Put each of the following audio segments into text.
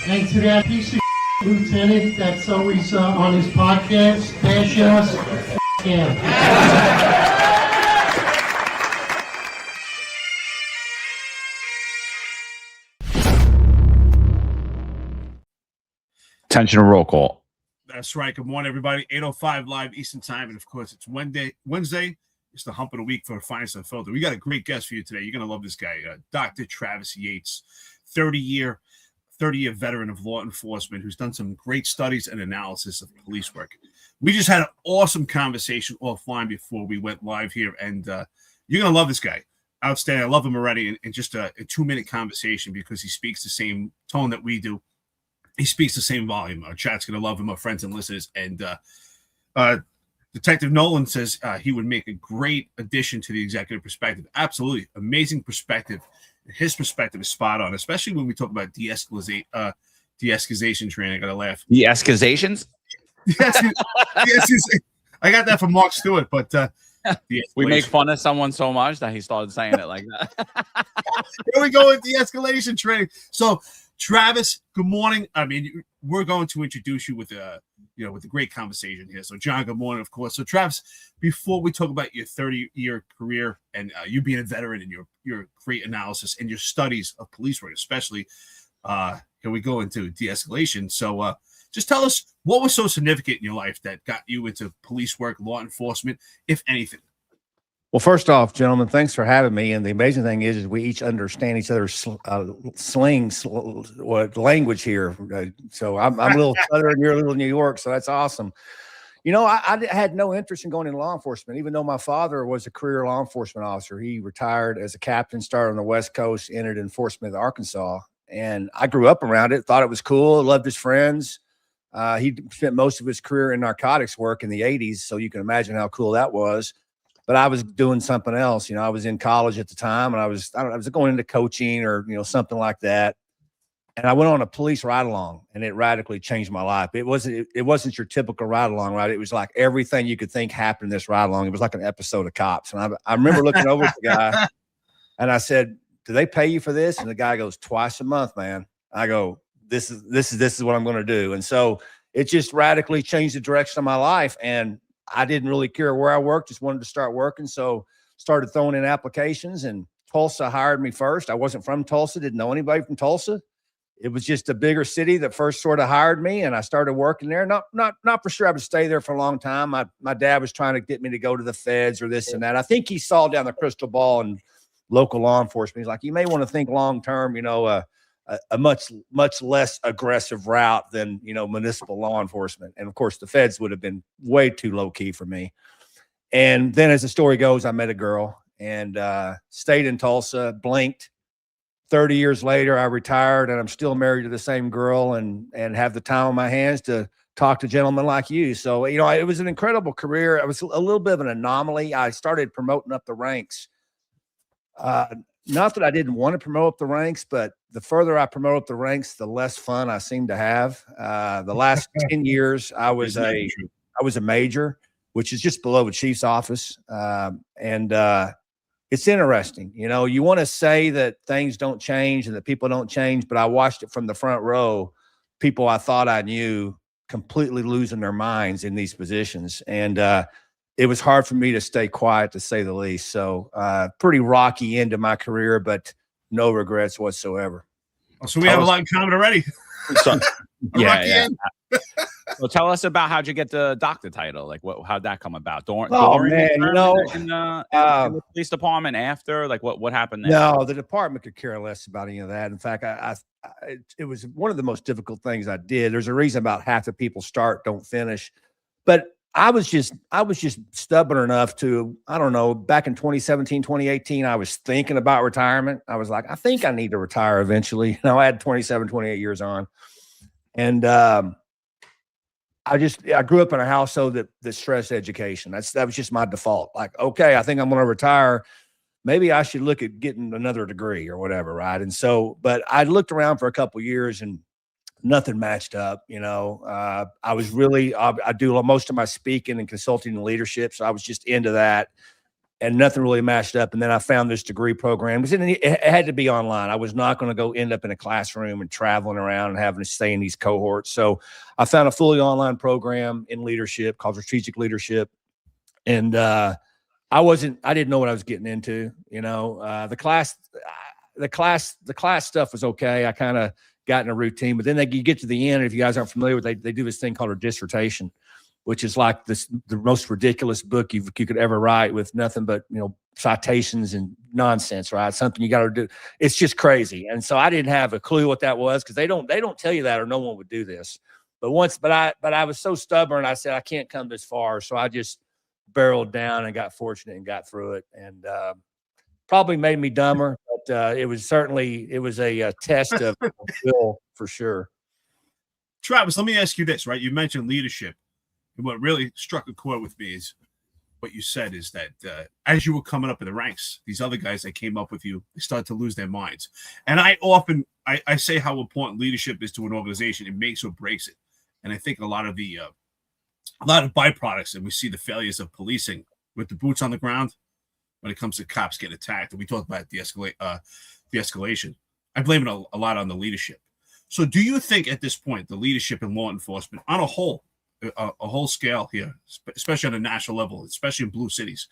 And to that piece of lieutenant that's always on his podcast, bash us, him. Attention to roll call. That's right. Good morning, everybody. 8:05 live Eastern Time. And, of course, it's Wednesday. It's the hump of the week for Finest Unfiltered. We got a great guest for you today. You're going to love this guy, Dr. Travis Yates, 30-year veteran of law enforcement who's done some great studies and analysis of police work. We just had an awesome conversation offline before we went live here, and you're going to love this guy. Outstanding. I love him already in just a 2-minute conversation because he speaks the same tone that we do. He speaks the same volume. Our chat's going to love him, our friends and listeners. And Detective Nolan says he would make a great addition to the executive perspective. Absolutely. Amazing perspective. His perspective is spot on, especially when we talk about de-escalation training. I got to laugh. De-escalations? Yes, I got that from Mark Stewart, but we make fun of someone so much that he started saying it like that. Here we go with de-escalation training. So, Travis, good morning. I mean, we're going to introduce you with a great conversation here. So, John, good morning, of course. So, Travis, before we talk about your 30-year career and you being a veteran and your great analysis and your studies of police work, especially, here we go into de-escalation. So, just tell us what was so significant in your life that got you into police work, law enforcement, if anything. Well, first off, gentlemen, thanks for having me. And the amazing thing is we each understand each other's language here. So I'm a little Southern, you're a little New York, so that's awesome. You know, I had no interest in going into law enforcement, even though my father was a career law enforcement officer. He retired as a captain, started on the West Coast, entered enforcement in Arkansas. And I grew up around it, thought it was cool, loved his friends. He spent most of his career in narcotics work in the 80s, so you can imagine how cool that was. But I was doing something else. You know, I was in college at the time, and I was going into coaching or, something like that. And I went on a police ride-along, and it radically changed my life. It wasn't your typical ride-along, right? It was like everything you could think happened in this ride-along. It was like an episode of Cops. And I remember looking over at the guy, and I said, "Do they pay you for this?" And the guy goes, "Twice a month, man." I go, This is what I'm going to do. And so it just radically changed the direction of my life. And I didn't really care where I worked, just wanted to start working. So started throwing in applications, and Tulsa hired me first. I wasn't from Tulsa, didn't know anybody from Tulsa. It was just a bigger city that first sort of hired me, and I started working there. Not for sure I would stay there for a long time. My dad was trying to get me to go to the feds or this and that. I think he saw down the crystal ball in local law enforcement. He's like, you may want to think long-term, a much less aggressive route than, municipal law enforcement. And of course the feds would have been way too low key for me. And then as the story goes, I met a girl and stayed in Tulsa, blinked. 30 years later, I retired, and I'm still married to the same girl and have the time on my hands to talk to gentlemen like you. So, it was an incredible career. I was a little bit of an anomaly. I started promoting up the ranks. Not that I didn't want to promote up the ranks, but the further I promote up the ranks, the less fun I seem to have. The last 10 years, I was a major, which is just below the chief's office. It's interesting. You want to say that things don't change and that people don't change, but I watched it from the front row. People I thought I knew completely losing their minds in these positions. And it was hard for me to stay quiet, to say the least. So pretty rocky end of my career, but no regrets whatsoever. So we have a lot in common already. So, yeah. Well, tell us about how'd you get the doctor title? Like, how'd that come about? In the police department after? Like, what happened there? No, the department could care less about any of that. In fact, it was one of the most difficult things I did. There's a reason about half the people don't finish. But I was just stubborn enough to, I don't know, back in 2017, 2018, I was thinking about retirement. I was like, I think I need to retire eventually. I had 27, 28 years on. And I grew up in a household that stressed education. That was just my default. Like, okay, I think I'm going to retire. Maybe I should look at getting another degree or whatever, right? And so, but I looked around for a couple of years and nothing matched up. I do most of my speaking and consulting and leadership. So I was just into that. and nothing really matched up. And then I found this degree program. It had to be online. I was not going to go end up in a classroom and traveling around and having to stay in these cohorts. So I found a fully online program in leadership called Strategic Leadership. And I didn't know what I was getting into. The class stuff was okay. I kind of got in a routine, but then you get to the end. If you guys aren't familiar with it, they do this thing called a dissertation, which is like the most ridiculous book you could ever write, with nothing but, citations and nonsense, right? Something you got to do. It's just crazy. And so I didn't have a clue what that was, because they don't tell you that, or no one would do this. But I was so stubborn. I said, I can't come this far. So I just barreled down and got fortunate and got through it. And probably made me dumber, but it was a test of skill for sure. Travis, let me ask you this, right? You mentioned leadership. And what really struck a chord with me is what you said is that as you were coming up in the ranks, these other guys that came up with you, they started to lose their minds. And I say how important leadership is to an organization. It makes or breaks it. And I think a lot of byproducts, and we see the failures of policing with the boots on the ground when it comes to cops getting attacked. And we talked about the escalation. I blame it a lot on the leadership. So do you think at this point, the leadership in law enforcement on a whole scale here, especially on a national level, especially in blue cities,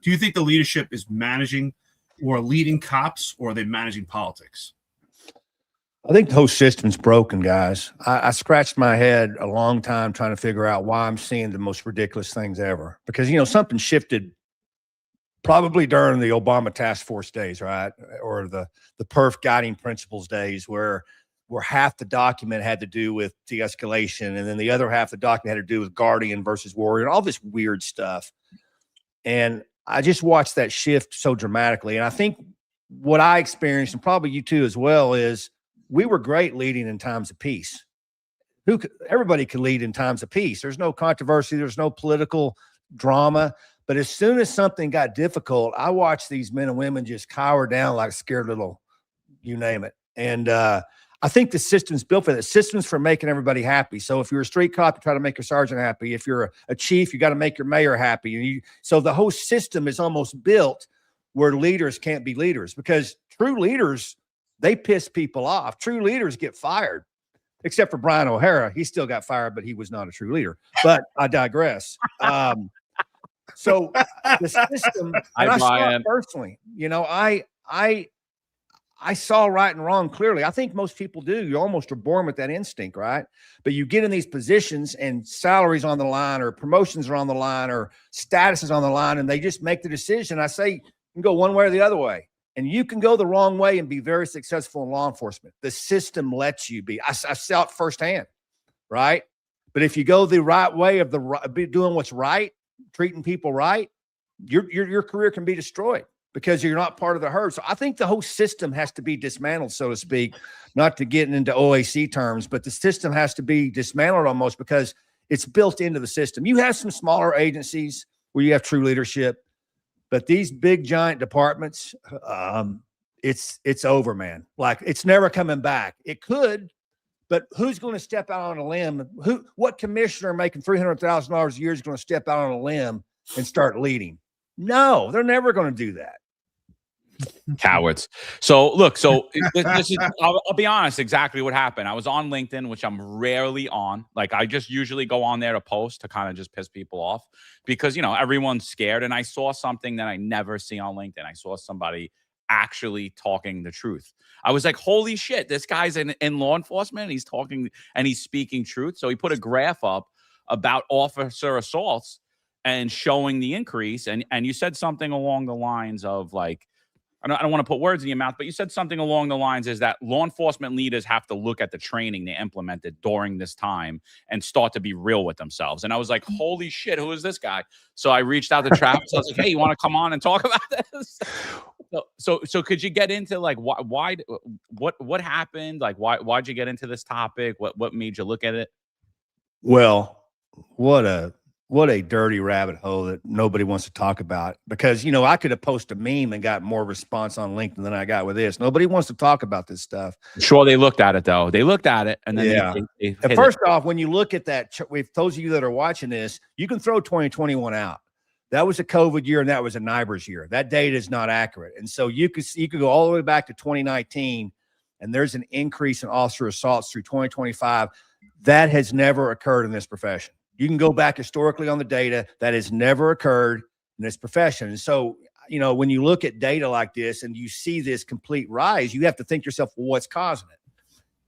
do you think the leadership is managing or leading cops, or are they managing politics? I think the whole system's broken, guys. I scratched my head a long time trying to figure out why I'm seeing the most ridiculous things ever. Because, something shifted probably during the Obama task force days, right? Or the PERF guiding principles days, where half the document had to do with de-escalation, and then the other half of the document had to do with guardian versus warrior, and all this weird stuff. And I just watched that shift so dramatically. And I think what I experienced, and probably you too as well, is we were great leading in times of peace. Everybody could lead in times of peace. There's no controversy. There's no political drama. But as soon as something got difficult, I watched these men and women just cower down like scared little, you name it. And I think the system's built for that. System's for making everybody happy. So if you're a street cop, you try to make your sergeant happy. If you're a chief, you got to make your mayor happy. So the whole system is almost built where leaders can't be leaders, because true leaders, they piss people off. True leaders get fired, except for Brian O'Hara. He still got fired, but he was not a true leader. But I digress. So the system, and I saw it personally. I saw right and wrong clearly. I think most people do. You almost are born with that instinct, right? But you get in these positions and salaries on the line, or promotions are on the line, or status is on the line, and they just make the decision. I say you can go one way or the other way. And you can go the wrong way and be very successful in law enforcement. The system lets you be. I saw it firsthand, right? But if you go the right way of doing what's right, treating people right, your career can be destroyed because you're not part of the herd. So I think the whole system has to be dismantled, so to speak, not to get into OAC terms, but the system has to be dismantled almost, because it's built into the system. You have some smaller agencies where you have true leadership, but these big giant departments, it's over, man. Like, it's never coming back. It could, but who's going to step out on a limb? What commissioner making $300,000 a year is going to step out on a limb and start leading? No, they're never going to do that. Cowards. So look, this is, I'll be honest, exactly what happened. I was on LinkedIn, which I'm rarely on. Like, I just usually go on there to post to kind of just piss people off, because, everyone's scared. And I saw something that I never see on LinkedIn. I saw somebody actually talking the truth. I was like, holy shit, this guy's in law enforcement. He's talking and he's speaking truth. So he put a graph up about officer assaults and showing the increase. And you said something along the lines of, like, I don't want to put words in your mouth, but you said something along the lines is that law enforcement leaders have to look at the training they implemented during this time and start to be real with themselves. And I was like, holy shit, who is this guy? So I reached out to Travis. I was like, hey, you want to come on and talk about this? So could you get into, like, what happened? Like, why'd you get into this topic? What made you look at it? Well, what a dirty rabbit hole that nobody wants to talk about, because, I could have posted a meme and got more response on LinkedIn than I got with this. Nobody wants to talk about this stuff. Sure, they looked at it, though. They looked at it, and then they first off, when you look at that, with those of you that are watching this, you can throw 2021 out. That was a COVID year and that was a NIBRS year. That data is not accurate. And so you could go all the way back to 2019 and there's an increase in officer assaults through 2025. That has never occurred in this profession. You can go back historically on the data. That has never occurred in this profession. And so, you know, when you look at data like this and you see this complete rise, you have to think to yourself, well, what's causing it?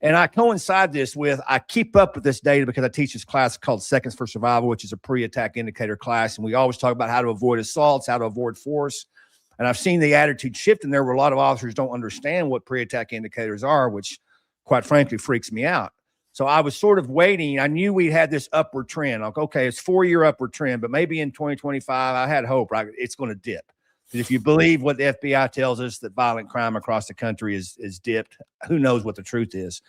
And I coincide this with, I keep up with this data because I teach this class called Seconds for Survival, which is a pre-attack indicator class. And we always talk about how to avoid assaults, how to avoid force. And I've seen the attitude shift in there where a lot of officers don't understand what pre-attack indicators are, which quite frankly freaks me out. So I was sort of waiting. I knew we had this upward trend. Like, okay, it's 4-year upward trend, but maybe in 2025, I had hope, right? It's going to dip. If you believe what the FBI tells us that violent crime across the country is dipped, who knows what the truth is.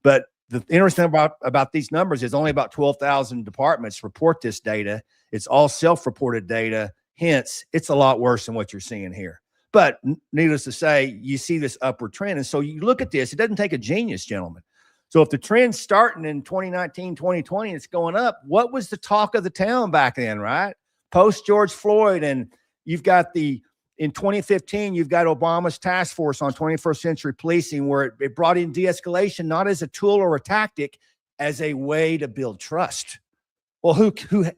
But the interesting about these numbers is only about 12,000 departments report this data. It's all self-reported data. Hence, it's a lot worse than what you're seeing here. But needless to say, you see this upward trend. And so you look at this, it doesn't take a genius, gentlemen. So if the trend's starting in 2019, 2020, it's going up, what was the talk of the town back then, right? Post George Floyd, and you've got in 2015, you've got Obama's task force on 21st century policing, where it brought in de-escalation, not as a tool or a tactic, as a way to build trust. Well, who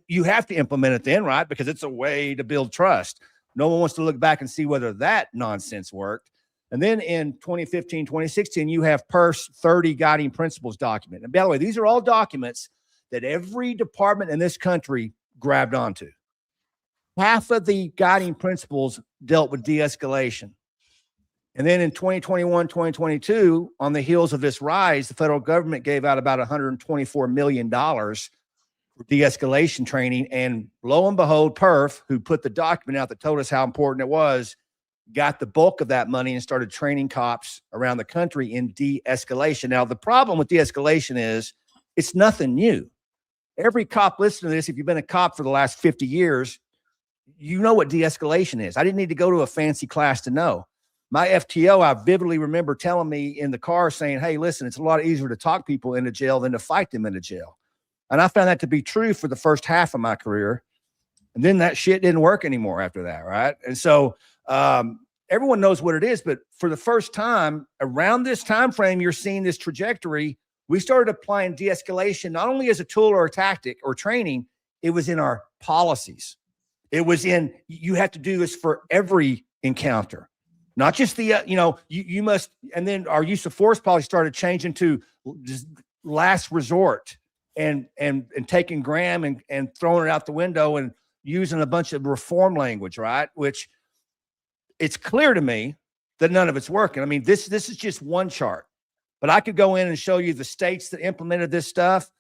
you have to implement it then, right? Because it's a way to build trust. No one wants to look back and see whether that nonsense worked. And then in 2015, 2016, you have PERF's 30 guiding principles document. And by the way, these are all documents that every department in this country grabbed onto. Half of the guiding principles dealt with de-escalation. And then in 2021, 2022, on the heels of this rise, the federal government gave out about $124 million for de-escalation training. And lo and behold, PERF, who put the document out that told us how important it was, got the bulk of that money and started training cops around the country in de-escalation. Now, the problem with de-escalation is it's nothing new. Every cop listening to this, if you've been a cop for the last 50 years, you know what de-escalation is. I didn't need to go to a fancy class to know. My FTO, I vividly remember telling me in the car saying, hey, listen, it's a lot easier to talk people into jail than to fight them into jail. And I found that to be true for the first half of my career. And then that shit didn't work anymore after that, right? And so everyone knows what it is, but for the first time around this time frame, you're seeing this trajectory. We started applying de-escalation not only as a tool or a tactic or training, it was in our policies. It was in, you have to do this for every encounter, not just the, you must, and then our use of force policy started changing to just last resort and taking Graham and throwing it out the window and using a bunch of reform language, right? Which it's clear to me that none of it's working. I mean, this is just one chart, but I could go in and show you the states that implemented this stuff.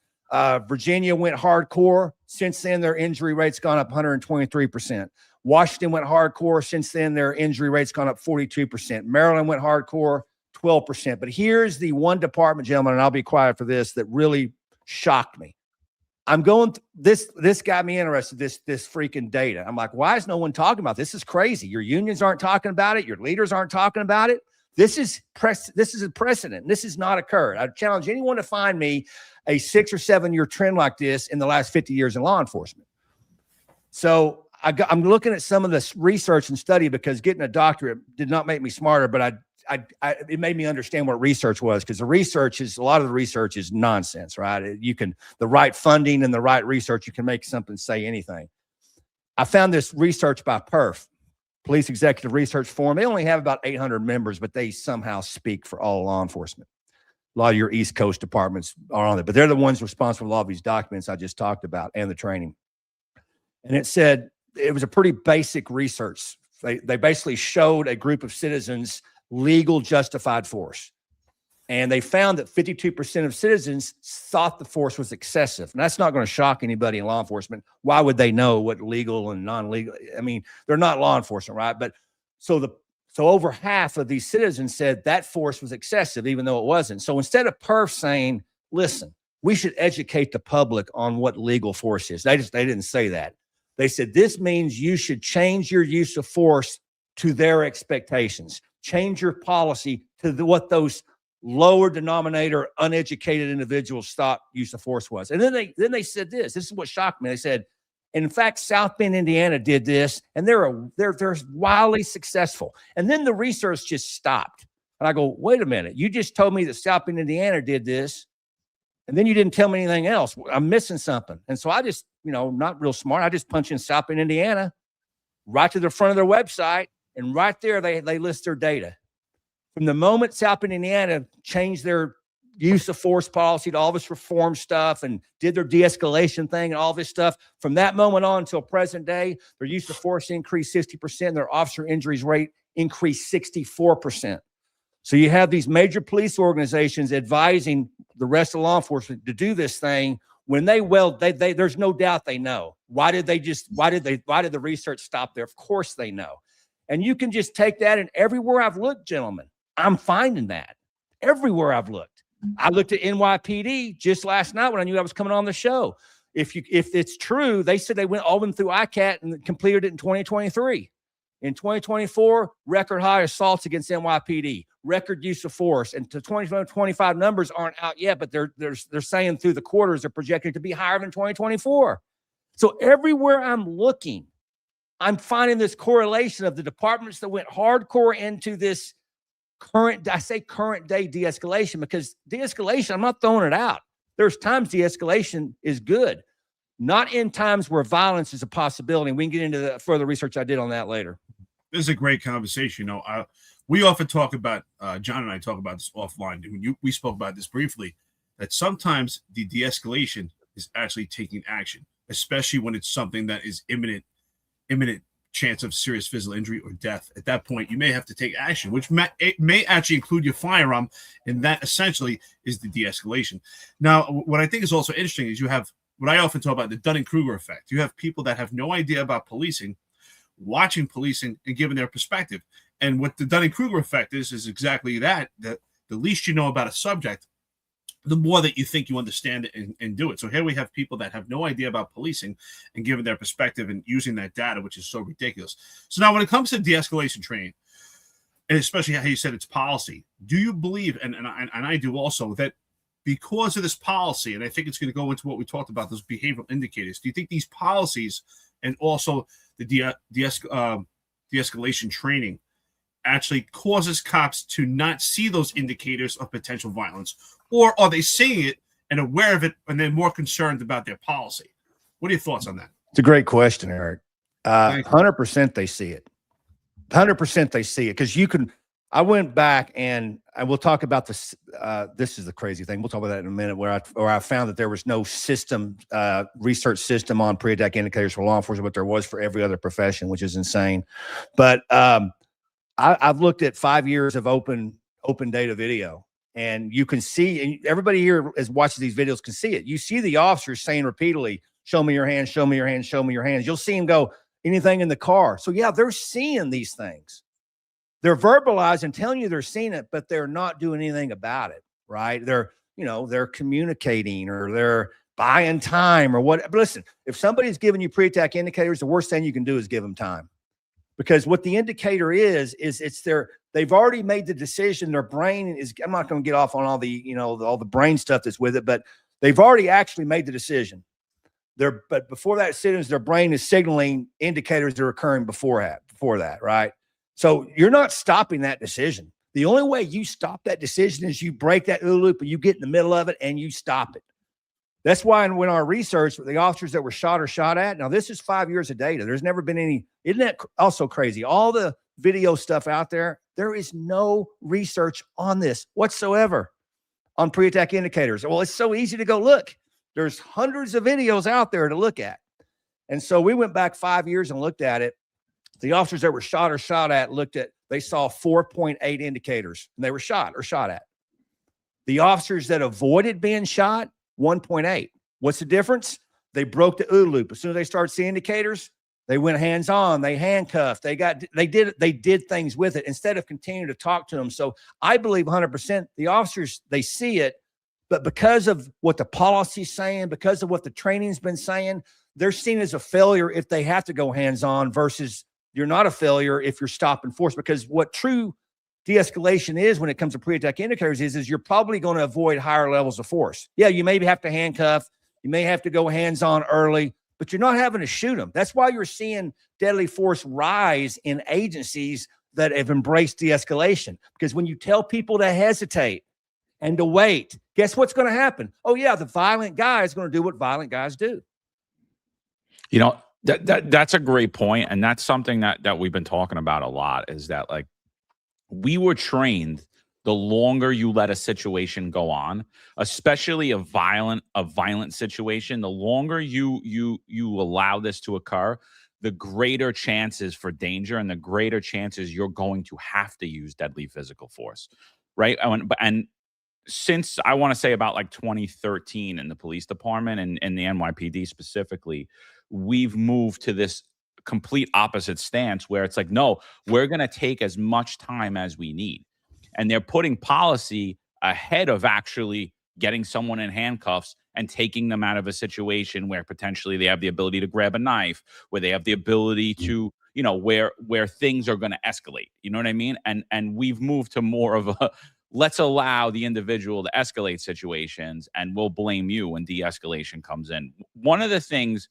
Virginia went hardcore. Since then, their injury rate's gone up 123%. Washington went hardcore. Since then, their injury rate's gone up 42%. Maryland went hardcore, 12%. But here's the one department, gentlemen, and I'll be quiet for this, that really shocked me. I'm going, this got me interested, this freaking data. I'm like, why is no one talking about this? This is crazy. Your unions aren't talking about it. Your leaders aren't talking about it. This is a precedent. This has not occurred. I challenge anyone to find me a 6 or 7 year trend like this in the last 50 years in law enforcement. So I'm looking at some of this research and study, because getting a doctorate did not make me smarter, but it made me understand what research was, because a lot of the research is nonsense, right? The right funding and the right research, you can make something say anything. I found this research by PERF, Police Executive Research Forum. They only have about 800 members, but they somehow speak for all law enforcement. A lot of your East Coast departments are on it, but they're the ones responsible for all of these documents I just talked about and the training. And it said, it was a pretty basic research. They basically showed a group of citizens legal justified force. And they found that 52% of citizens thought the force was excessive. And that's not going to shock anybody in law enforcement. Why would they know what legal and non-legal? I mean, they're not law enforcement, right? But so over half of these citizens said that force was excessive, even though it wasn't. So instead of PERF saying, listen, we should educate the public on what legal force is, they didn't say that. They said, this means you should change your use of force to their expectations. Change your policy to what those lower denominator, uneducated individuals thought use of force was. And then they said this is what shocked me. They said, And in fact, South Bend, Indiana did this, and they're wildly successful. And then the research just stopped. And I go, wait a minute, you just told me that South Bend, Indiana did this, and then you didn't tell me anything else. I'm missing something. And so I just, not real smart. I just punch in South Bend, Indiana, right to the front of their website, and right there they list their data. From the moment South Bend, Indiana changed their use of force policy to all this reform stuff and did their de-escalation thing and all this stuff, from that moment on until present day, their use of force increased 60%, their officer injuries rate increased 64%. So you have these major police organizations advising the rest of law enforcement to do this thing when they there's no doubt they know. Why did the research stop there? Of course they know. And you can just take that, and everywhere I've looked, gentlemen, I'm finding that. Everywhere I've looked. I looked at NYPD just last night when I knew I was coming on the show. If it's true, they said they went all in through ICAT and completed it in 2023. In 2024, record high assaults against NYPD, record use of force, and to 2025 numbers aren't out yet, but they're saying through the quarters they're projected to be higher than 2024. So everywhere I'm looking, I'm finding this correlation of the departments that went hardcore into this current day de-escalation, because de-escalation, I'm not throwing it out. There's times de-escalation is good, not in times where violence is a possibility. We can get into the further research I did on that later. This is a great conversation. We often talk about, John and I talk about this offline. We spoke about this briefly, that sometimes the de-escalation is actually taking action, especially when it's something that is imminent chance of serious physical injury or death. At that point, you may have to take action, which may actually include your firearm, and that essentially is the de-escalation. Now, what I think is also interesting is you have what I often talk about, the Dunning-Kruger effect. You have people that have no idea about policing, watching policing and giving their perspective. And what the Dunning-Kruger effect is exactly that the least you know about a subject, the more that you think you understand it and do it. So here we have people that have no idea about policing and giving their perspective and using that data, which is so ridiculous. So now when it comes to de-escalation training, and especially how you said it's policy, do you believe, and I do also, that because of this policy, and I think it's going to go into what we talked about, those behavioral indicators, do you think these policies and also the de-escalation training actually causes cops to not see those indicators of potential violence? Or are they seeing it and aware of it, and they're more concerned about their policy? What are your thoughts on that? It's a great question, Eric. 100% they see it. 100% they see it. Because I went back and we'll talk about this. This is the crazy thing. We'll talk about that in a minute, where I found that there was no system, research system on pre-attack indicators for law enforcement, but there was for every other profession, which is insane. But I've looked at 5 years of open data video. And you can see, and everybody here is watching these videos can see it. You see the officers saying repeatedly, show me your hands, show me your hands, show me your hands. You'll see them go, anything in the car. So yeah, they're seeing these things. They're verbalizing, telling you they're seeing it, but they're not doing anything about it, right? They're communicating, or they're buying time or what. But listen, if somebody's giving you pre-attack indicators, the worst thing you can do is give them time. Because what the indicator is they've already made the decision. Their brain is, I'm not going to get off on all the, all the brain stuff that's with it, but they've already actually made the decision. But before that decision, their brain is signaling indicators that are occurring before that, right? So you're not stopping that decision. The only way you stop that decision is you break that loop and you get in the middle of it and you stop it. That's why when our research, the officers that were shot or shot at, now this is 5 years of data. There's never been any, isn't that also crazy? All the video stuff out there, there is no research on this whatsoever on pre-attack indicators. Well, it's so easy to go look. There's hundreds of videos out there to look at. And so we went back 5 years and looked at it. The officers that were shot or shot at they saw 4.8 indicators, and they were shot or shot at. The officers that avoided being shot, 1.8. What's the difference? They broke the OODA loop. As soon as they started seeing indicators, they went hands-on, they handcuffed, they did things with it instead of continuing to talk to them. So I believe 100% the officers, they see it, but because of what the policy's saying, because of what the training's been saying, they're seen as a failure if they have to go hands-on, versus you're not a failure if you're stopping force. Because what true de-escalation is when it comes to pre-attack indicators is you're probably going to avoid higher levels of force. Yeah, you maybe have to handcuff, you may have to go hands-on early, but you're not having to shoot them. That's why you're seeing deadly force rise in agencies that have embraced de-escalation. Because when you tell people to hesitate and to wait, guess what's going to happen? Oh yeah, the violent guy is going to do what violent guys do. You know, that's a great point, and that's something that we've been talking about a lot, is that, like, we were trained, the longer you let a situation go on, especially a violent situation, the longer you allow this to occur, the greater chances for danger and the greater chances you're going to have to use deadly physical force, right? And since, I want to say, about like 2013 in the police department and the NYPD specifically, we've moved to this complete opposite stance where it's like, no, we're going to take as much time as we need. And they're putting policy ahead of actually getting someone in handcuffs and taking them out of a situation where potentially they have the ability to grab a knife, where they have the ability to, you know, where things are going to escalate. You know what I mean? And we've moved to more of a, let's allow the individual to escalate situations, and we'll blame you when de-escalation comes in. One of the things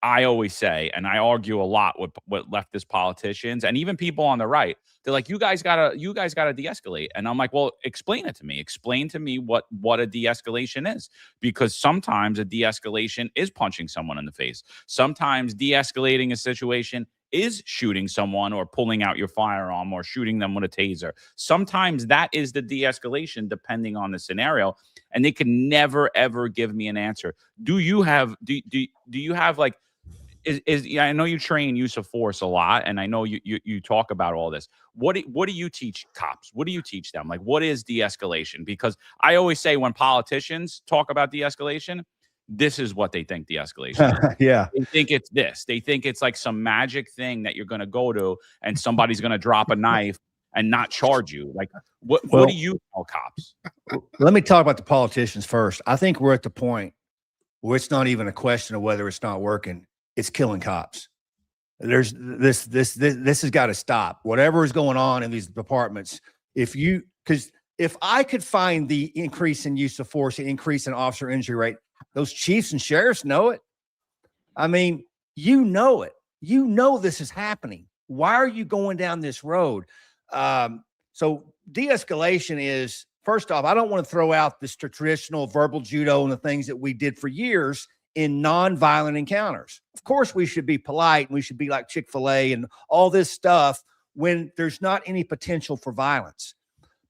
I always say, and I argue a lot with leftist politicians and even people on the right, they're like, you guys gotta de-escalate. And I'm like, well, explain it to me. Explain to me what a de-escalation is. Because sometimes a de-escalation is punching someone in the face. Sometimes de-escalating a situation is shooting someone or pulling out your firearm or shooting them with a taser. Sometimes that is the de-escalation, depending on the scenario. And they can never, ever give me an answer. Do you have like, I know you train use of force a lot, and I know you talk about all this. What do you teach cops? What do you teach them? Like, what is de-escalation? Because I always say, when politicians talk about de-escalation, this is what they think de-escalation is. Yeah. They think it's this. They think it's like some magic thing that you're going to go to and somebody's going to drop a knife and not charge you. Like, what do you tell cops? Let me talk about the politicians first. I think we're at the point where it's not even a question of whether it's not working. It's killing cops. There's this has got to stop. Whatever is going on in these departments, because if I could find the increase in use of force, the increase in officer injury rate, those chiefs and sheriffs know it. I mean, you know it. You know this is happening. Why are you going down this road? So de-escalation is, first off, I don't want to throw out this traditional verbal judo and the things that we did for years in non-violent encounters. Of course, we should be polite and we should be like Chick-fil-A and all this stuff when there's not any potential for violence.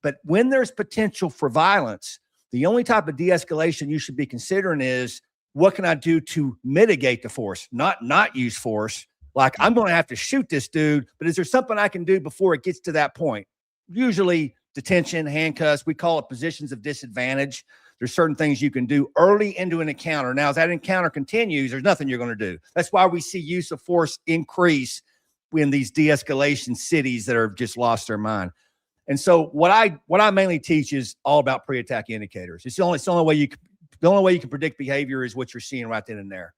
But when there's potential for violence, the only type of de-escalation you should be considering is, what can I do to mitigate the force, not use force? Like, I'm going to have to shoot this dude, but is there something I can do before it gets to that point? Usually detention, handcuffs, we call it positions of disadvantage. There's certain things you can do early into an encounter. Now, as that encounter continues, there's nothing you're going to do. That's why we see use of force increase in these de-escalation cities that have just lost their mind. And so what I mainly teach is all about pre-attack indicators. It's the only way you can predict behavior is what you're seeing right then and there.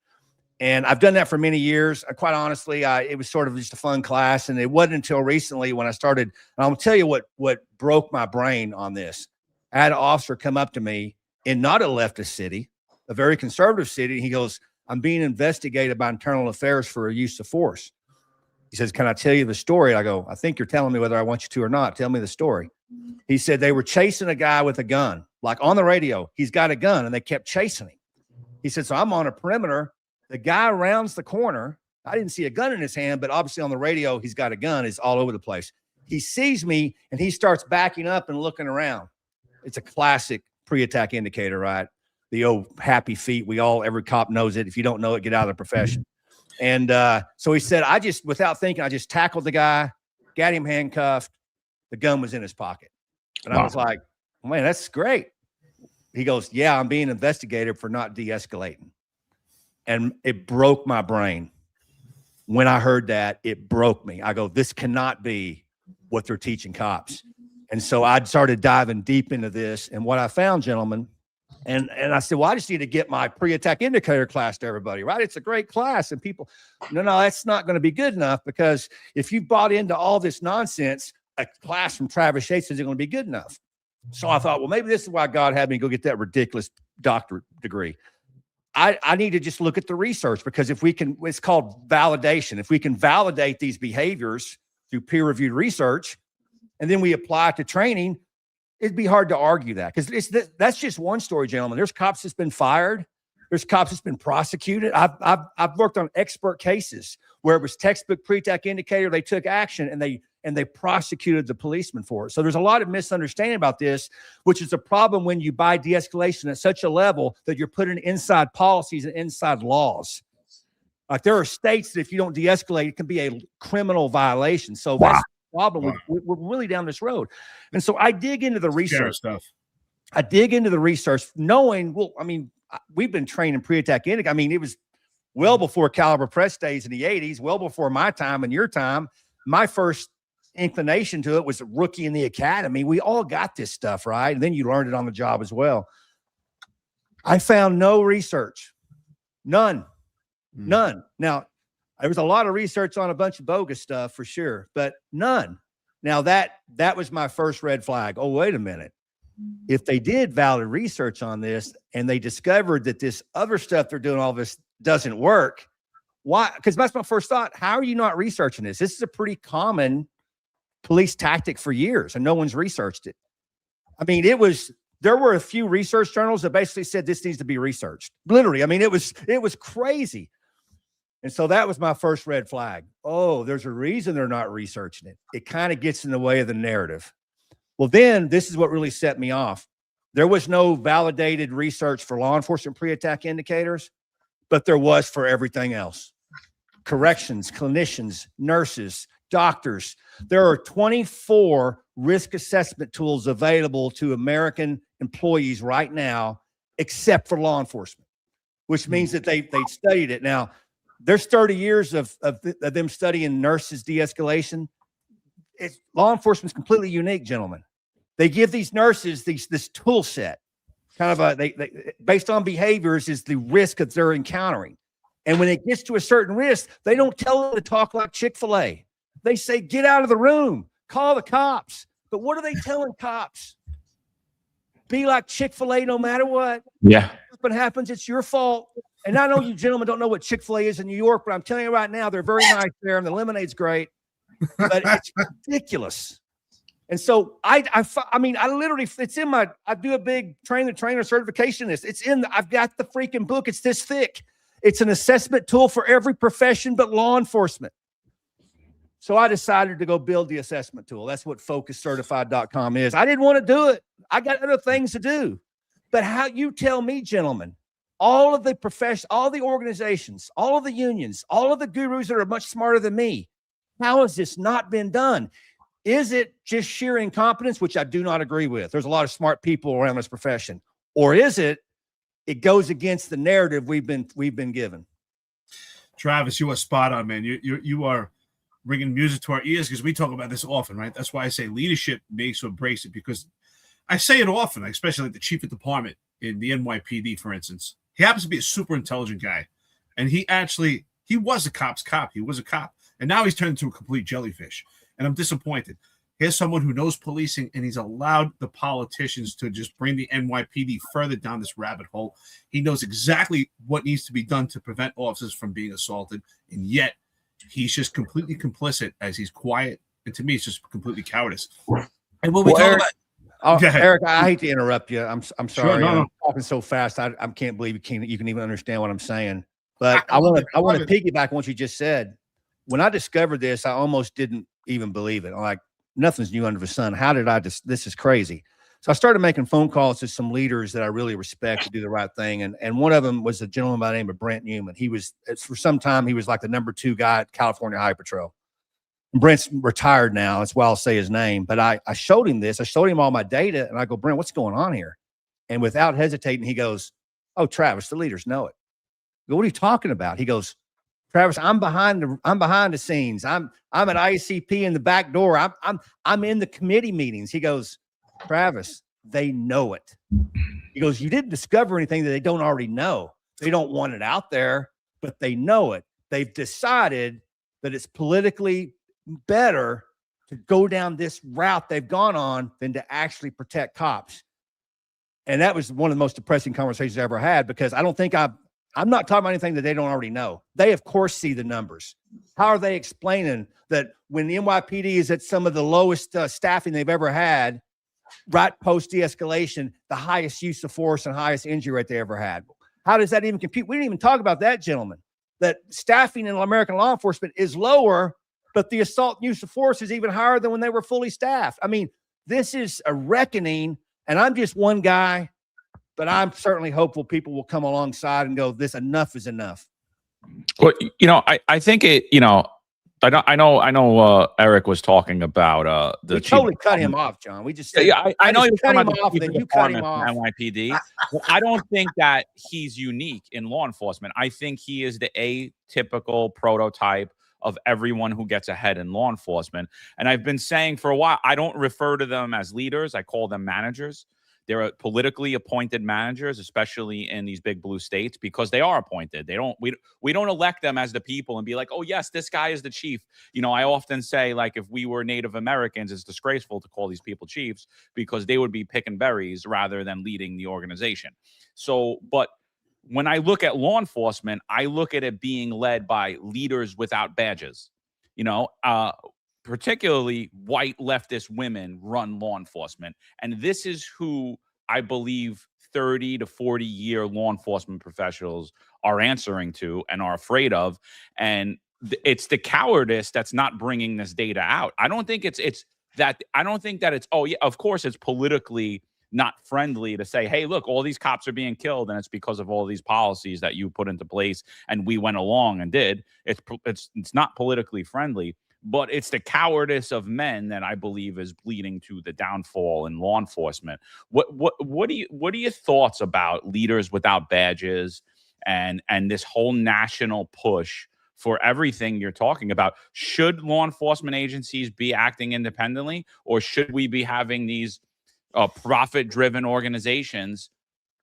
And I've done that for many years. Quite honestly, it was sort of just a fun class. And it wasn't until recently when I started, and I'll tell you what broke my brain on this. I had an officer come up to me in not a leftist city, a very conservative city. He goes, I'm being investigated by internal affairs for a use of force. He says, can I tell you the story? I go, I think you're telling me whether I want you to or not. Tell me the story. He said they were chasing a guy with a gun, like on the radio. He's got a gun, and they kept chasing him. He said, so I'm on a perimeter. The guy rounds the corner. I didn't see a gun in his hand, but obviously on the radio, he's got a gun. It's all over the place. He sees me, and he starts backing up and looking around. It's a classic pre-attack indicator, right? The old happy feet. Every cop knows it. If you don't know it, get out of the profession. And so he said, without thinking, I just tackled the guy, got him handcuffed. The gun was in his pocket. And wow. I was like, man, that's great. He goes, yeah, I'm being investigated for not de-escalating. And it broke my brain. When I heard that, it broke me. I go, this cannot be what they're teaching cops. And so I started diving deep into this. And what I found, gentlemen, and I said, well, I just need to get my pre-attack indicator class to everybody, right? It's a great class. And people, no, that's not going to be good enough, because if you bought into all this nonsense, a class from Travis Yates isn't going to be good enough. So I thought, well, maybe this is why God had me go get that ridiculous doctorate degree. I need to just look at the research, because if we can, it's called validation. If we can validate these behaviors through peer-reviewed research, and then we apply it to training, it'd be hard to argue that, because that's just one story, gentlemen. There's cops that's been fired. There's cops that's been prosecuted. I've worked on expert cases where it was textbook pre-attack indicator. They took action and they prosecuted the policeman for it. So there's a lot of misunderstanding about this, which is a problem when you buy de-escalation at such a level that you're putting inside policies and inside laws. Like, there are states that if you don't de-escalate, it can be a criminal violation. So that's the problem. We're really down this road. And so I dig into the research stuff. I dig into the research knowing, well, I mean, we've been training pre-attack indicator. I mean, it was well before Caliber Press days in the 80s, well before my time and your time. My first inclination to it was a rookie in the academy. We all got this stuff, right? And then you learned it on the job as well. I found no research. None. Now, there was a lot of research on a bunch of bogus stuff for sure, but none. Now that was my first red flag. Oh, wait a minute. If they did valid research on this and they discovered that this other stuff they're doing, all this doesn't work, why? Because that's my first thought. How are you not researching this? This is a pretty common police tactic for years, and no one's researched it. I mean, there were a few research journals that basically said this needs to be researched. Literally. I mean, it was crazy. And so that was my first red flag. Oh, there's a reason they're not researching it. It kind of gets in the way of the narrative. Well, then this is what really set me off. There was no validated research for law enforcement pre-attack indicators, but there was for everything else. Corrections, clinicians, nurses, doctors. There are 24 risk assessment tools available to American employees right now, except for law enforcement, which means that they studied it. Now, there's 30 years of them studying nurses de-escalation. Law enforcement's completely unique, gentlemen. They give these nurses this tool set, kind of they based on behaviors is the risk that they're encountering. And when it gets to a certain risk, they don't tell them to talk like Chick-fil-A. They say, get out of the room, call the cops. But what are they telling cops? Be like Chick-fil-A no matter what. Yeah. If it happens, it's your fault. And I know you gentlemen don't know what Chick-fil-A is in New York, but I'm telling you right now, they're very nice there, and the lemonade's great. But it's ridiculous. And so I mean, I literally, it's in my, I do a big trainer certification. I've got the freaking book. It's this thick. It's an assessment tool for every profession but law enforcement. So I decided to go build the assessment tool. That's what focuscertified.com is. I didn't want to do it. I got other things to do. But how, you tell me, gentlemen, all of the professions, all the organizations, all of the unions, all of the gurus that are much smarter than me, how has this not been done? Is it just sheer incompetence, which I do not agree with? There's a lot of smart people around this profession. Or is it goes against the narrative we've been given? Travis, you are spot on, man. You are bringing music to our ears, because we talk about this often, right? That's why I say leadership makes or breaks it, because I say it often, especially like the chief of department in the NYPD, for instance. He happens to be a super intelligent guy, and he was a cop's cop. He was a cop, and now he's turned into a complete jellyfish, and I'm disappointed. Here's someone who knows policing, and he's allowed the politicians to just bring the NYPD further down this rabbit hole. He knows exactly what needs to be done to prevent officers from being assaulted, and yet he's just completely complicit as he's quiet. And to me, it's just completely cowardice. And when we talk about, Eric, I hate to interrupt you. I'm sorry. Sure, no. I'm talking so fast. I can't believe you can even understand what I'm saying. But I want to piggyback on what you just said. When I discovered this, I almost didn't even believe it. I'm like, nothing's new under the sun. How did this is crazy. So I started making phone calls to some leaders that I really respect to do the right thing. And one of them was a gentleman by the name of Brent Newman. For some time, he was like the number 2 guy at California Highway Patrol. And Brent's retired now. That's why I'll say his name. But I showed him this. I showed him all my data, and I go, Brent, what's going on here? And without hesitating, he goes, oh, Travis, the leaders know it. I go, what are you talking about? He goes, Travis, I'm behind the scenes. I'm at ICP in the back door. I'm in the committee meetings. He goes, Travis, they know it. He goes, you didn't discover anything that they don't already know. They don't want it out there, but they know it. They've decided that it's politically better to go down this route they've gone on than to actually protect cops. And that was one of the most depressing conversations I ever had, because I don't think I'm not talking about anything that they don't already know. They, of course, see the numbers. How are they explaining that when the NYPD is at some of the lowest staffing they've ever had, right post de-escalation, the highest use of force and highest injury rate they ever had? How does that even compute? We didn't even talk about that, gentlemen, that staffing in American law enforcement is lower, but the assault and use of force is even higher than when they were fully staffed. I mean, this is a reckoning, and I'm just one guy, but I'm certainly hopeful people will come alongside and go, this enough is enough. Well, I think it, I know Eric was talking about we totally cut him off, John. We just said, I know you cut him off, then you cut him off. NYPD. I don't think that he's unique in law enforcement. I think he is the atypical prototype of everyone who gets ahead in law enforcement. And I've been saying for a while, I don't refer to them as leaders. I call them managers. They're politically appointed managers, especially in these big blue states, because they are appointed. We don't elect them as the people and be like, oh, yes, this guy is the chief. I often say, like, if we were Native Americans, it's disgraceful to call these people chiefs because they would be picking berries rather than leading the organization. So, but when I look at law enforcement, I look at it being led by leaders without badges. Particularly white leftist women run law enforcement. And this is who I believe 30 to 40-year law enforcement professionals are answering to and are afraid of. And it's the cowardice that's not bringing this data out. I don't think oh yeah, of course it's politically not friendly to say, hey, look, all these cops are being killed and it's because of all these policies that you put into place and we went along and did. It's not politically friendly. But it's the cowardice of men that I believe is leading to the downfall in law enforcement. What are your thoughts about leaders without badges and this whole national push for everything you're talking about? Should law enforcement agencies be acting independently, or should we be having these profit-driven organizations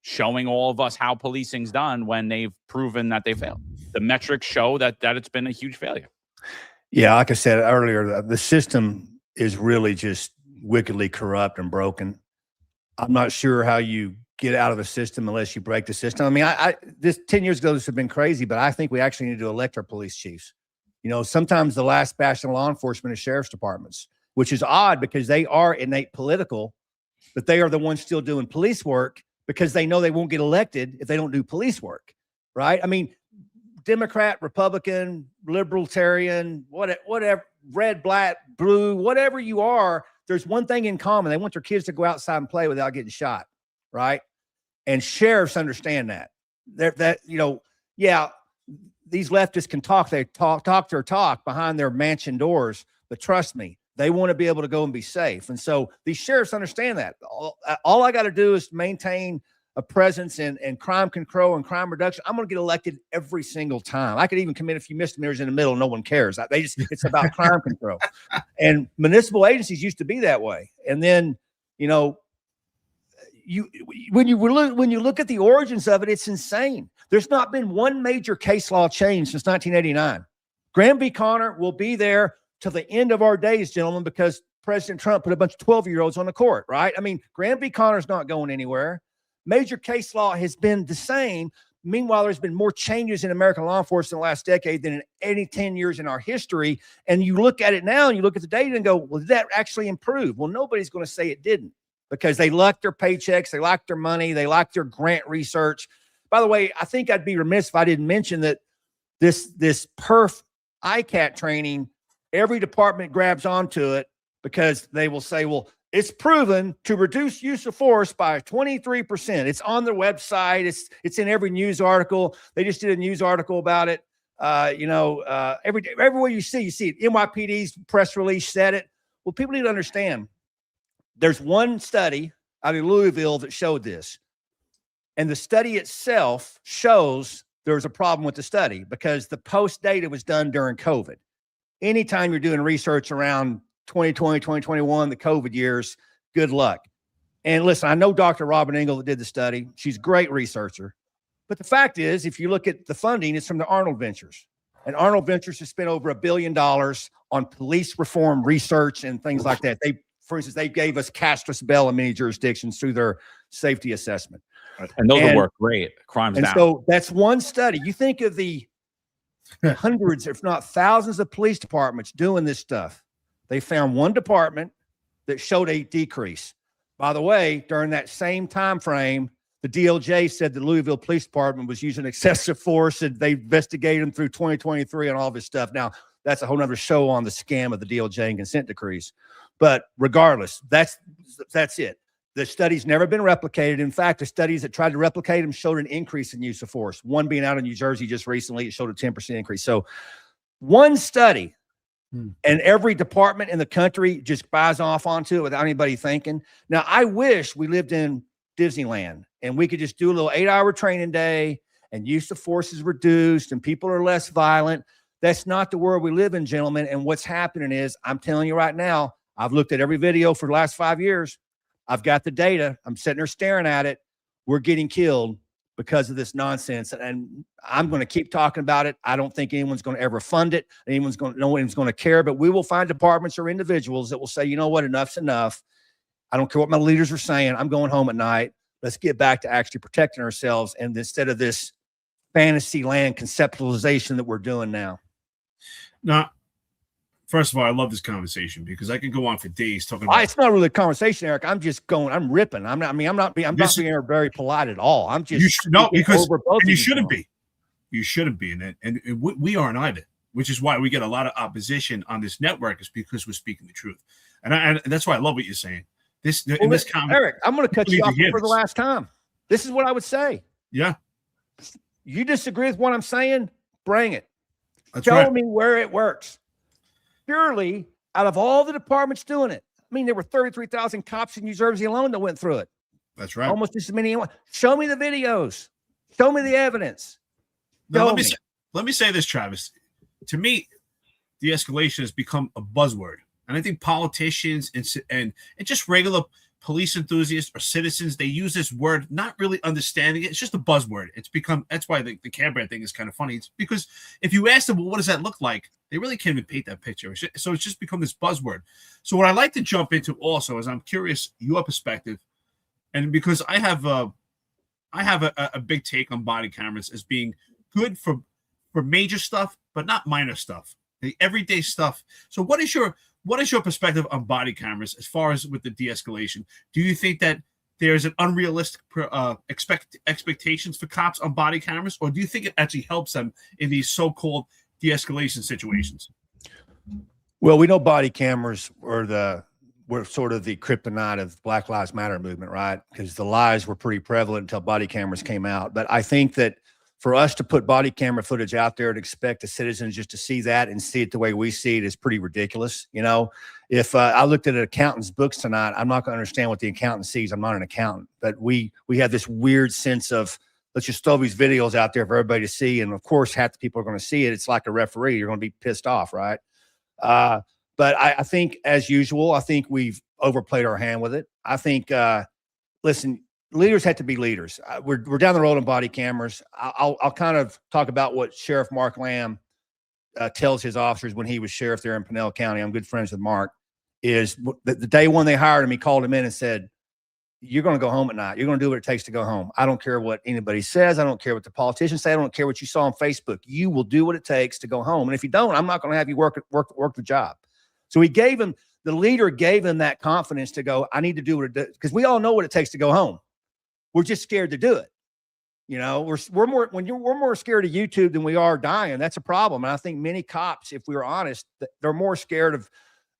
showing all of us how policing's done when they've proven that they failed? The metrics show that it's been a huge failure. Yeah, like I said earlier, the system is really just wickedly corrupt and broken. I'm not sure how you get out of the system unless you break the system. I mean, this 10 years ago, this would have been crazy, but I think we actually need to elect our police chiefs. Sometimes the last bastion of law enforcement is sheriff's departments, which is odd because they are innate political, but they are the ones still doing police work because they know they won't get elected if they don't do police work, right? I mean, Democrat, Republican, libertarian, whatever, red, black, blue, whatever you are, there's one thing in common. They want their kids to go outside and play without getting shot, right? And sheriffs understand that. Yeah, these leftists can talk. They talk their talk behind their mansion doors, but trust me, they want to be able to go and be safe. And so these sheriffs understand that. All I got to do is maintain a presence in crime control and crime reduction. I'm going to get elected every single time. I could even commit a few misdemeanors in the middle. No one cares. It's about crime control. And municipal agencies used to be that way. And then, when you look at the origins of it, it's insane. There's not been one major case law change since 1989. Graham v. Connor will be there till the end of our days, gentlemen, because President Trump put a bunch of 12-year-olds on the court, right? I mean, Graham v. Connor's not going anywhere. Major case law has been the same. Meanwhile, there's been more changes in American law enforcement in the last decade than in any 10 years in our history. And you look at it now and you look at the data and go, well, did that actually improve? Well, nobody's going to say it didn't because they like their paychecks. They like their money. They like their grant research. By the way, I think I'd be remiss if I didn't mention that this perf ICAT training, every department grabs onto it because they will say, well, it's proven to reduce use of force by 23%. It's on their website. It's in every news article. They just did a news article about it. Everywhere you see it. NYPD's press release said it. Well, people need to understand. There's one study out of Louisville that showed this. And the study itself shows there's a problem with the study because the post data was done during COVID. Anytime you're doing research around 2020, 2021, the COVID years, good luck. And listen, I know Dr. Robin Engel that did the study. She's a great researcher. But the fact is, if you look at the funding, it's from the Arnold Ventures. And Arnold Ventures has spent over $1 billion on police reform research and things like that. For instance, they gave us Castris Bell in many jurisdictions through their safety assessment. And those will work great. Crime's And down. so that's one study. You think of the hundreds, if not thousands, of police departments doing this stuff. They found one department that showed a decrease. By the way, during that same time frame, the DOJ said the Louisville Police Department was using excessive force, and they investigated them through 2023 and all this stuff. Now, that's a whole nother show on the scam of the DOJ and consent decrees. But regardless, that's it. The study's never been replicated. In fact, the studies that tried to replicate them showed an increase in use of force. One being out in New Jersey just recently, it showed a 10% increase. So one study, and every department in the country just buys off onto it without anybody thinking. Now, I wish we lived in Disneyland and we could just do a little 8-hour training day and use of force is reduced and people are less violent. That's not the world we live in, gentlemen. And what's happening is, I'm telling you right now, I've looked at every video for the last 5 years. I've got the data. I'm sitting there staring at it. We're getting killed because of this nonsense. And I'm going to keep talking about it. I don't think anyone's going to ever fund it. No one's going to care, but we will find departments or individuals that will say, you know what, enough's enough. I don't care what my leaders are saying. I'm going home at night. Let's get back to actually protecting ourselves. And instead of this fantasy land conceptualization that we're doing now. Now, first of all, I love this conversation because I can go on for days talking about. It's not really a conversation, Eric. I'm just going. I'm ripping. I'm not being very polite at all. I'm just because you shouldn't be. You shouldn't be, and we aren't either. Which is why we get a lot of opposition on this network, is because we're speaking the truth, and that's why I love what you're saying. Eric, I'm going to cut you off for the last time. This is what I would say. Yeah. You disagree with what I'm saying? Bring it. Show me where it works. Surely, out of all the departments doing it, I mean, there were 33,000 cops in New Jersey alone that went through it. That's right. Almost as many. Show me the videos. Show me the evidence. Now, let me say this, Travis. To me, de-escalation has become a buzzword. And I think politicians and just regular police enthusiasts or citizens, they use this word not really understanding it. It's just a buzzword. That's why the Canberra thing is kind of funny. It's because if you ask them, well, what does that look like? They really can't even paint that picture. So it's just become this buzzword. So what I like to jump into also is I'm curious your perspective. And because I have a big take on body cameras as being good for major stuff, but not minor stuff, the everyday stuff. So what is your perspective on body cameras as far as with the de-escalation? Do you think that there's an unrealistic expectations for cops on body cameras, or do you think it actually helps them in these so-called de-escalation situations? Well, we know body cameras were sort of the kryptonite of Black Lives Matter movement, right? Because the lies were pretty prevalent until body cameras came out. But I think that for us to put body camera footage out there and expect the citizens just to see that and see it the way we see it is pretty ridiculous. You know, if I looked at an accountant's books tonight, I'm not going to understand what the accountant sees. I'm not an accountant, but we have this weird sense of, let's just throw these videos out there for everybody to see. And of course, half the people are going to see it. It's like a referee. You're going to be pissed off, right? But I think, as usual, I think we've overplayed our hand with it. I think, listen, leaders have to be leaders. We're down the road on body cameras. I'll kind of talk about what Sheriff Mark Lamb tells his officers when he was sheriff there in Pinell County. I'm good friends with Mark. Is the day when they hired him, he called him in and said, "You're going to go home at night. You're going to do what it takes to go home. I don't care what anybody says. I don't care what the politicians say. I don't care what you saw on Facebook. You will do what it takes to go home. And if you don't, I'm not going to have you work the job." So the leader gave him that confidence to go, I need to do what it does, because we all know what it takes to go home. We're just scared to do it. You know, we're more scared of YouTube than we are dying. That's a problem. And I think many cops, if we were honest, they're more scared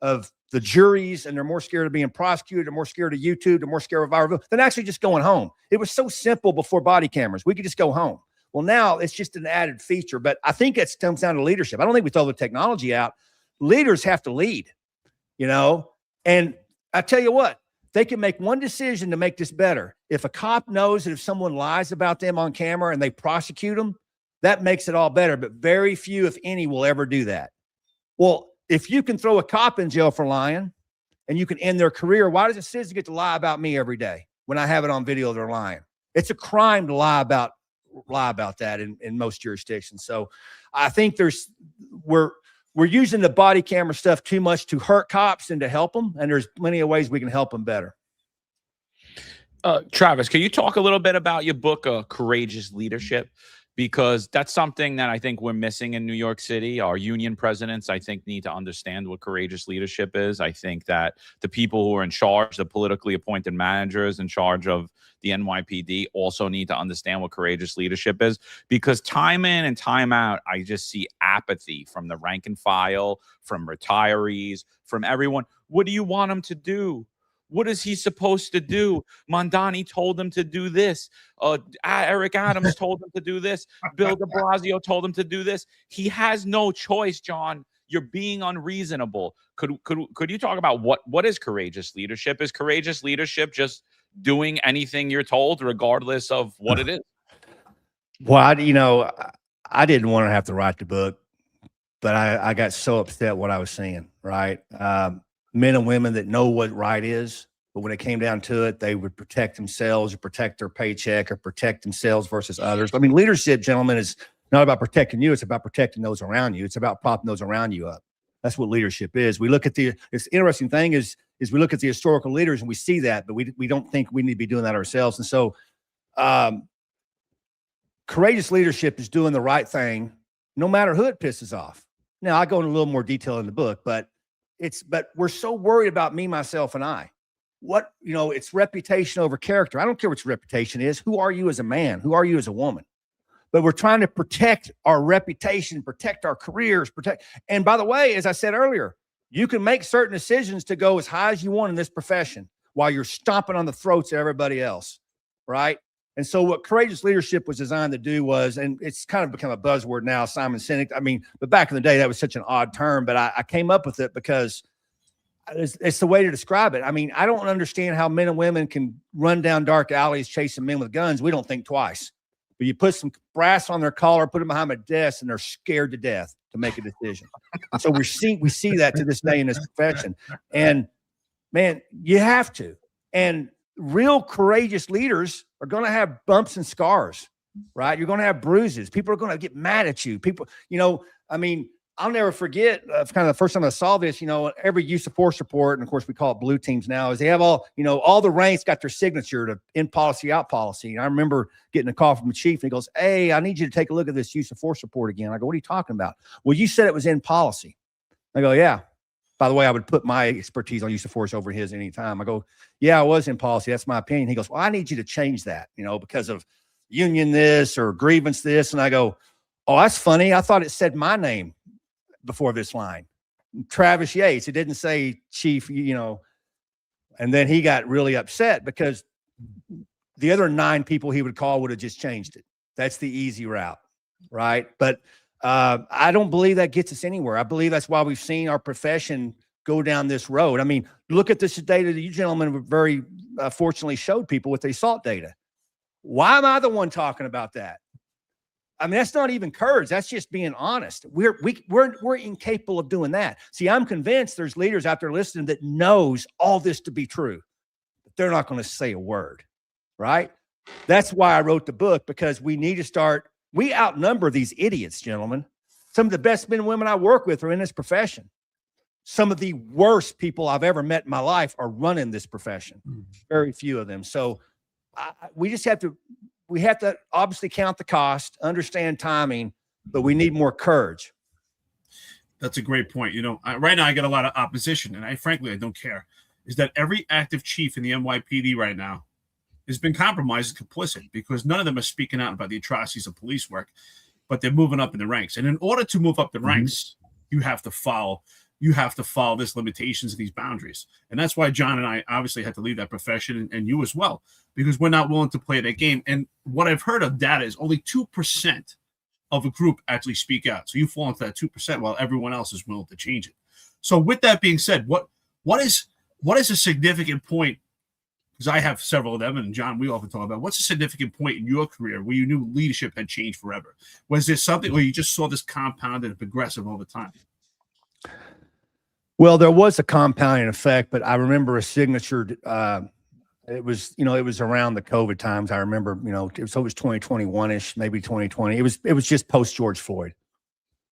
of the juries, and they're more scared of being prosecuted. They're more scared of YouTube. They're more scared of viral than actually just going home. It was so simple before body cameras. We could just go home. Well, now it's just an added feature, but I think it comes down to leadership. I don't think we throw the technology out. Leaders have to lead, you know, and I tell you what, they can make one decision to make this better. If a cop knows that if someone lies about them on camera and they prosecute them, that makes it all better. But very few, if any, will ever do that. Well, if you can throw a cop in jail for lying and you can end their career, why does a citizen get to lie about me every day when I have it on video they're lying? It's a crime to lie about that in most jurisdictions. So I think we're using the body camera stuff too much to hurt cops and to help them. And there's plenty of ways we can help them better. Travis, can you talk a little bit about your book, Courageous Leadership? Because that's something that I think we're missing in New York City. Our union presidents, I think, need to understand what courageous leadership is. I think that the people who are in charge, the politically appointed managers in charge of the NYPD, also need to understand what courageous leadership is. Because time in and time out, I just see apathy from the rank and file, from retirees, from everyone. What do you want them to do? What is he supposed to do? Mondani told him to do this. Eric Adams told him to do this. Bill de Blasio told him to do this. He has no choice, John. You're being unreasonable. Could you talk about what is courageous leadership? Is courageous leadership just doing anything you're told, regardless of what it is? Well, I didn't want to have to write the book, but I got so upset what I was seeing, right? Men and women that know what right is, but when it came down to it, they would protect themselves or protect their paycheck or protect themselves versus others. I mean, leadership, gentlemen, is not about protecting you. It's about protecting those around you. It's about propping those around you up. That's what leadership is. We look at it's interesting thing is we look at the historical leaders and we see that, but we don't think we need to be doing that ourselves. And so courageous leadership is doing the right thing, no matter who it pisses off. Now, I go into a little more detail in the book, but we're so worried about me, myself, and I. It's reputation over character. I don't care what your reputation is. Who are you as a man? Who are you as a woman? But we're trying to protect our reputation, protect our careers, and by the way, as I said earlier, you can make certain decisions to go as high as you want in this profession while you're stomping on the throats of everybody else, right? And so what courageous leadership was designed to do was, and it's kind of become a buzzword now, Simon Sinek. I mean, but back in the day, that was such an odd term, but I came up with it because it's the way to describe it. I mean, I don't understand how men and women can run down dark alleys chasing men with guns. We don't think twice. But you put some brass on their collar, put them behind a desk, and they're scared to death to make a decision. And so we see that to this day in this profession. And man, you have to. And real courageous leaders are going to have bumps and scars, right? You're going to have bruises. People are going to get mad at you. People, I mean, I'll never forget kind of the first time I saw this, every use of force report, and of course we call it blue teams now, is they have all the ranks got their signature to in policy, out policy. And I remember getting a call from the chief and he goes, "Hey, I need you to take a look at this use of force report again." I go, "What are you talking about?" "Well, you said it was in policy." I go, "Yeah." By the way, I would put my expertise on use of force over his anytime. I go, "Yeah, I was in policy. That's my opinion." He goes, "Well, I need you to change that, because of union this or grievance this." And I go, "Oh, that's funny. I thought it said my name before this line, Travis Yates. It didn't say chief, And then he got really upset because the other 9 people he would call would have just changed it. That's the easy route, right? But I don't believe that gets us anywhere. I believe that's why we've seen our profession go down this road. I mean, look at this data that you gentlemen very fortunately showed people with the assault data. Why am I the one talking about that? I mean, that's not even courage. That's just being honest. We're incapable of doing that. See, I'm convinced there's leaders out there listening that knows all this to be true, but they're not going to say a word, right? That's why I wrote the book, because we need to start. We outnumber these idiots, gentlemen. Some of the best men and women I work with are in this profession. Some of the worst people I've ever met in my life are running this profession. Very few of them. So we just have to. We have to obviously count the cost, understand timing, but we need more courage. That's a great point. Right now I get a lot of opposition, and frankly, I don't care. Is that every active chief in the NYPD right now has been compromised and complicit, because none of them are speaking out about the atrocities of police work, but they're moving up in the ranks. And in order to move up the ranks, you have to follow this limitations of these boundaries. And that's why John and I obviously had to leave that profession, and you as well, because we're not willing to play that game. And what I've heard of data is only 2% of a group actually speak out. So you fall into that 2% while everyone else is willing to change it. So with that being said, what is a significant point? Because I have several of them, and John, we often talk about, what's a significant point in your career where you knew leadership had changed forever? Was there something where you just saw this compounded and progressive over time? Well, there was a compounding effect, but I remember a signature. It was around the COVID times. I remember, it was 2021-ish, maybe 2020. It was just post George Floyd,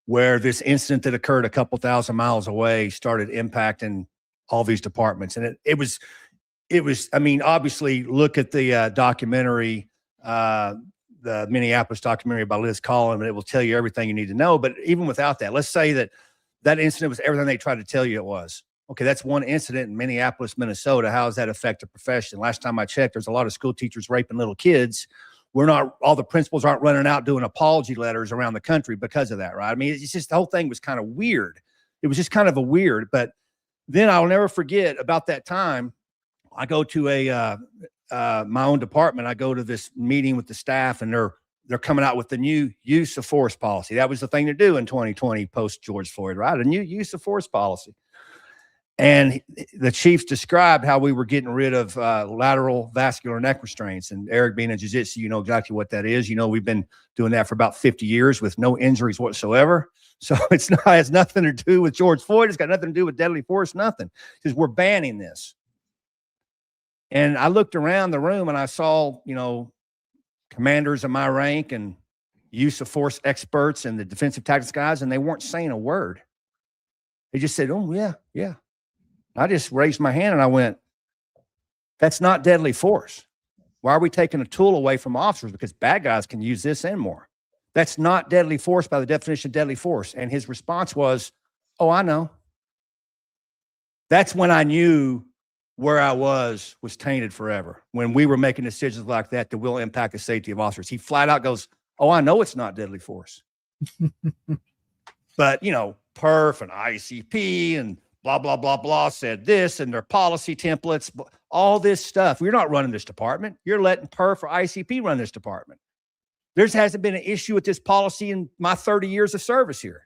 where this incident that occurred a couple thousand miles away started impacting all these departments. And it it was, I mean, obviously look at the documentary, the Minneapolis documentary by Liz Collin, and it will tell you everything you need to know. But even without that, let's say that that incident was everything they tried to tell you it was. Okay, that's one incident in Minneapolis, Minnesota. How does that affect a profession? Last time I checked, there's a lot of school teachers raping little kids. We're not, all the principals aren't running out doing apology letters around the country because of that, right? I mean, it's just, the whole thing was kind of weird. It was just kind of a weird, but then I'll never forget about that time. I go to my own department. I go to this meeting with the staff, and they're coming out with the new use of force policy. That was the thing to do in 2020 post George Floyd, right? A new use of force policy. And the chiefs described how we were getting rid of lateral vascular neck restraints. And Eric, being a jiu-jitsu, you know exactly what that is. You know, we've been doing that for about 50 years with no injuries whatsoever. So it has nothing to do with George Floyd. It's got nothing to do with deadly force, nothing. Because we're banning this. And I looked around the room and I saw, you know, commanders of my rank and use of force experts and the defensive tactics guys, and they weren't saying a word. They just said, oh, yeah, yeah. I just raised my hand and I went, that's not deadly force. Why are we taking a tool away from officers? Because bad guys can use this and more. That's not deadly force by the definition of deadly force. And his response was, oh, I know. That's when I knew where I was tainted forever. When we were making decisions like that will impact the safety of officers. He flat out goes, oh, I know it's not deadly force. But, you know, PERF and ICP and blah, blah, blah, blah said this and their policy templates, all this stuff. We're not running this department. You're letting PERF or ICP run this department. There hasn't been an issue with this policy in my 30 years of service here.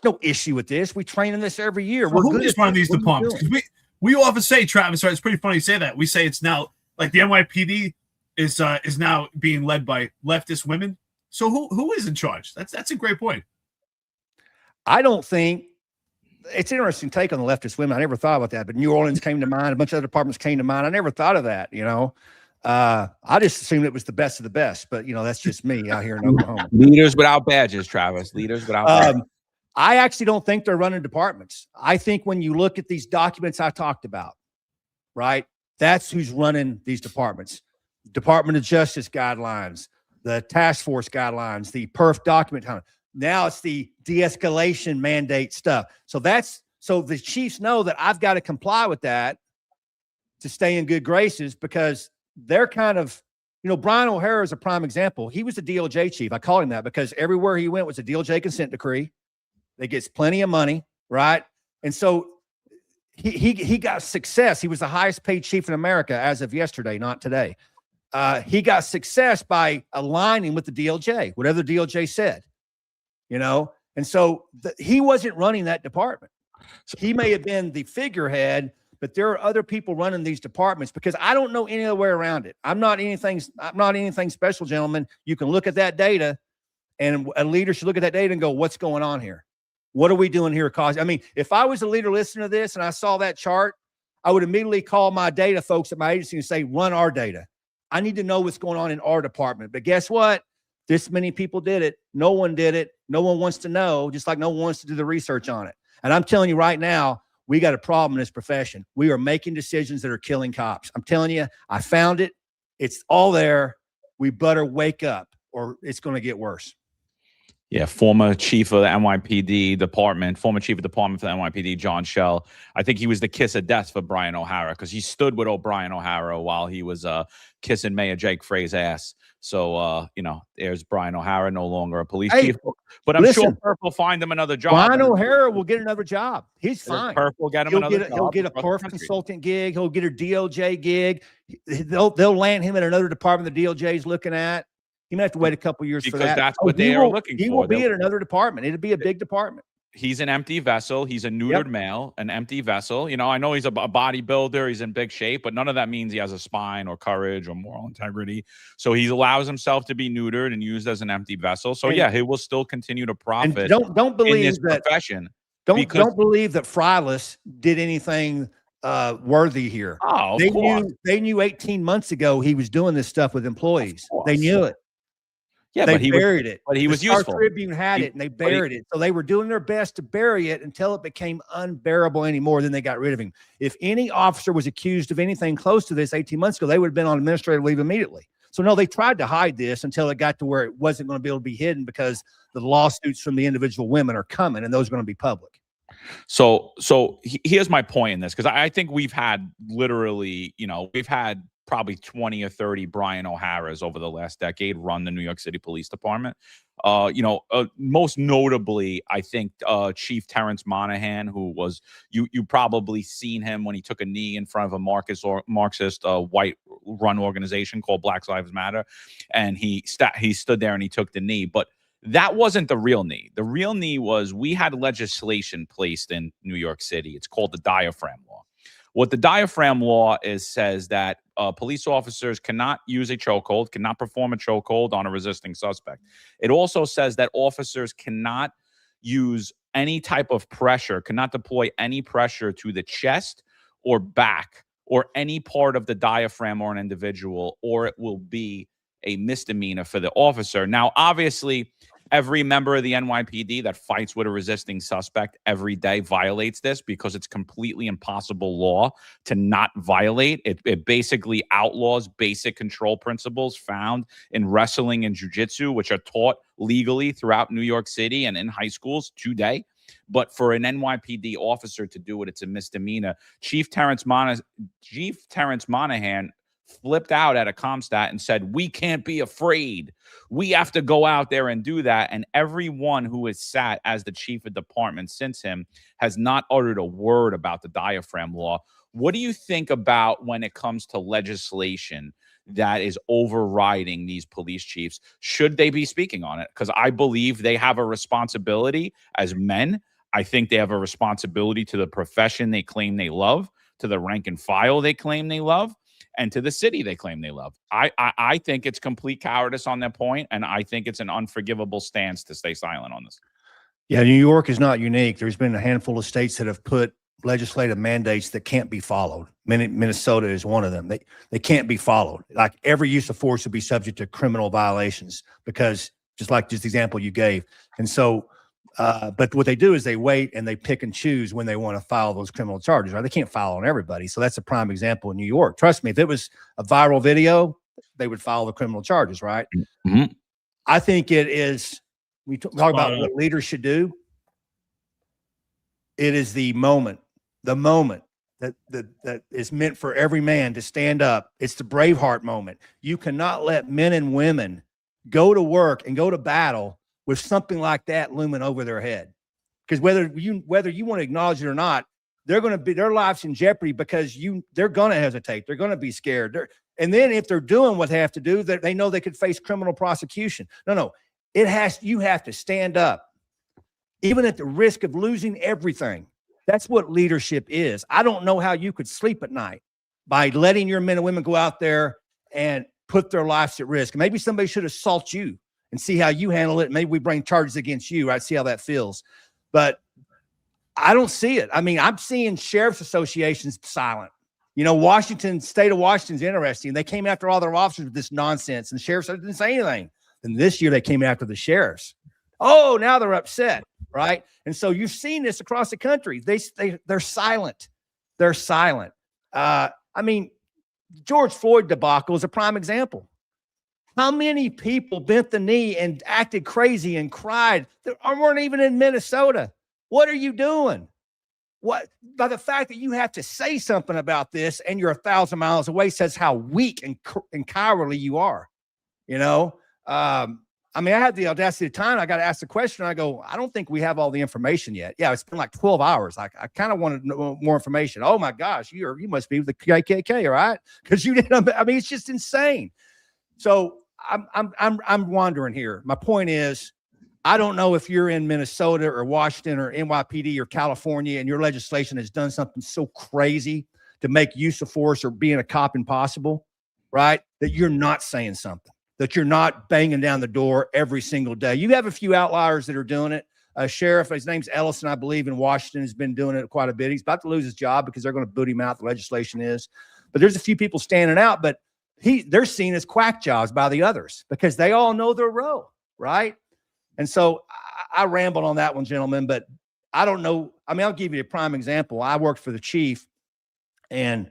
No issue with this. We train in this every year. So who is running these departments? Because we often say, Travis, right? It's pretty funny you say that. We say it's now like the NYPD is now being led by leftist women. So who is in charge? That's a great point. I don't think it's an interesting take on the leftist women. I never thought about that, but New Orleans came to mind. A bunch of other departments came to mind. I never thought of that. You know, I just assumed it was the best of the best. But you know, that's just me out here in Oklahoma. Leaders without badges, Travis. Leaders without badges. I actually don't think they're running departments. I think when you look at these documents I talked about, right, that's who's running these departments. Department of Justice guidelines, the task force guidelines, the PERF document. Now it's the de-escalation mandate stuff. So the chiefs know that I've got to comply with that to stay in good graces, because they're kind of, you know, Brian O'Hara is a prime example. He was a DOJ chief. I call him that because everywhere he went was a DOJ consent decree. They gets plenty of money, right? And so he got success. He was the highest paid chief in America as of yesterday, not today. He got success by aligning with the DOJ, whatever the DOJ said, you know? And so he wasn't running that department. He may have been the figurehead, but there are other people running these departments, because I don't know any other way around it. I'm not anything special, gentlemen. You can look at that data, and a leader should look at that data and go, what's going on here? What are we doing here? I mean, if I was a leader listening to this and I saw that chart, I would immediately call my data folks at my agency and say, run our data. I need to know what's going on in our department. But guess what? This many people did it. No one did it. No one wants to know, just like no one wants to do the research on it. And I'm telling you right now, we got a problem in this profession. We are making decisions that are killing cops. I'm telling you, I found it. It's all there. We better wake up, or it's going to get worse. Yeah, former chief of the NYPD department, former chief of department for the NYPD, John Schell. I think he was the kiss of death for Brian O'Hara, because he stood with Brian O'Hara while he was kissing Mayor Jake Frey's ass. So, you know, there's Brian O'Hara, no longer a police chief. But I'm sure PERF will find him another job. Brian O'Hara will get another job. He's fine. PERF will get him another job. He'll get a PERF consultant gig. He'll get a DOJ gig. They'll land him in another department the DOJ is looking at. He might have to wait a couple years for that. Because that's what they are looking for. He will be at another department. It'll be a big department. He's an empty vessel. He's a neutered male, an empty vessel. You know, I know he's a bodybuilder. He's in big shape, but none of that means he has a spine or courage or moral integrity. So he allows himself to be neutered and used as an empty vessel. So yeah, he will still continue to profit. And don't believe in this that profession. Don't believe that Frylas did anything worthy here. Oh, they knew 18 months ago he was doing this stuff with employees. They knew it. Yeah, they but he buried it. But he The was Star useful. Tribune had it, and they buried it. So they were doing their best to bury it until it became unbearable anymore. Then they got rid of him. If any officer was accused of anything close to this 18 months ago, they would have been on administrative leave immediately. So no, they tried to hide this until it got to where it wasn't going to be able to be hidden because the lawsuits from the individual women are coming, and those are going to be public. So here's my point in this, because I think we've had literally, we've had probably 20 or 30 Brian O'Haras over the last decade run the New York City Police Department. Most notably, I think Chief Terrence Monahan, who was you probably seen him when he took a knee in front of a Marxist white run organization called Black Lives Matter, and he stood there and he took the knee, but that wasn't the real knee. The real knee was we had legislation placed in New York City. It's called the diaphragm law. What the diaphragm law says that police officers cannot use a chokehold, cannot perform a chokehold on a resisting suspect. It also says that officers cannot use any type of pressure, cannot deploy any pressure to the chest or back or any part of the diaphragm or an individual, or it will be a misdemeanor for the officer. Now, obviously, every member of the NYPD that fights with a resisting suspect every day violates this because it's completely impossible law to not violate. It basically outlaws basic control principles found in wrestling and jiu-jitsu, which are taught legally throughout New York City and in high schools today. But for an NYPD officer to do it, it's a misdemeanor. Chief Terrence Monahan flipped out at a Comstat and said, we can't be afraid. We have to go out there and do that. And everyone who has sat as the chief of department since him has not uttered a word about the diaphragm law. What do you think about when it comes to legislation that is overriding these police chiefs? Should they be speaking on it? Because I believe they have a responsibility as men. I think they have a responsibility to the profession they claim they love, to the rank and file they claim they love, and to the city they claim they love. I think it's complete cowardice on their point, and I think it's an unforgivable stance to stay silent on this. Yeah, New York is not unique. There's been a handful of states that have put legislative mandates that can't be followed. Minnesota is one of them. They can't be followed. Like every use of force would be subject to criminal violations because just the example you gave. And so, but what they do is they wait and they pick and choose when they want to file those criminal charges, right? They can't file on everybody. So that's a prime example in New York. Trust me, if it was a viral video, they would file the criminal charges, right? Mm-hmm. I think it is, we talk about what leaders should do. It is the moment that is meant for every man to stand up. It's the Braveheart moment. You cannot let men and women go to work and go to battle with something like that looming over their head. Because whether you want to acknowledge it or not, they're going to be, their life's in jeopardy because they're going to hesitate. They're going to be scared. And then if they're doing what they have to do, they know they could face criminal prosecution. No, you have to stand up, even at the risk of losing everything. That's what leadership is. I don't know how you could sleep at night by letting your men and women go out there and put their lives at risk. Maybe somebody should assault you and see how you handle it. Maybe we bring charges against you, right? See how that feels. But I don't see it. I mean, I'm seeing sheriff's associations silent. State of Washington's interesting. They came after all their officers with this nonsense, and the sheriffs didn't say anything. And this year they came after the sheriffs. Oh, now they're upset, right? And so you've seen this across the country. They're silent. They're silent. I mean, George Floyd debacle is a prime example. How many people bent the knee and acted crazy and cried? They weren't even in Minnesota. What are you doing? What, by the fact that you have to say something about this and you're 1,000 miles away says how weak and cowardly you are. I mean, I had the audacity of time. I got to ask the question. I go, I don't think we have all the information yet. Yeah, it's been like 12 hours. I kind of wanted more information. Oh my gosh, you must be with the KKK, right? Because you didn't. I mean, it's just insane. So I'm wondering here. My point is, I don't know if you're in Minnesota or Washington or NYPD or California and your legislation has done something so crazy to make use of force or being a cop impossible, right? That you're not saying something, that you're not banging down the door every single day. You have a few outliers that are doing it. A sheriff, his name's Ellison, I believe, in Washington, has been doing it quite a bit. He's about to lose his job because they're going to boot him out. The legislation is. But there's a few people standing out, but they're seen as quack jobs by the others because they all know their role, right? And so I rambled on that one, gentlemen, but I don't know. I mean, I'll give you a prime example. I worked for the chief, and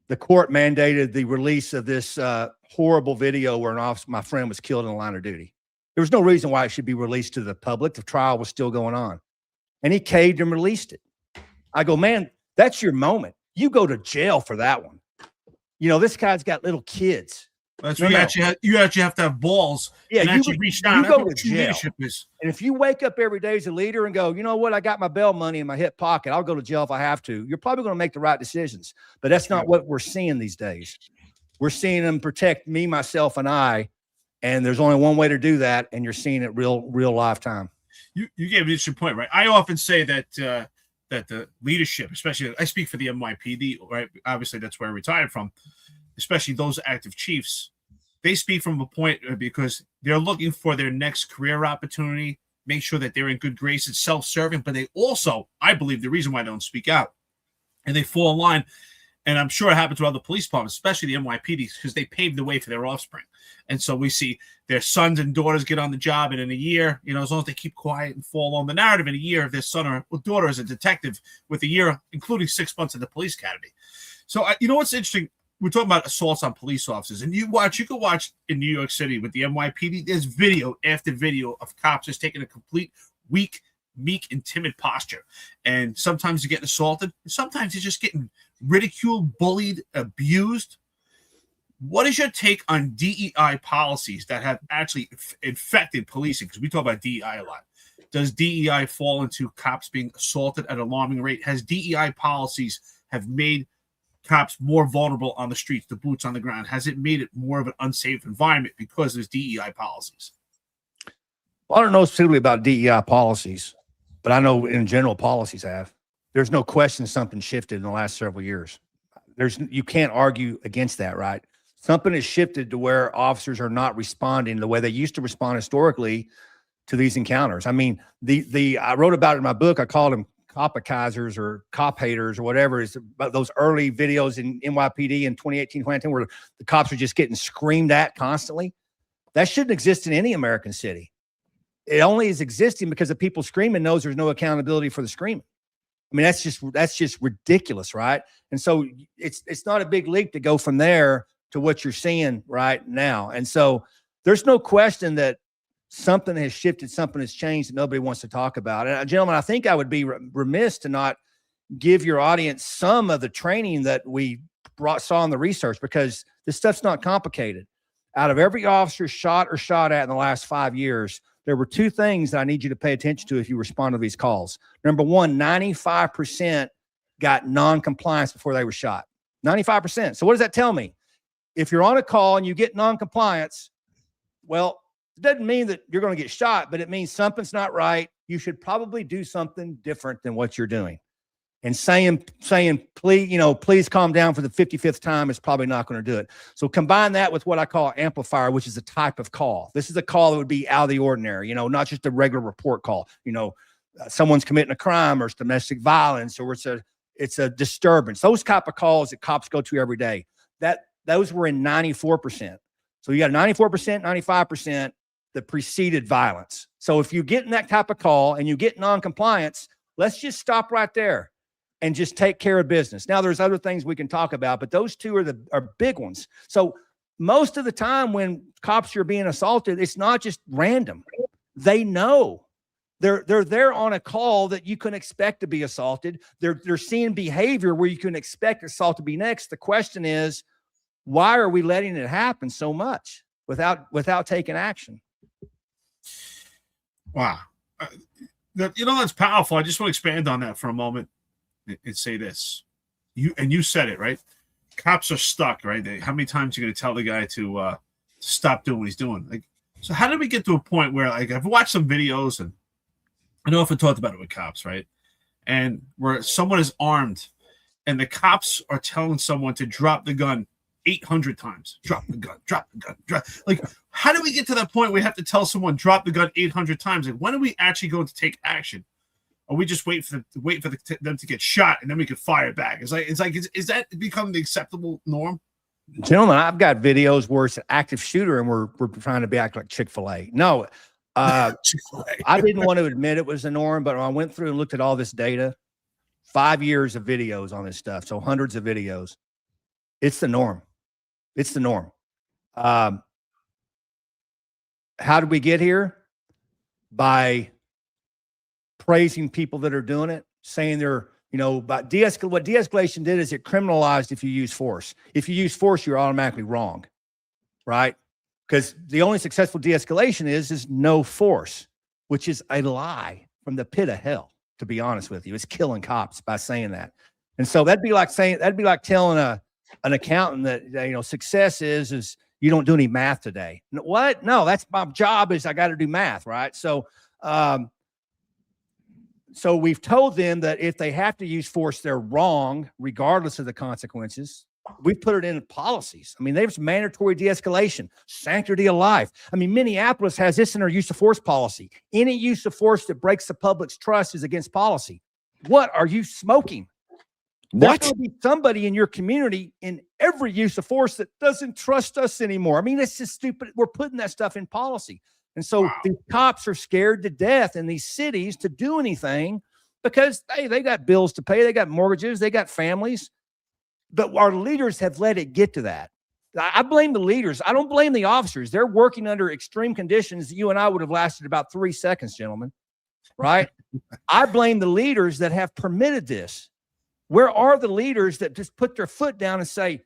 the court mandated the release of this horrible video where my friend was killed in the line of duty. There was no reason why it should be released to the public. The trial was still going on. And he caved and released it. I go, man, that's your moment. You go to jail for that one. You know, this guy's got little kids. That's what you actually have to have balls. Yeah, and actually reach down. You go to jail. Leadership is. And if you wake up every day as a leader and go, you know what, I got my bail money in my hip pocket, I'll go to jail if I have to. You're probably going to make the right decisions. But that's not what we're seeing these days. We're seeing them protect me, myself, and I. And there's only one way to do that, and you're seeing it real lifetime. You gave an interesting point, right? I often say that that the leadership, especially I speak for the NYPD, right? Obviously, that's where I retired from. Especially those active chiefs, they speak from a point because they're looking for their next career opportunity, make sure that they're in good graces, self-serving, but they also, I believe, the reason why they don't speak out and they fall in line, and I'm sure it happens to other police departments, especially the NYPD, because they paved the way for their offspring. And so we see their sons and daughters get on the job, and in a year, you know, as long as they keep quiet and follow on the narrative, in a year, if their son or daughter is a detective with a year, including 6 months at the police academy. So, you know what's interesting? We're talking about assaults on police officers, and you can watch in New York City with the NYPD. There's video after video of cops just taking a complete weak, meek, and timid posture. And sometimes you're getting assaulted. And sometimes you're just getting ridiculed, bullied, abused. What is your take on DEI policies that have actually infected policing? Because we talk about DEI a lot. Does DEI fall into cops being assaulted at an alarming rate? Has DEI policies have made cops more vulnerable on the streets, the boots on the ground? Has it made it more of an unsafe environment because there's DEI policies? Well, I don't know specifically about DEI policies, but I know in general policies have. There's no question something shifted in the last several years. You can't argue against that, right? Something has shifted to where officers are not responding the way they used to respond historically to these encounters. I mean, I wrote about it in my book. I called them copicizers or cop haters or whatever. Is about those early videos in NYPD in 2018, 2019, where the cops are just getting screamed at constantly. That shouldn't exist in any American city. It only is existing because the people screaming knows there's no accountability for the screaming. I mean, that's just ridiculous, right? And so it's not a big leap to go from there to what you're seeing right now. And so there's no question that something has shifted, something has changed that nobody wants to talk about. And gentlemen, I think I would be remiss to not give your audience some of the training that we saw in the research, because this stuff's not complicated. Out of every officer shot or shot at in the last 5 years, there were two things that I need you to pay attention to if you respond to these calls. Number one, 95% got non-compliance before they were shot. 95%. So what does that tell me? If you're on a call and you get non-compliance, well, it doesn't mean that you're going to get shot, but it means something's not right. You should probably do something different than what you're doing. And saying, please calm down for the 55th time is probably not going to do it. So combine that with what I call amplifier, which is a type of call. This is a call that would be out of the ordinary, not just a regular report call. Someone's committing a crime, or it's domestic violence, or it's a disturbance. Those type of calls that cops go to every day, those were in 94%. So you got 94%, 95% that preceded violence. So if you get in that type of call and you get non-compliance, let's just stop right there and just take care of business. Now, there's other things we can talk about, but those two are big ones. So most of the time when cops are being assaulted, it's not just random. They know. They're there on a call that you can expect to be assaulted. They're seeing behavior where you can expect assault to be next. The question is, why are we letting it happen so much without taking action? Wow. That's powerful. I just want to expand on that for a moment and say this. You said it, right? Cops are stuck, right? How many times are you going to tell the guy to stop doing what he's doing? So how did we get to a point where, I've watched some videos, and I know if I talked about it with cops, right? And where someone is armed and the cops are telling someone to drop the gun 800 times. Drop the gun, drop the gun, drop. How do we get to that point where we have to tell someone drop the gun 800 times? When are we actually going to take action? Or we just wait for them to get shot and then we can fire back? Is that become the acceptable norm? Gentlemen, I've got videos where it's an active shooter and we're trying to be act like Chick-fil-A. No, I didn't want to admit it was the norm, but when I went through and looked at all this data, 5 years of videos on this stuff, so hundreds of videos, it's the norm. It's the norm. How did we get here? By praising people that are doing it, saying they're, but what de-escalation did is it criminalized if you use force. If you use force, you're automatically wrong, right? Because the only successful de-escalation is no force, which is a lie from the pit of hell, to be honest with you. It's killing cops by saying that. And so that'd be like telling an accountant that, success is you don't do any math today. What? No, that's my job is I got to do math, right? So, so we've told them that if they have to use force, they're wrong, regardless of the consequences. We put it in policies. I mean, there's mandatory de-escalation, sanctity of life. I mean, Minneapolis has this in their use of force policy. Any use of force that breaks the public's trust is against policy. What are you smoking? What? There's going to be somebody in your community in every use of force that doesn't trust us anymore. I mean, it's just stupid. We're putting that stuff in policy. And so the cops are scared to death in these cities to do anything because, hey, they got bills to pay. They got mortgages. They got families. But our leaders have let it get to that. I blame the leaders. I don't blame the officers. They're working under extreme conditions that you and I would have lasted about 3 seconds, gentlemen, right? I blame the leaders that have permitted this. Where are the leaders that just put their foot down and say,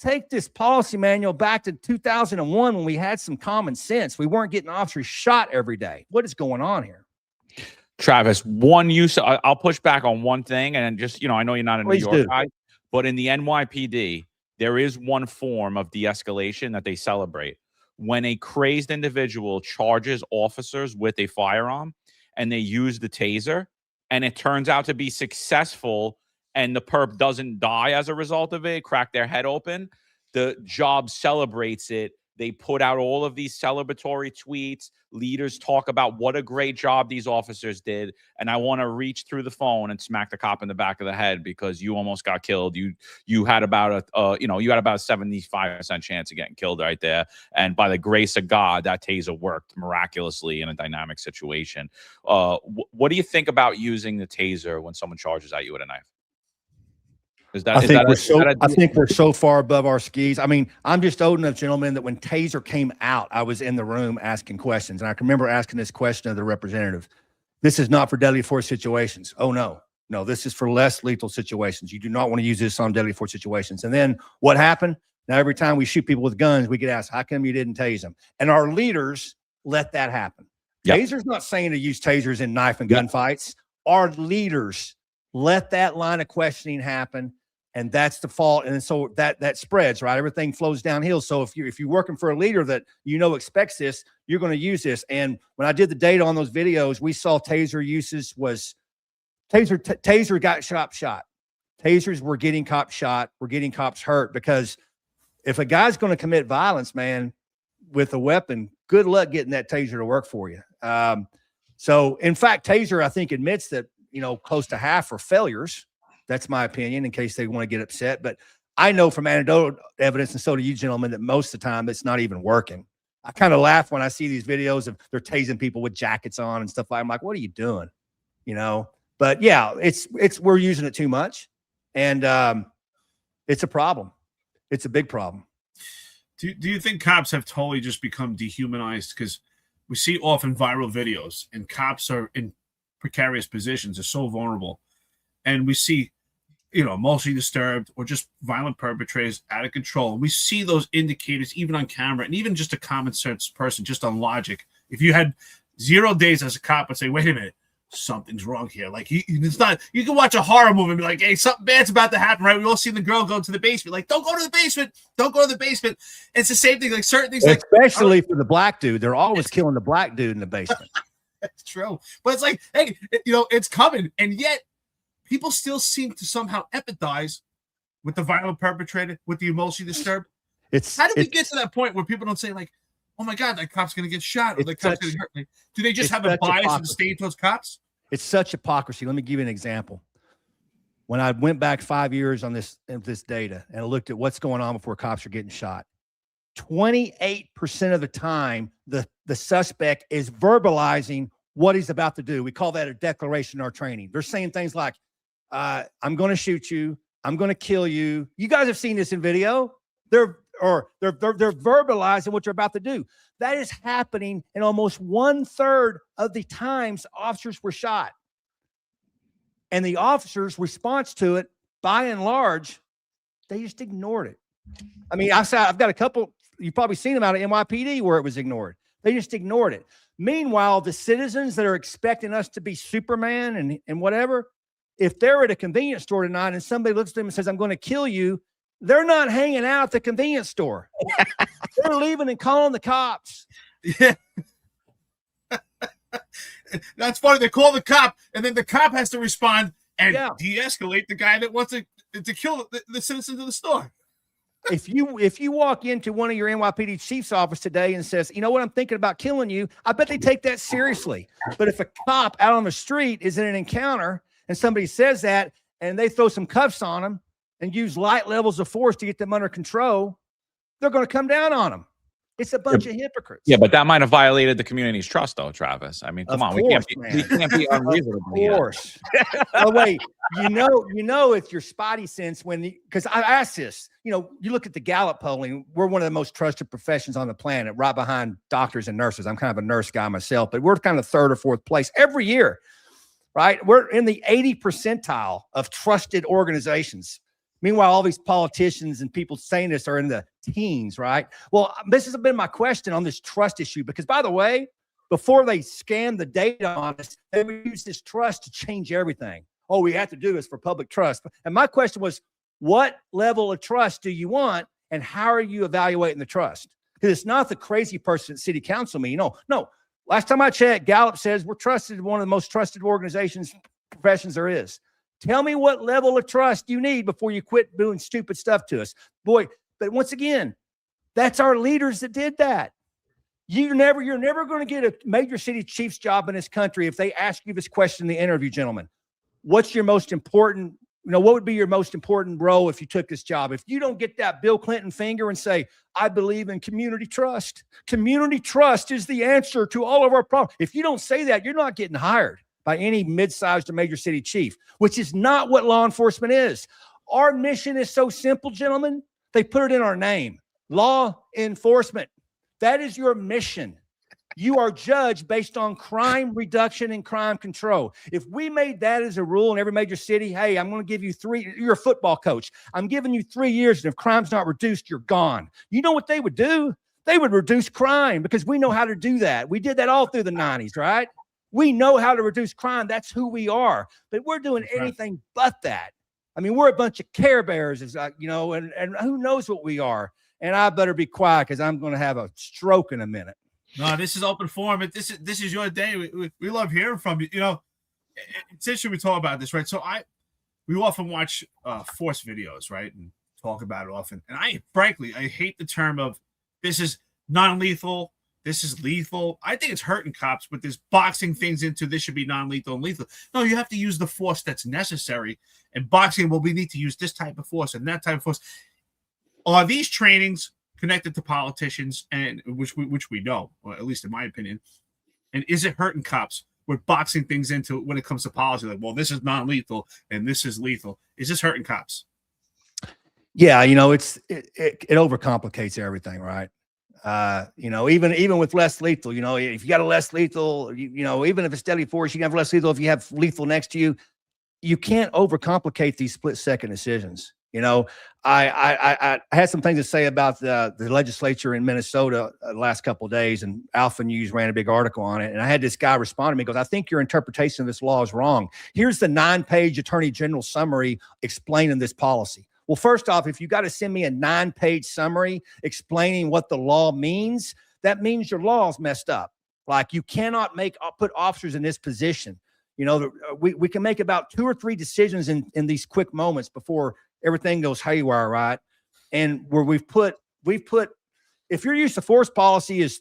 take this policy manual back to 2001 when we had some common sense. We weren't getting officers shot every day. What is going on here? Travis, I'll push back on one thing. And just, I know you're not a New York guy, but in the NYPD, there is one form of de-escalation that they celebrate. When a crazed individual charges officers with a firearm and they use the taser and it turns out to be successful and the perp doesn't die as a result of it, crack their head open, the job celebrates it. They put out all of these celebratory tweets. Leaders talk about what a great job these officers did. And I want to reach through the phone and smack the cop in the back of the head because you almost got killed. You had about a 75% chance of getting killed right there. And by the grace of God, that taser worked miraculously in a dynamic situation. What do you think about using the taser when someone charges at you with a knife? I think we're so far above our skis. I mean, I'm just old enough, gentlemen, that when Taser came out, I was in the room asking questions. And I can remember asking this question of the representative. This is not for deadly force situations. Oh, no, this is for less lethal situations. You do not want to use this on deadly force situations. And then what happened? Now, every time we shoot people with guns, we get asked, how come you didn't tase them? And our leaders let that happen. Yep. Taser's not saying to use tasers in knife and gun fights. Our leaders let that line of questioning happen. And that's the fault. And so that spreads, right? Everything flows downhill. So if you're working for a leader that expects this, you're going to use this. And when I did the data on those videos, we saw taser uses was taser got shot. Tasers were getting cops shot. We're getting cops hurt because if a guy's going to commit violence, man, with a weapon, good luck getting that taser to work for you. So in fact, taser, I think, admits that, close to half are failures. That's my opinion in case they want to get upset. But I know from anecdotal evidence, and so do you gentlemen, that most of the time it's not even working. I kind of laugh when I see these videos of they're tasing people with jackets on and stuff like that. I'm like, what are you doing? But yeah, we're using it too much. And it's a problem. It's a big problem. Do you think cops have totally just become dehumanized? Because we see often viral videos and cops are in precarious positions, are so vulnerable. And we see, emotionally disturbed or just violent perpetrators out of control. And we see those indicators even on camera and even just a common sense person, just on logic. If you had 0 days as a cop and say, wait a minute, something's wrong here. Like, it's not, you can watch a horror movie and be like, hey, something bad's about to happen, right? We all see the girl go to the basement. Like, don't go to the basement. Don't go to the basement. It's the same thing. Like certain things, especially for the black dude, they're always killing the black dude in the basement. That's true. But it's like, hey, it's coming. And yet, people still seem to somehow empathize with the violent perpetrator, with the emotionally disturbed. How do we get to that point where people don't say, like, oh my God, that cop's going to get shot or the cop's going to hurt me? Do they just have a bias in the state towards cops? It's such hypocrisy. Let me give you an example. when I went back 5 years on this data and I looked at what's going on before cops are getting shot, 28% of the time, the suspect is verbalizing what he's about to do. We call that a declaration in our training. They're saying things like, I'm going to shoot you. I'm going to kill you. You guys have seen this in video. They're verbalizing what they're about to do. That is happening in almost 1/3 of the times officers were shot. And the officers' response to it, by and large, they just ignored it. I mean, I've got a couple, you've probably seen them out at NYPD where it was ignored. They just ignored it. Meanwhile, the citizens that are expecting us to be Superman and whatever, if they're at a convenience store tonight and somebody looks at them and says, I'm going to kill you, they're not hanging out at the convenience store. They're leaving and calling the cops. Yeah. That's funny. They call the cop, and then the cop has to respond and de-escalate the guy that wants to kill the citizens of the store. If you walk into one of your NYPD chief's office today and says, you know what, I'm thinking about killing you, I bet they take that seriously. But if a cop out on the street is in an encounter and somebody says that and they throw some cuffs on them and use light levels of force to get them under control, they're going to come down on them. It's a bunch of hypocrites. Yeah, but that might have violated the community's trust, though, Travis. I mean, come on, we can't be unreasonable. Of course. By the way, you know, it's your spidey sense because I asked this. You know, you look at the Gallup polling. We're one of the most trusted professions on the planet, right behind doctors and nurses. I'm kind of a nurse guy myself, but we're kind of 3rd or 4th place every year, right? We're in the 80th percentile of trusted organizations. Meanwhile, all these politicians and people saying this are in the teens, right? Well, this has been my question on this trust issue, because by the way, before they scam the data on us, they would use this trust to change everything. All we have to do is for public trust. And my question was, what level of trust do you want, and how are you evaluating the trust? Because it's not the crazy person at city council meeting. No. Last time I checked, Gallup says we're trusted, one of the most trusted professions there is. Tell me what level of trust you need before you quit doing stupid stuff to us. Boy, but once again, that's our leaders that did that. You're never going to get a major city chief's job in this country if they ask you this question in the interview, gentlemen. What's your most important, what would be your most important role if you took this job? If you don't get that Bill Clinton finger and say, I believe in community trust. Community trust is the answer to all of our problems. If you don't say that, you're not getting hired by any mid-sized or major city chief, which is not what law enforcement is. Our mission is so simple, gentlemen. They put it in our name. Law enforcement. That is your mission. You are judged based on crime reduction and crime control. If we made that as a rule in every major city, hey, I'm going to give you 3, you're a football coach. I'm giving you 3 years, and if crime's not reduced, you're gone. You know what they would do? They would reduce crime, because we know how to do that. We did that all through the 90s, right? We know how to reduce crime. That's who we are. But we're doing anything but that. I mean, we're a bunch of Care Bears, and who knows what we are. And I better be quiet, because I'm going to have a stroke in a minute. No, this is open forum. This is your day. We love hearing from you. It's interesting we talk about this, right? So we often watch force videos, right, and talk about it often. And I hate the term of this is non-lethal. This is lethal. I think it's hurting cops with this boxing things into this should be non-lethal and lethal. No, you have to use the force that's necessary. And boxing, well, we need to use this type of force and that type of force. Are these trainings connected to politicians, and which we know, or at least in my opinion? And is it hurting cops with boxing things into when it comes to policy? Like, well, this is non-lethal and this is lethal. Is this hurting cops? Yeah, it overcomplicates everything, right? Even with less lethal, if you got a less lethal, even if it's deadly force, you can have less lethal. If you have lethal next to you, you can't overcomplicate these split-second decisions. I had some things to say about the legislature in Minnesota the last couple of days, and Alpha News ran a big article on it. And I had this guy respond to me, because I think your interpretation of this law is wrong. Here's the 9-page Attorney General summary explaining this policy. Well, first off, if you got to send me a 9-page summary explaining what the law means, that means your law is messed up. Like, you cannot put officers in this position. We can make about 2 or 3 decisions in these quick moments before everything goes haywire, right? And where we've put, if your use of force policy is,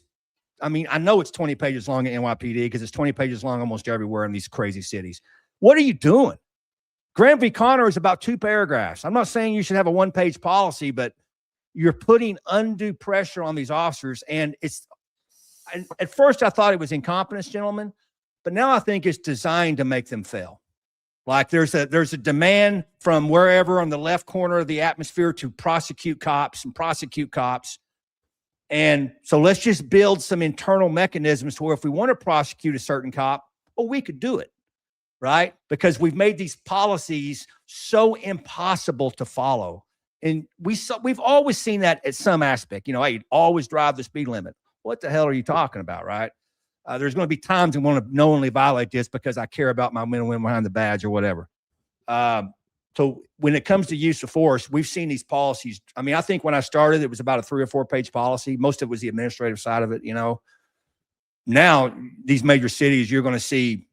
I know it's 20 pages long at NYPD, because it's 20 pages long almost everywhere in these crazy cities. What are you doing? Graham v. Connor is about 2 paragraphs. I'm not saying you should have a 1-page policy, but you're putting undue pressure on these officers. And at first I thought it was incompetence, gentlemen, but now I think it's designed to make them fail. Like there's a demand from wherever on the left corner of the atmosphere to prosecute cops. And so let's just build some internal mechanisms where if we want to prosecute a certain cop, well, we could do it, right? Because we've made these policies so impossible to follow. And we've always seen that at some aspect. You know, hey, always drive the speed limit. What the hell are you talking about, right? There's going to be times I want to knowingly violate this because I care about my men and women behind the badge or whatever. So when it comes to use of force, we've seen these policies. I mean, I think when I started, it was about a 3 or 4 page policy. Most of it was the administrative side of it, you know. Now, these major cities, you're going to see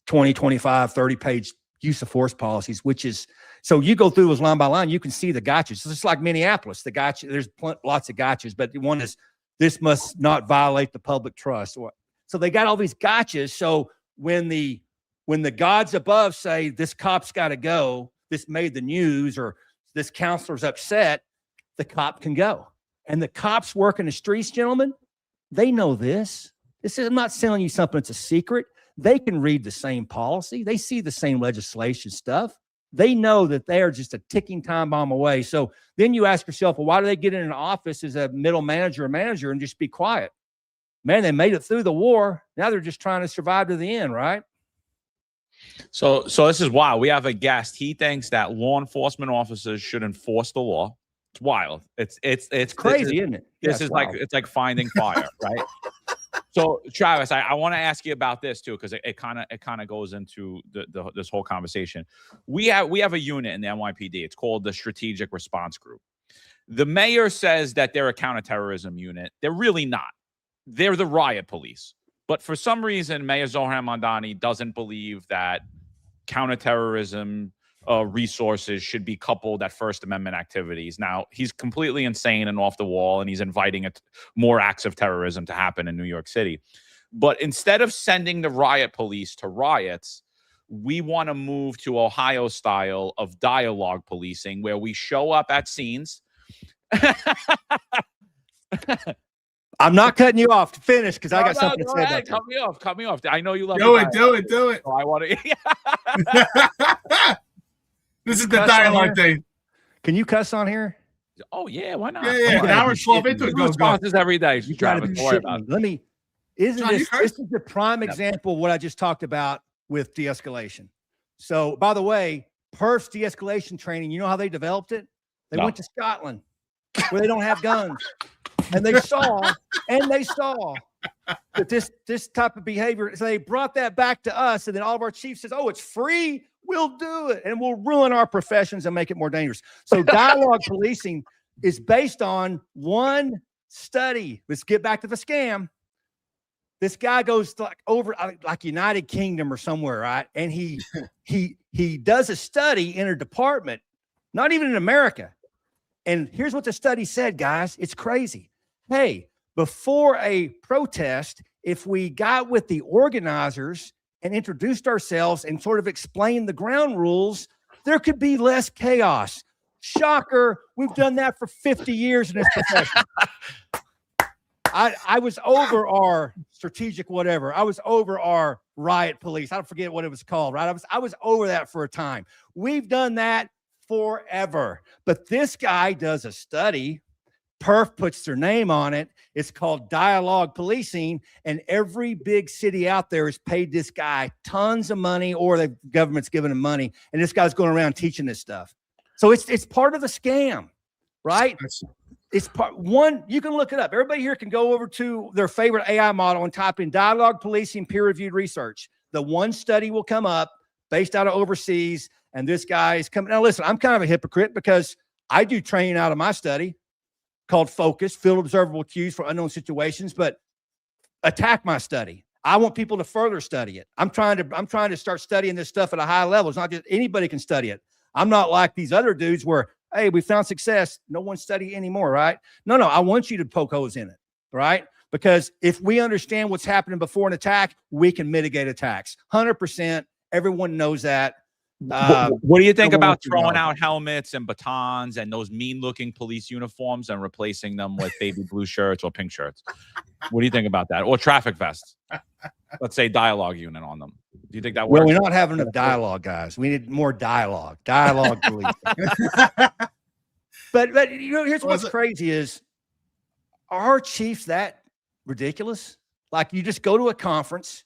20, 25, 30 page use of force policies, which is, so you go through those line by line, you can see the gotchas. It's just like Minneapolis, the gotcha, there's lots of gotchas, but one is, this must not violate the public trust. So they got all these gotchas. So when the gods above say this cop's got to go, this made the news, or this counselor's upset, the cop can go. And the cops working the streets, gentlemen, they know this. I'm not telling you something that's a secret. They can read the same policy. They see the same legislation stuff. They know that they are just a ticking time bomb away. So then you ask yourself, well, why do they get in an office as a middle manager or manager and just be quiet? Man, they made it through the war. Now they're just trying to survive to the end, right? So this is wild. We have a guest. He thinks that law enforcement officers should enforce the law. It's wild. It's crazy, isn't it? This is wild. It's like finding fire, right? So Travis, I want to ask you about this too, because it kind of goes into this whole conversation. We have a unit in the NYPD. It's called the Strategic Response Group. The mayor says that they're a counterterrorism unit. They're really not. They're the riot police. But for some reason, Mayor Zohran Mamdani doesn't believe that counterterrorism resources should be coupled at First Amendment activities. Now, he's completely insane and off the wall, and he's inviting more acts of terrorism to happen in New York City. But instead of sending the riot police to riots, we want to move to Ohio style of dialogue policing, where we show up at scenes. I'm not cutting you off. Finish, because I got something to say about Cut me off. Cut me off. I know you love Do it. So I want to. This is the dialogue thing. Can you cuss on here? Oh yeah, why not? Yeah. An hour 12 into it. Go. Responses every day. You got to be shitting me. Let me. This is the prime example of what I just talked about with de-escalation. So, by the way, PERF's de-escalation training, you know how they developed it? They went to Scotland, where they don't have guns. And they saw that this type of behavior, so they brought that back to us. And then all of our chiefs says, oh, it's free. We'll do it. And we'll ruin our professions and make it more dangerous. So dialogue policing is based on one study. Let's get back to the scam. This guy goes like United Kingdom or somewhere, right? And he does a study in a department, not even in America. And here's what the study said, guys. It's crazy. Hey, before a protest, if we got with the organizers and introduced ourselves and sort of explained the ground rules, there could be less chaos. Shocker. We've done that for 50 years in this profession. I was over our strategic whatever. I was over our riot police. I don't forget what it was called, right? I was over that for a time. We've done that forever. But this guy does a study. PERF puts their name on it. It's called dialogue policing. And every big city out there has paid this guy tons of money, or the government's giving him money. And this guy's going around teaching this stuff. So it's part of the scam, right? It's part one. You can look it up. Everybody here can go over to their favorite AI model and type in dialogue policing peer-reviewed research. The one study will come up based out of overseas. And this guy is coming. Now, listen, I'm kind of a hypocrite because I do training out of my study called Focus, Field Observable Cues for Unknown Situations, but attack my study. I want people to further study it. I'm trying to start studying this stuff at a high level. It's not just anybody can study it. I'm not like these other dudes where, hey, we found success. No one study anymore, right? No. I want you to poke holes in it, right? Because if we understand what's happening before an attack, we can mitigate attacks. 100%. Everyone knows that. What do you think no one about wants to throwing know. out helmets and batons and those mean-looking police uniforms and replacing them with baby blue shirts or pink shirts? What do you think about that? Or traffic vests? Let's say dialogue unit on them. Do you think that works? Well, we're not having enough dialogue, guys. We need more dialogue. Dialogue police. But you know, here's what's crazy is, are our chiefs that ridiculous? Like, you just go to a conference,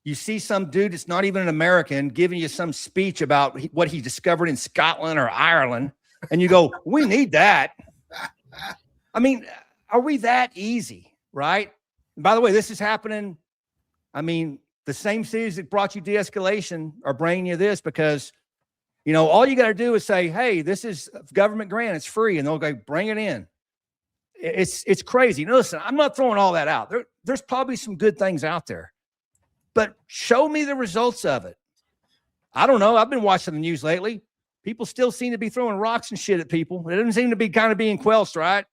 you see some dude that's not even an American giving you some speech about what he discovered in Scotland or Ireland, and you go, we need that. I mean, are we that easy, right? And by the way, this is happening. I mean, the same cities that brought you de-escalation are bringing you this because, you know, all you got to do is say, hey, this is government grant. It's free. And they'll go, bring it in. It's crazy. Now, listen, I'm not throwing all that out. There's probably some good things out there, but show me the results of it. I don't know. I've been watching the news lately. People still seem to be throwing rocks and shit at people. It doesn't seem to be kind of being quelched, right?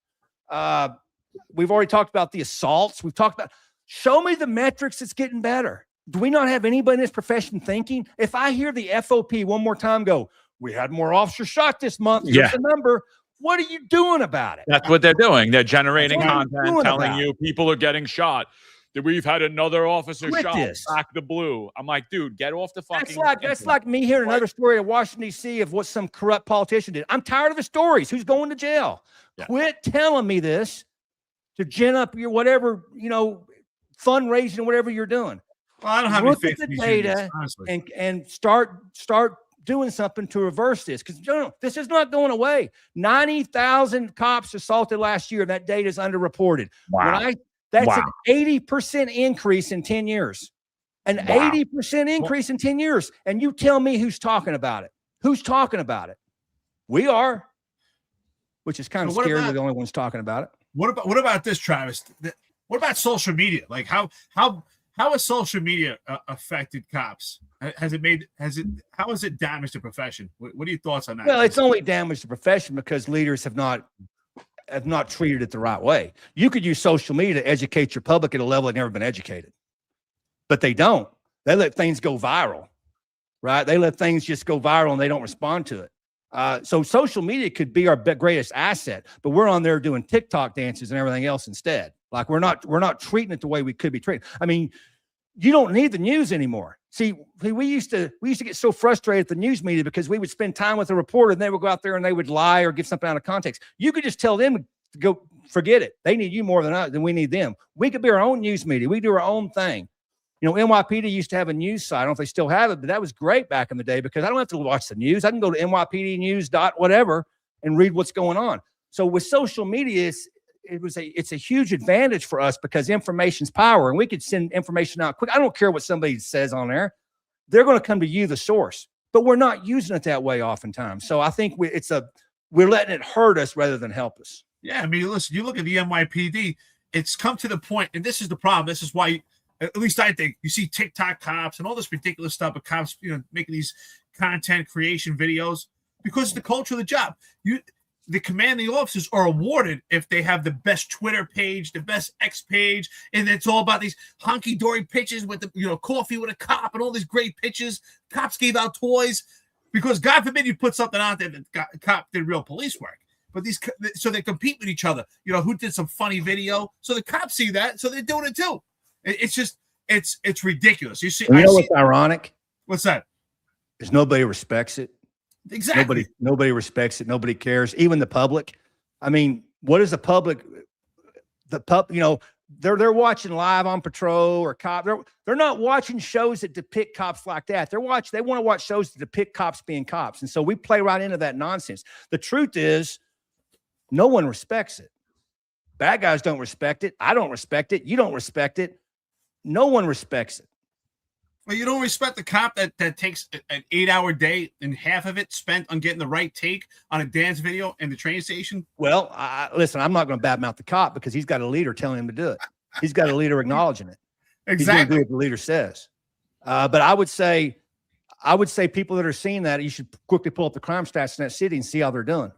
We've already talked about the assaults. We've talked about, show me the metrics that's getting better. Do we not have anybody in this profession thinking? If I hear the FOP one more time go, we had more officers shot this month. Here's the number. What are you doing about it? That's what they're doing. They're generating content telling you people are getting shot. That we've had another officer shot. Back the blue. I'm like, dude, get off the fucking. That's like me hearing another story of Washington, D.C. of what some corrupt politician did. I'm tired of the stories. Who's going to jail? Yeah. Quit telling me this to gin up your whatever, you know, fundraising or whatever you're doing. Well, I don't have Look at the data and start doing something to reverse this, because this is not going away. 90,000 cops assaulted last year. That data is underreported. Wow. That's an 80% increase in 10 years. An 80% increase in 10 years. And you tell me who's talking about it. Who's talking about it? We are, which is kind of scary. We're the only ones talking about it. What about this, Travis? What about social media? Like how has social media affected cops? How has it damaged the profession? What are your thoughts on that? Well, it's only damaged the profession because leaders have not treated it the right way. You could use social media to educate your public at a level they've never been educated, but they don't. They let things go viral, right? They let things just go viral and they don't respond to it. So social media could be our greatest asset, but we're on there doing TikTok dances and everything else instead. Like we're not treating it the way we could be treated. I mean, you don't need the news anymore. See, we used to get so frustrated at the news media because we would spend time with a reporter and they would go out there and they would lie or give something out of context. You could just tell them to go forget it. They need you more than we need them. We could be our own news media. We do our own thing. You know, NYPD used to have a news site. I don't know if they still have it, but that was great back in the day because I don't have to watch the news. I can go to NYPD News whatever and read what's going on. So with social media, it's a huge advantage for us because information's power and we could send information out quick. I don't care what somebody says on there. They're going to come to you, the source, but we're not using it that way oftentimes. So I think we're letting it hurt us rather than help us. Yeah. I mean, listen, you look at the NYPD, it's come to the point, and this is the problem. This is why, at least I think, you see TikTok cops and all this ridiculous stuff of cops, you know, making these content creation videos because it's the culture of the job. The commanding officers are awarded if they have the best Twitter page, the best X page, and it's all about these honky-dory pitches with the coffee with a cop and all these great pitches. Cops gave out toys because God forbid you put something out there that a cop did real police work. But so they compete with each other. You know, who did some funny video? So the cops see that, so they're doing it too. It's just it's ridiculous. You see, what's ironic? What's that? Is nobody respects it. Exactly. Nobody respects it. Nobody cares. Even the public. I mean, what is the public? You know, they're watching live on patrol or cop. They're not watching shows that depict cops like that. They want to watch shows that depict cops being cops. And so we play right into that nonsense. The truth is, no one respects it. Bad guys don't respect it. I don't respect it. You don't respect it. No one respects it. Well, you don't respect the cop that takes an 8-hour day and half of it spent on getting the right take on a dance video in the train station? Well, listen, I'm not going to badmouth the cop because he's got a leader telling him to do it. He's got a leader acknowledging it. Exactly. He's going to do what the leader says. But I would say people that are seeing that, you should quickly pull up the crime stats in that city and see how they're doing.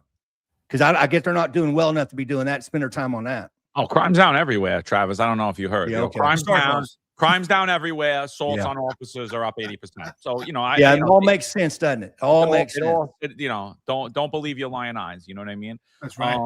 Because I get they're not doing well enough to be doing that, spend their time on that. Oh, crime's down everywhere, Travis. I don't know if you heard. Yeah, okay. Crime's down. Crime's down everywhere. Assaults Yeah. on officers are up 80%. So, you know, It all makes sense, doesn't it? All makes sense. You know, don't believe your lying eyes. You know what I mean? That's right.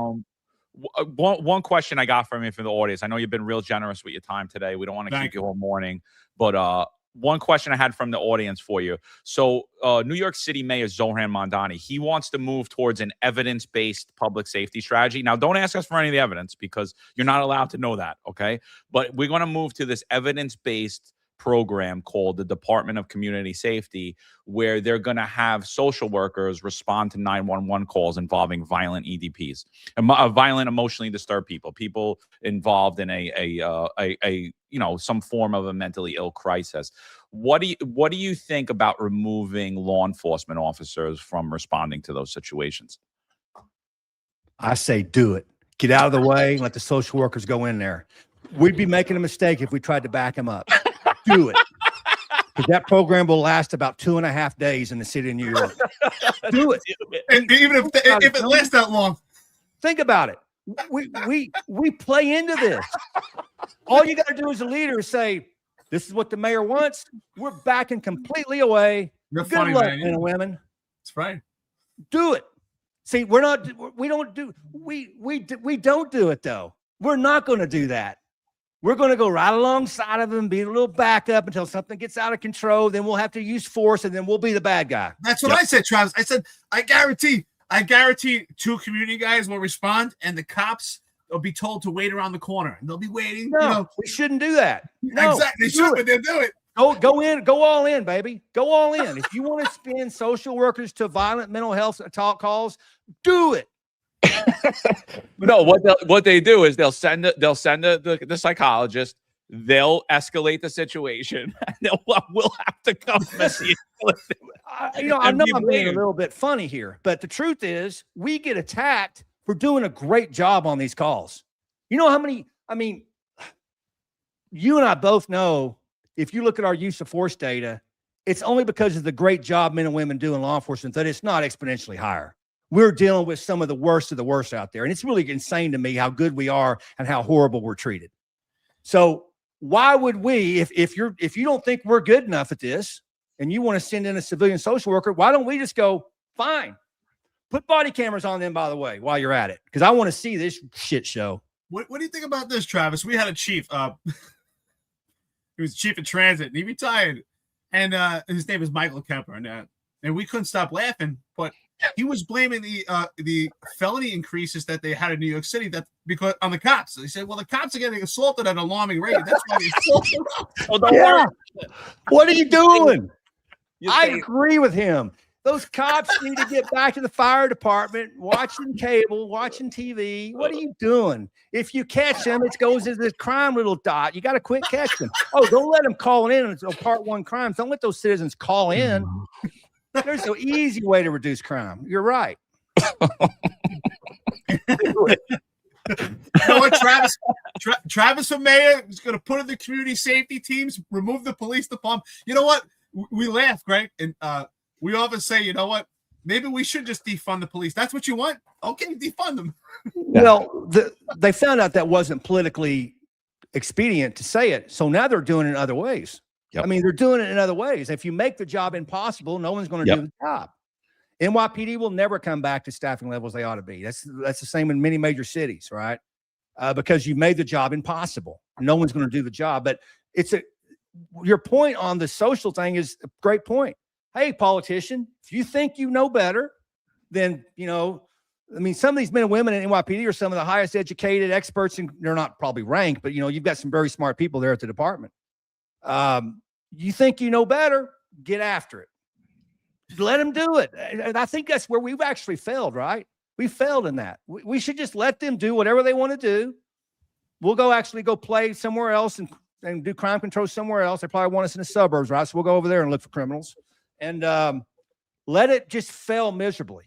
One question I got from you from the audience. I know you've been real generous with your time today. We don't want to keep you all morning, but one question I had from the audience for you. So, New York City Mayor Zohran Mamdani, he wants to move towards an evidence-based public safety strategy. Now, don't ask us for any of the evidence because you're not allowed to know that, okay? But we're going to move to this evidence-based program called the Department of Community Safety, where they're going to have social workers respond to 911 calls involving violent EDPs, violent, emotionally disturbed people involved in a you know, some form of a mentally ill crisis. What do you think about removing law enforcement officers from responding to those situations? I say do it. Get out of the way. Let the social workers go in there. We'd be making a mistake if we tried to back them up. Do it. Because that program will last about 2.5 days in the city of New York. Do it. Even if it lasts that long. Think about it. We play into this. All you got to do as a leader is say, this is what the mayor wants. We're backing completely away. You're Good funny, luck, man. men and women. That's right. Do it. See, we don't do it though. We're not going to do that. We're going to go right alongside of them, be a little backup until something gets out of control. Then we'll have to use force, and then we'll be the bad guy. That's what I said, Travis. I said, I guarantee 2 community guys will respond, and the cops will be told to wait around the corner, and they'll be waiting. No, we shouldn't do that. No, exactly. They should, but they'll do it. Go in, go all in, baby. Go all in. If you want to spin social workers to violent mental health talk calls, do it. No, what they do is they'll send the psychologist. They'll escalate the situation. And we'll have to come. I know I'm being a little bit funny here, but the truth is, we get attacked for doing a great job on these calls. You know how many? I mean, you and I both know. If you look at our use of force data, it's only because of the great job men and women do in law enforcement that it's not exponentially higher. We're dealing with some of the worst out there. And it's really insane to me how good we are and how horrible we're treated. So why would we, if you don't think we're good enough at this and you want to send in a civilian social worker, why don't we just go, fine, put body cameras on them, by the way, while you're at it? Because I want to see this shit show. What do you think about this, Travis? We had a chief, he was chief of transit, and he retired. And his name is Michael Kemper. And we couldn't stop laughing, but he was blaming the felony increases that they had in New York City because on the cops. He said, well, the cops are getting assaulted at an alarming rate. That's why they assaulted us. Well, don't worry. What are you doing? I agree with him. Those cops need to get back to the fire department, watching cable, watching TV. What are you doing? If you catch them, it goes as this crime little dot. You got to quit catching them. Oh, don't let them call in until part 1 crimes. Don't let those citizens call in. There's no easy way to reduce crime. You're right. You know what, Travis for mayor is going to put in the community safety teams, remove the police department. You know what? We laugh, Greg, and we often say, you know what? Maybe we should just defund the police. That's what you want? Okay, defund them. Well, they found out that wasn't politically expedient to say it, so now they're doing it in other ways. Yep. I mean, they're doing it in other ways. If you make the job impossible, no one's going to do the job. NYPD will never come back to staffing levels they ought to be. That's the same in many major cities, right? Because you made the job impossible. No one's going to do the job. But your point on the social thing is a great point. Hey, politician, if you think you know better, then, I mean, some of these men and women in NYPD are some of the highest educated experts, and they're not probably ranked, but, you've got some very smart people there at the department. You think you know better, get after it. Let them do it. And I think that's where we've actually failed, right? We failed in that. We should just let them do whatever they want to do. We'll go play somewhere else and do crime control somewhere else. They probably want us in the suburbs, right? So we'll go over there and look for criminals and let it just fail miserably,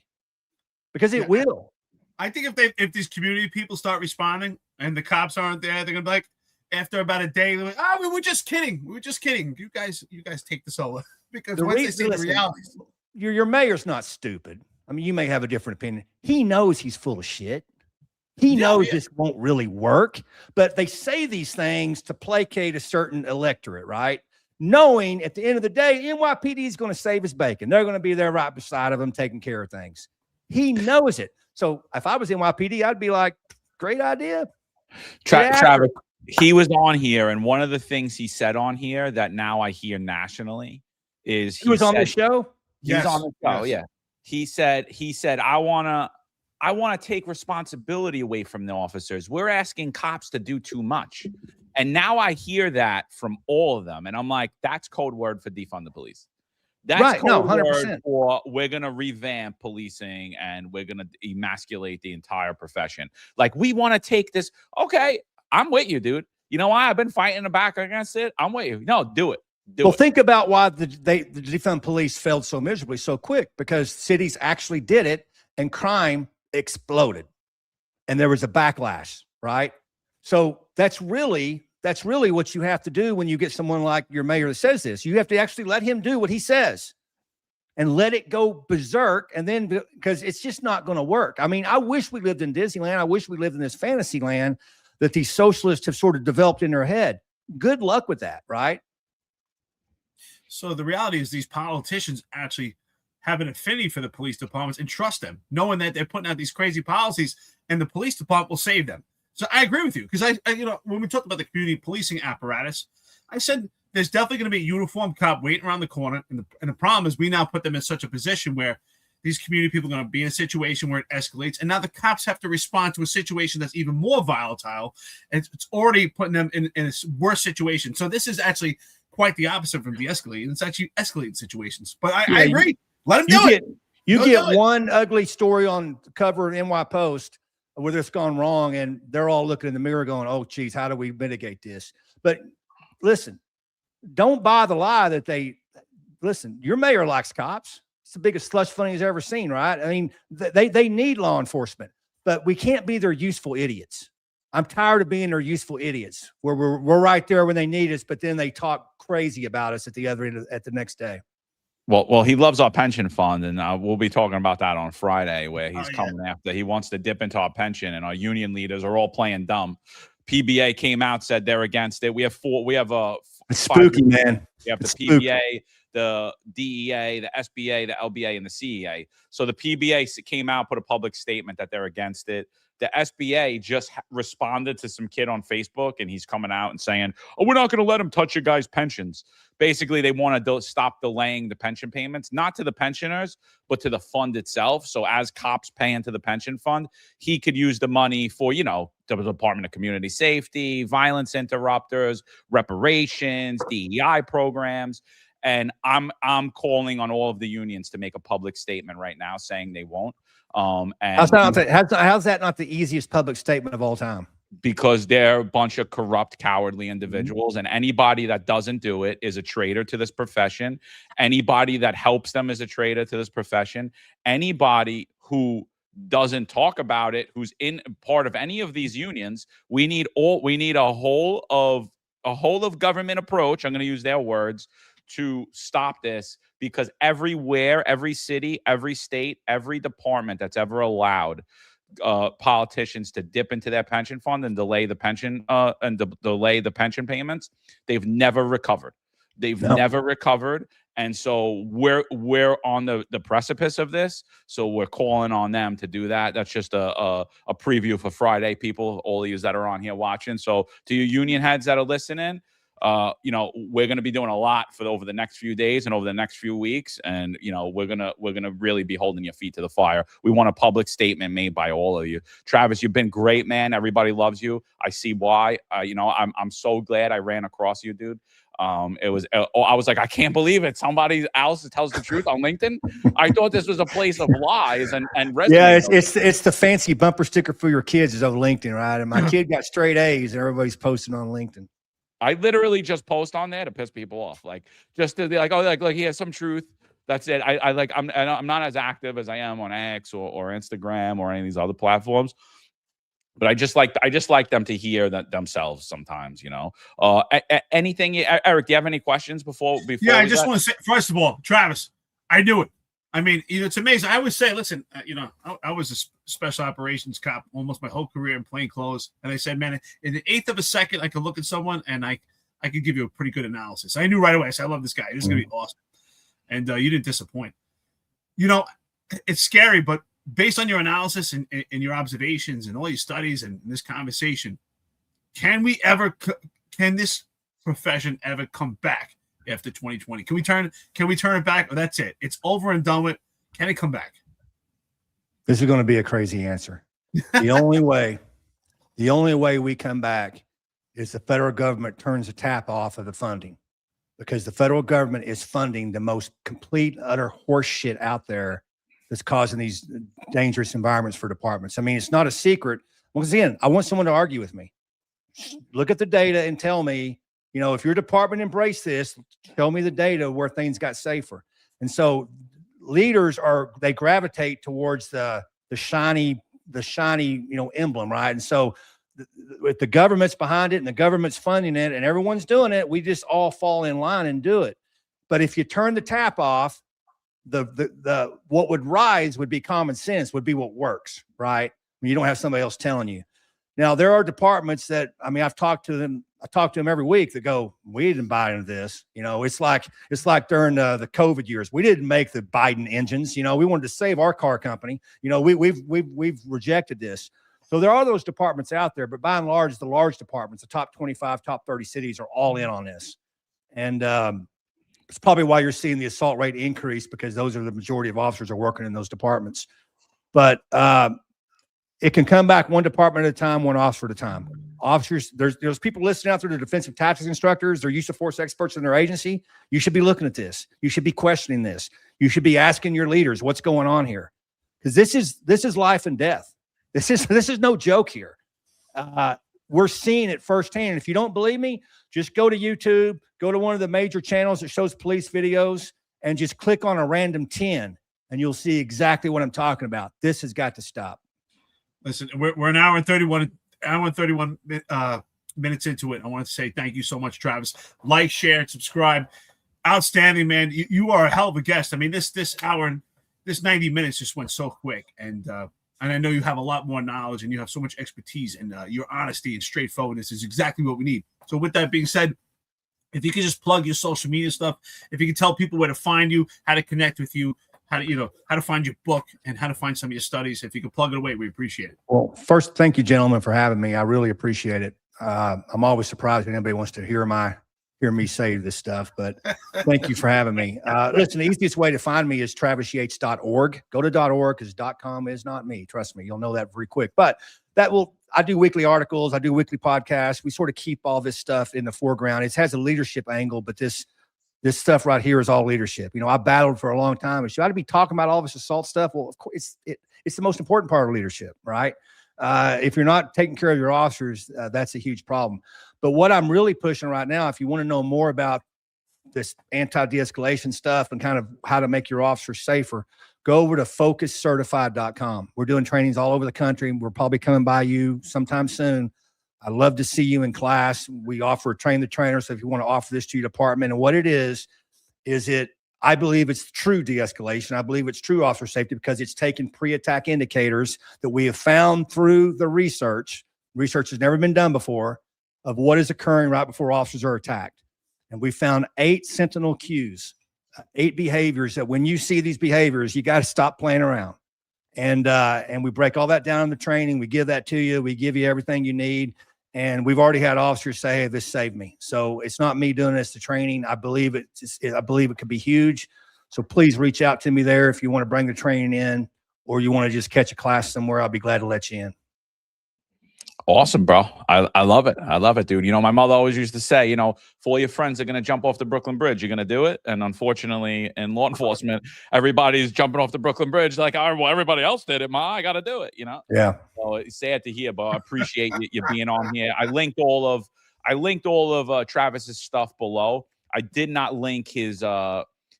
because it will. I think if these community people start responding and the cops aren't there, they're gonna be like, after about a day, they're like, we were just kidding. We were just kidding. You guys take this over. Because once they see the realities. Your mayor's not stupid. I mean, you may have a different opinion. He knows he's full of shit. He knows this won't really work, but they say these things to placate a certain electorate, right? Knowing at the end of the day, NYPD is going to save his bacon. They're going to be there right beside of him, taking care of things. He knows it. So if I was NYPD, I'd be like, great idea. Travis, he was on here, and one of the things he said on here that now I hear nationally is he was on the show. He's on the show. Yes. Yeah. He said, I want to take responsibility away from the officers. We're asking cops to do too much. And now I hear that from all of them. And I'm like, that's code word for defund the police. That's right. Code 100%. word for we're going to revamp policing and we're going to emasculate the entire profession. Like, we want to take this. Okay, I'm with you, dude. You know why? I've been fighting the back against it. I'm with you. No, do it. Think about why the defund police failed so miserably so quick, because cities actually did it and crime exploded and there was a backlash, right? So that's really what you have to do when you get someone like your mayor that says this. You have to actually let him do what he says and let it go berserk. And then, because it's just not going to work. I mean, I wish we lived in Disneyland. I wish we lived in this fantasy land that these socialists have sort of developed in their head. Good luck with that, right? So the reality is these politicians actually have an affinity for the police departments and trust them, knowing that they're putting out these crazy policies and the police department will save them. So I agree with you, because I when we talked about the community policing apparatus, I said there's definitely going to be a uniformed cop waiting around the corner. And the problem is we now put them in such a position where these community people are going to be in a situation where it escalates. And now the cops have to respond to a situation that's even more volatile. And it's already putting them in a worse situation. So this is actually quite the opposite from de-escalating. It's actually escalating situations. But I agree. Let them do it. You get one ugly story on the cover of NY Post where it's gone wrong, and they're all looking in the mirror going, oh, geez, how do we mitigate this? But listen, don't buy the lie that your mayor likes cops. It's the biggest slush fund he's ever seen, right? I mean, they need law enforcement, but we can't be their useful idiots. I'm tired of being their useful idiots where we're right there when they need us, but then they talk crazy about us at the other end at the next day. Well, he loves our pension fund, and we'll be talking about that on Friday, where he's coming after. He wants to dip into our pension, and our union leaders are all playing dumb. PBA came out, said they're against it. We have it's spooky, man. We have the spooky. PBA, the DEA, the SBA, the LBA, and the CEA. So the PBA came out, put a public statement that they're against it. The SBA just responded to some kid on Facebook, and he's coming out and saying, oh, we're not going to let him touch your guys' pensions. Basically, they want to stop delaying the pension payments, not to the pensioners, but to the fund itself. So as cops pay into the pension fund, he could use the money for, the Department of Community Safety, violence interrupters, reparations, DEI programs. And I'm calling on all of the unions to make a public statement right now saying they won't. And how's that not the easiest public statement of all time? Because they're a bunch of corrupt, cowardly individuals, and anybody that doesn't do it is a traitor to this profession. Anybody that helps them is a traitor to this profession. Anybody who doesn't talk about it, who's in part of any of these unions, we need a whole of government approach. I'm going to use their words to stop this, because everywhere, every city, every state, every department that's ever allowed politicians to dip into their pension fund and delay the pension delay the pension payments, they've never recovered. Never recovered. And so we're on the precipice of this. So we're calling on them to do that. That's just a preview for Friday, people, all of you that are on here watching. So to you union heads that are listening, we're going to be doing a lot over the next few days and over the next few weeks. And, we're going to really be holding your feet to the fire. We want a public statement made by all of you. Travis, you've been great, man. Everybody loves you. I see why. I'm so glad I ran across you, dude. I was like, I can't believe it. Somebody else tells the truth on LinkedIn. I thought this was a place of lies and yeah, it's the fancy bumper sticker for your kids is on LinkedIn, right? And my kid got straight A's and everybody's posting on LinkedIn. I literally just post on there to piss people off, like just to be like, oh, like he has some truth. That's it. I'm not as active as I am on X or Instagram or any of these other platforms, but I just like them to hear that themselves sometimes. Anything, Eric? Do you have any questions before? Yeah, I just want to say, first of all, Travis, I knew it. I mean, it's amazing. I would say, listen, I was a special operations cop almost my whole career in plain clothes. And I said, man, in the eighth of a second, I could look at someone and I could give you a pretty good analysis. I knew right away. I said, I love this guy. This is going to be awesome. And you didn't disappoint. It's scary, but based on your analysis and your observations and all your studies and this conversation, can this profession ever come back after 2020? Can we turn it back, or that's it? It's over and done with. Can it come back? This is going to be a crazy answer. The only way we come back is the federal government turns the tap off of the funding, because the federal government is funding the most complete, utter horse shit out there that's causing these dangerous environments for departments. I mean, it's not a secret. Once again, I want someone to argue with me. Look at the data and tell me, if your department embraced this, show me the data where things got safer. And so leaders they gravitate towards the shiny, emblem, right? And so if the government's behind it and the government's funding it and everyone's doing it, we just all fall in line and do it. But if you turn the tap off, the what would rise would be common sense, would be what works, right? When you don't have somebody else telling you. Now, there are departments that, I've talked to them. I talk to them every week that go, we didn't buy into this. It's like during the COVID years, we didn't make the Biden engines. We wanted to save our car company. We've rejected this. So there are those departments out there, but by and large, the large departments, the top 25, top 30 cities are all in on this. And it's probably why you're seeing the assault rate increase, because those are the majority of officers are working in those departments. But it can come back one department at a time, one officer at a time. Officers, there's people listening out there, the defensive tactics instructors, they're use of force experts in their agency. You should be looking at this. You should be questioning this. You should be asking your leaders what's going on here, because this is life and death. This is no joke here. We're seeing it firsthand. If you don't believe me, just go to YouTube, go to one of the major channels that shows police videos, and just click on a random 10, and you'll see exactly what I'm talking about. This has got to stop. Listen, we're an hour and 31 minutes into it. I want to say thank you so much, Travis. Like, share, and subscribe. Outstanding, man. You are a hell of a guest. I mean, this hour and this 90 minutes just went so quick. And I know you have a lot more knowledge and you have so much expertise, and your honesty and straightforwardness is exactly what we need. So with that being said, if you could just plug your social media stuff, if you could tell people where to find you, how to connect with you, how to find your book, and how to find some of your studies. If you could plug it away, we appreciate it. Well, first, thank you, gentlemen, for having me. I really appreciate it. I'm always surprised when anybody wants to hear me say this stuff, but thank you for having me. Listen, the easiest way to find me is travisyates.org. Go to .org, because .com is not me. Trust me, you'll know that very quick. But I do weekly articles. I do weekly podcasts. We sort of keep all this stuff in the foreground. It has a leadership angle, but this stuff right here is all leadership. I battled for a long time. Should I be talking about all this assault stuff? Well, of course, it's the most important part of leadership, right? If you're not taking care of your officers, that's a huge problem. But what I'm really pushing right now, if you want to know more about this anti-de-escalation stuff and kind of how to make your officers safer, go over to focuscertified.com. We're doing trainings all over the country. We're probably coming by you sometime soon. I'd love to see you in class. We offer train the trainer. So if you want to offer this to your department, and what it is I believe it's true de-escalation. I believe it's true officer safety, because it's taken pre-attack indicators that we have found through the research. Research has never been done before, of what is occurring right before officers are attacked. And we found 8 sentinel cues, 8 behaviors that when you see these behaviors, you got to stop playing around. And we break all that down in the training. We give that to you. We give you everything you need. And we've already had officers say, hey, this saved me. So it's not me doing this, the training. I believe it could be huge. So please reach out to me there if you want to bring the training in, or you want to just catch a class somewhere. I'll be glad to let you in. Awesome, bro. I love it. I love it, dude. My mother always used to say, if all your friends are going to jump off the Brooklyn Bridge, you're going to do it. And unfortunately, in law enforcement, everybody's jumping off the Brooklyn Bridge like, oh, well, everybody else did it, Ma. I got to do it, Yeah. So it's sad to hear, but I appreciate you being on here. I linked all of Travis's stuff below. I did not link his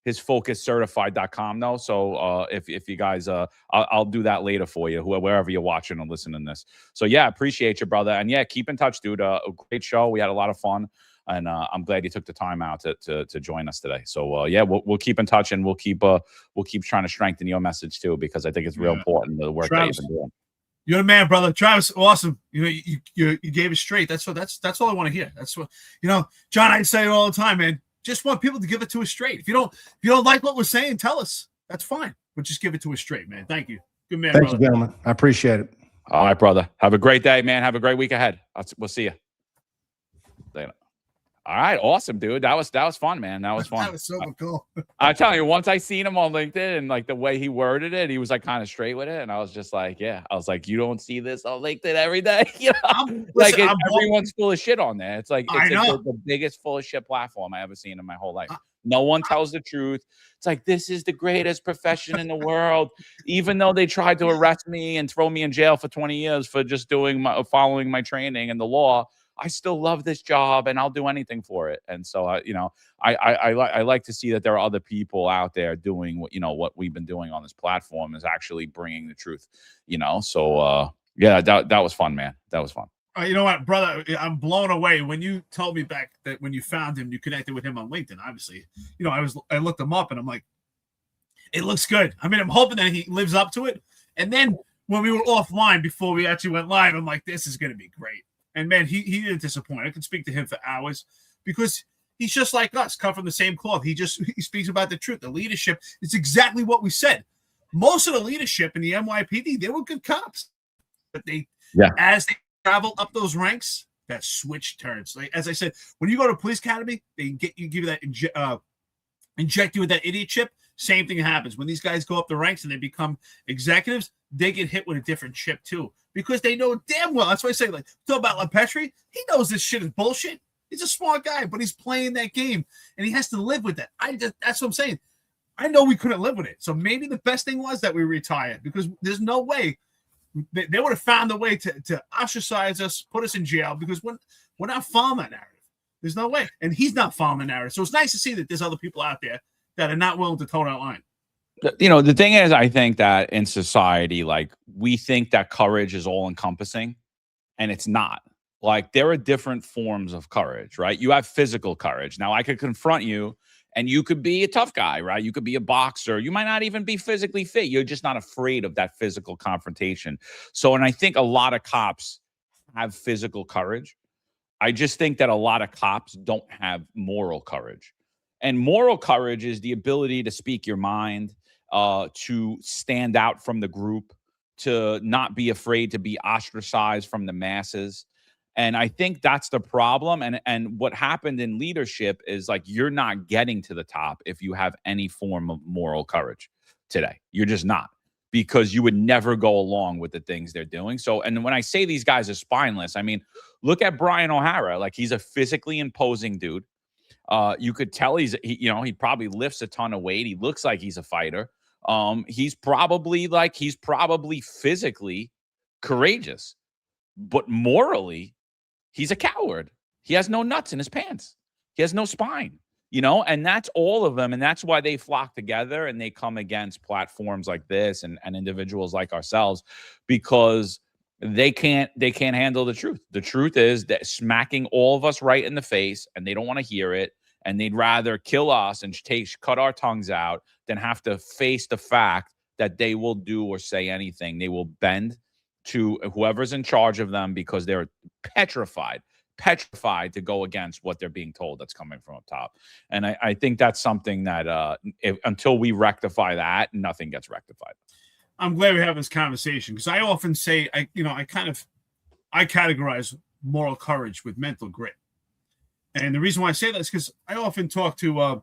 focuscertified.com though. So if you guys, I'll do that later for you, wherever you're watching or listening to this. So yeah, appreciate you, brother. And yeah, keep in touch, dude. A great show. We had a lot of fun. And I'm glad you took the time out to join us today. So yeah, we'll keep in touch, and we'll keep trying to strengthen your message too, because I think it's real important, the work Travis, that you've been doing. You're the man, brother. Travis, awesome. You know, you gave it straight. That's all I want to hear. That's what, you know, John, I say it all the time, man. Just want people to give it to us straight. If you don't like what we're saying, tell us. That's fine. But just give it to us straight, man. Thank you. Good man, Thank brother. you, gentlemen. I appreciate it. All right, brother. Have a great day, man. Have a great week ahead. We'll see you later. All right, awesome, dude. That was fun, man. That was fun. That was so cool. I'm telling you, once I seen him on LinkedIn and like the way he worded it, he was like kind of straight with it, and I was just like, yeah. I was like, you don't see this on LinkedIn every day, you know? Everyone's full of shit on there. It's like the biggest full of shit platform I ever seen in my whole life. No one tells the truth. It's like, this is the greatest profession in the world. Even though they tried to arrest me and throw me in jail for 20 years for just following my training and the law, I still love this job and I'll do anything for it. And so, you know, I like to see that there are other people out there doing what we've been doing on this platform, is actually bringing the truth, you know? So, yeah, that was fun, man. That was fun. You know what, brother? I'm blown away when you told me back that when you found him, you connected with him on LinkedIn. Obviously, you know, I looked him up and I'm like, it looks good. I mean, I'm hoping that he lives up to it. And then when we were offline before we actually went live, I'm like, this is going to be great. And man, he didn't disappoint. I could speak to him for hours because he's just like us, come from the same cloth. He speaks about the truth, the leadership. It's exactly what we said. Most of the leadership in the NYPD, they were good cops, but as they travel up those ranks, that switch turns. Like, as I said, when you go to police academy, they give you that inject you with that idiot chip. Same thing happens when these guys go up the ranks and they become executives. They get hit with a different chip too, because they know damn well. That's why I say, like, talk about LaPetri. He knows this shit is bullshit. He's a smart guy, but he's playing that game and he has to live with that. That's what I'm saying. I know we couldn't live with it. So maybe the best thing was that we retired, because there's no way they would have found a way to ostracize us, put us in jail, because we're not following that narrative. There's no way. And he's not following the narrative. So it's nice to see that there's other people out there that are not willing to toe that line. You know, the thing is, I think that in society, like, we think that courage is all encompassing, and it's not. Like, there are different forms of courage, right? You have physical courage. Now, I could confront you and you could be a tough guy, right? You could be a boxer. You might not even be physically fit. You're just not afraid of that physical confrontation. So, and I think a lot of cops have physical courage. I just think that a lot of cops don't have moral courage. And moral courage is the ability to speak your mind, to stand out from the group, to not be afraid to be ostracized from the masses. And I think that's the problem. And what happened in leadership is, like, you're not getting to the top if you have any form of moral courage today. You're just not, because you would never go along with the things they're doing. So, and when I say these guys are spineless, I mean, look at Brian O'Hara. Like, he's a physically imposing dude. You could tell he probably lifts a ton of weight. He looks like he's a fighter. He's probably physically courageous, but morally, he's a coward. He has no nuts in his pants. He has no spine, you know, and that's all of them. And that's why they flock together and they come against platforms like this and individuals like ourselves, because they can't handle the truth. The truth is that smacking all of us right in the face, and they don't want to hear it. And they'd rather kill us and cut our tongues out than have to face the fact that they will do or say anything. They will bend to whoever's in charge of them, because they're petrified to go against what they're being told that's coming from up top. And I think that's something that until we rectify that, nothing gets rectified. I'm glad we have this conversation, because I often say, I categorize moral courage with mental grit. And the reason why I say that is because I often talk to,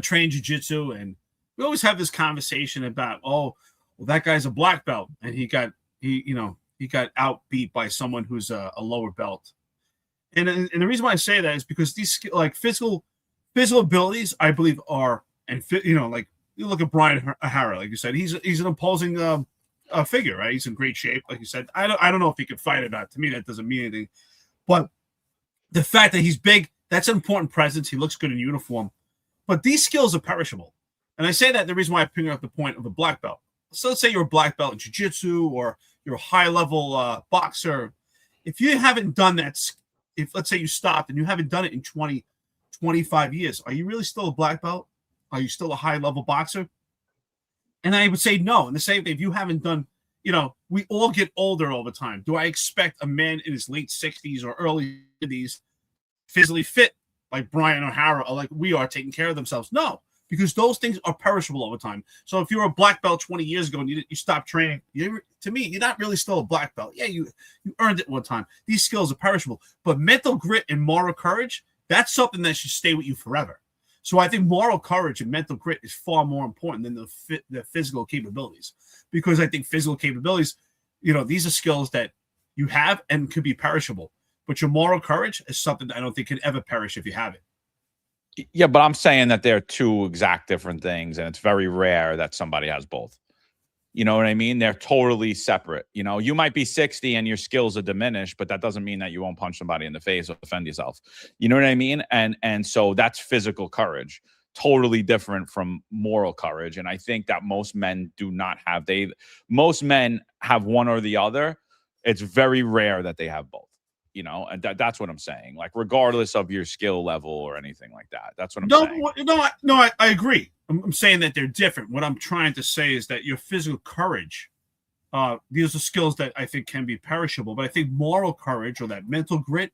train jiu-jitsu, and we always have this conversation about, that guy's a black belt and he got outbeat by someone who's a lower belt. And the reason why I say that is because these, like, physical abilities, I believe, are, and like, you look at Brian O'Hara, like you said, he's an imposing figure, right? He's in great shape, like you said. I don't know if he could fight or not. To me, that doesn't mean anything. But the fact that he's big, that's an important presence. He looks good in uniform. But these skills are perishable. And I say that the reason why I bring up the point of a black belt. So let's say you're a black belt in jiu-jitsu, or you're a high-level boxer. If you haven't done that if let's say you stopped and you haven't done it in 20, 25 years, are you really still a black belt? Are you still a high level boxer? And I would say no. And the same thing, if you haven't done, we all get older over time. Do I expect a man in his late 60s or early 50s physically fit like Brian O'Hara or like we are taking care of themselves? No, because those things are perishable over time. So if you were a black belt 20 years ago and you stopped training, to me, you're not really still a black belt. Yeah, you earned it one time. These skills are perishable. But mental grit and moral courage, that's something that should stay with you forever. So I think moral courage and mental grit is far more important than the physical capabilities, because I think physical capabilities, these are skills that you have and could be perishable. But your moral courage is something that I don't think can ever perish if you have it. Yeah, but I'm saying that they're two exact different things, and it's very rare that somebody has both. You know what I mean? They're totally separate. You might be 60 and your skills are diminished, but that doesn't mean that you won't punch somebody in the face or defend yourself. You know what I mean? And so that's physical courage, totally different from moral courage. And I think that most men do not have. Most men have one or the other. It's very rare that they have both. And that's what I'm saying. Like, regardless of your skill level or anything like that. That's what I'm saying. I agree. I'm saying that they're different. What I'm trying to say is that your physical courage, these are skills that I think can be perishable. But I think moral courage or that mental grit,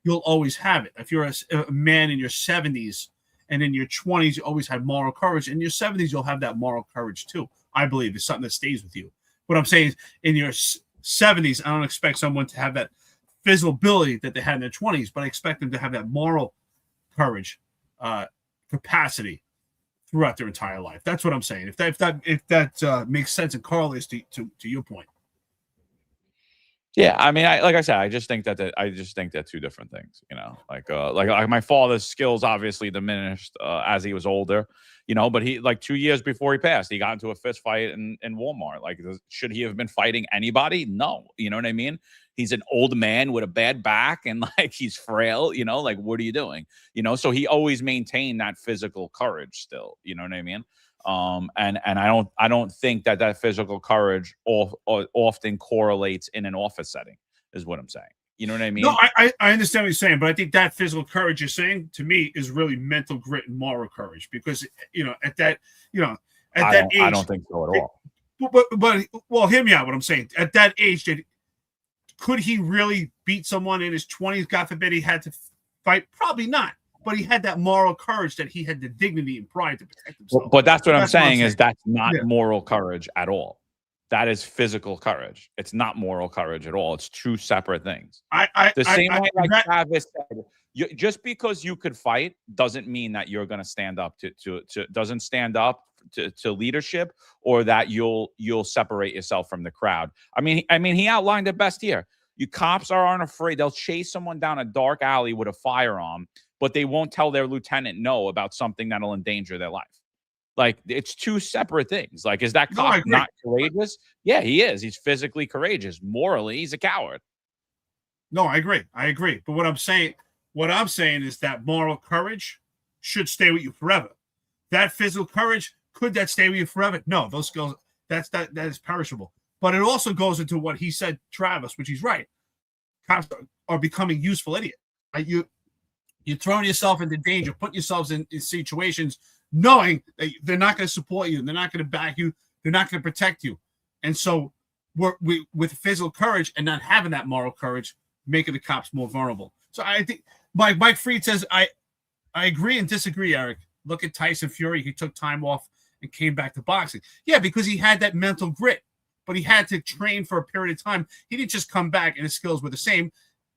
you'll always have it. If you're a man in your 70s and in your 20s, you always had moral courage. In your 70s, you'll have that moral courage too. I believe it's something that stays with you. What I'm saying is, in your 70s, I don't expect someone to have that physical ability that they had in their 20s, but I expect them to have that moral courage, capacity throughout their entire life. That's what I'm saying. If that makes sense and correlates to your point. Yeah, I mean, like I said, I just think that they're two different things. Like my father's skills obviously diminished as he was older. But he, like 2 years before he passed, he got into a fist fight in Walmart. Like, should he have been fighting anybody? No. You know what I mean? He's an old man with a bad back and like he's frail, like, what are you doing? So he always maintained that physical courage still, you know what I mean? And I don't think that physical courage often correlates in an office setting is what I'm saying. You know what I mean? No, I understand what you're saying, but I think that physical courage you're saying to me is really mental grit and moral courage, because at that age, I don't think so at all. But well, hear me out. What I'm saying, at that age, could he really beat someone in his 20s? God forbid he had to fight. Probably not. But he had that moral courage, that he had the dignity and pride to protect himself. But that's what I'm saying is that's not moral courage at all. That is physical courage. It's not moral courage at all. It's two separate things. The same way like Travis said, just because you could fight doesn't mean that you're going to stand up doesn't stand up to leadership, or that you'll separate yourself from the crowd. I mean, he outlined it best here. You cops aren't afraid. They'll chase someone down a dark alley with a firearm, but they won't tell their lieutenant no about something that'll endanger their life. Like, it's two separate things. Like, is that cop not courageous? Yeah, he is. He's physically courageous. Morally, he's a coward. No, I agree. But what I'm saying is that moral courage should stay with you forever. That physical courage, could that stay with you forever? No, those skills, that is perishable. But it also goes into what he said, Travis, which he's right. Cops are becoming useful idiots. Right? You're throwing yourself into danger, putting yourselves in situations knowing that they're not going to support you, they're not going to back you, they're not going to protect you. And so we with physical courage and not having that moral courage, making the cops more vulnerable. So I think Mike Freed says, I agree and disagree, Eric. Look at Tyson Fury. He took time off and came back to boxing. Yeah, because he had that mental grit, but he had to train for a period of time. He didn't just come back and his skills were the same.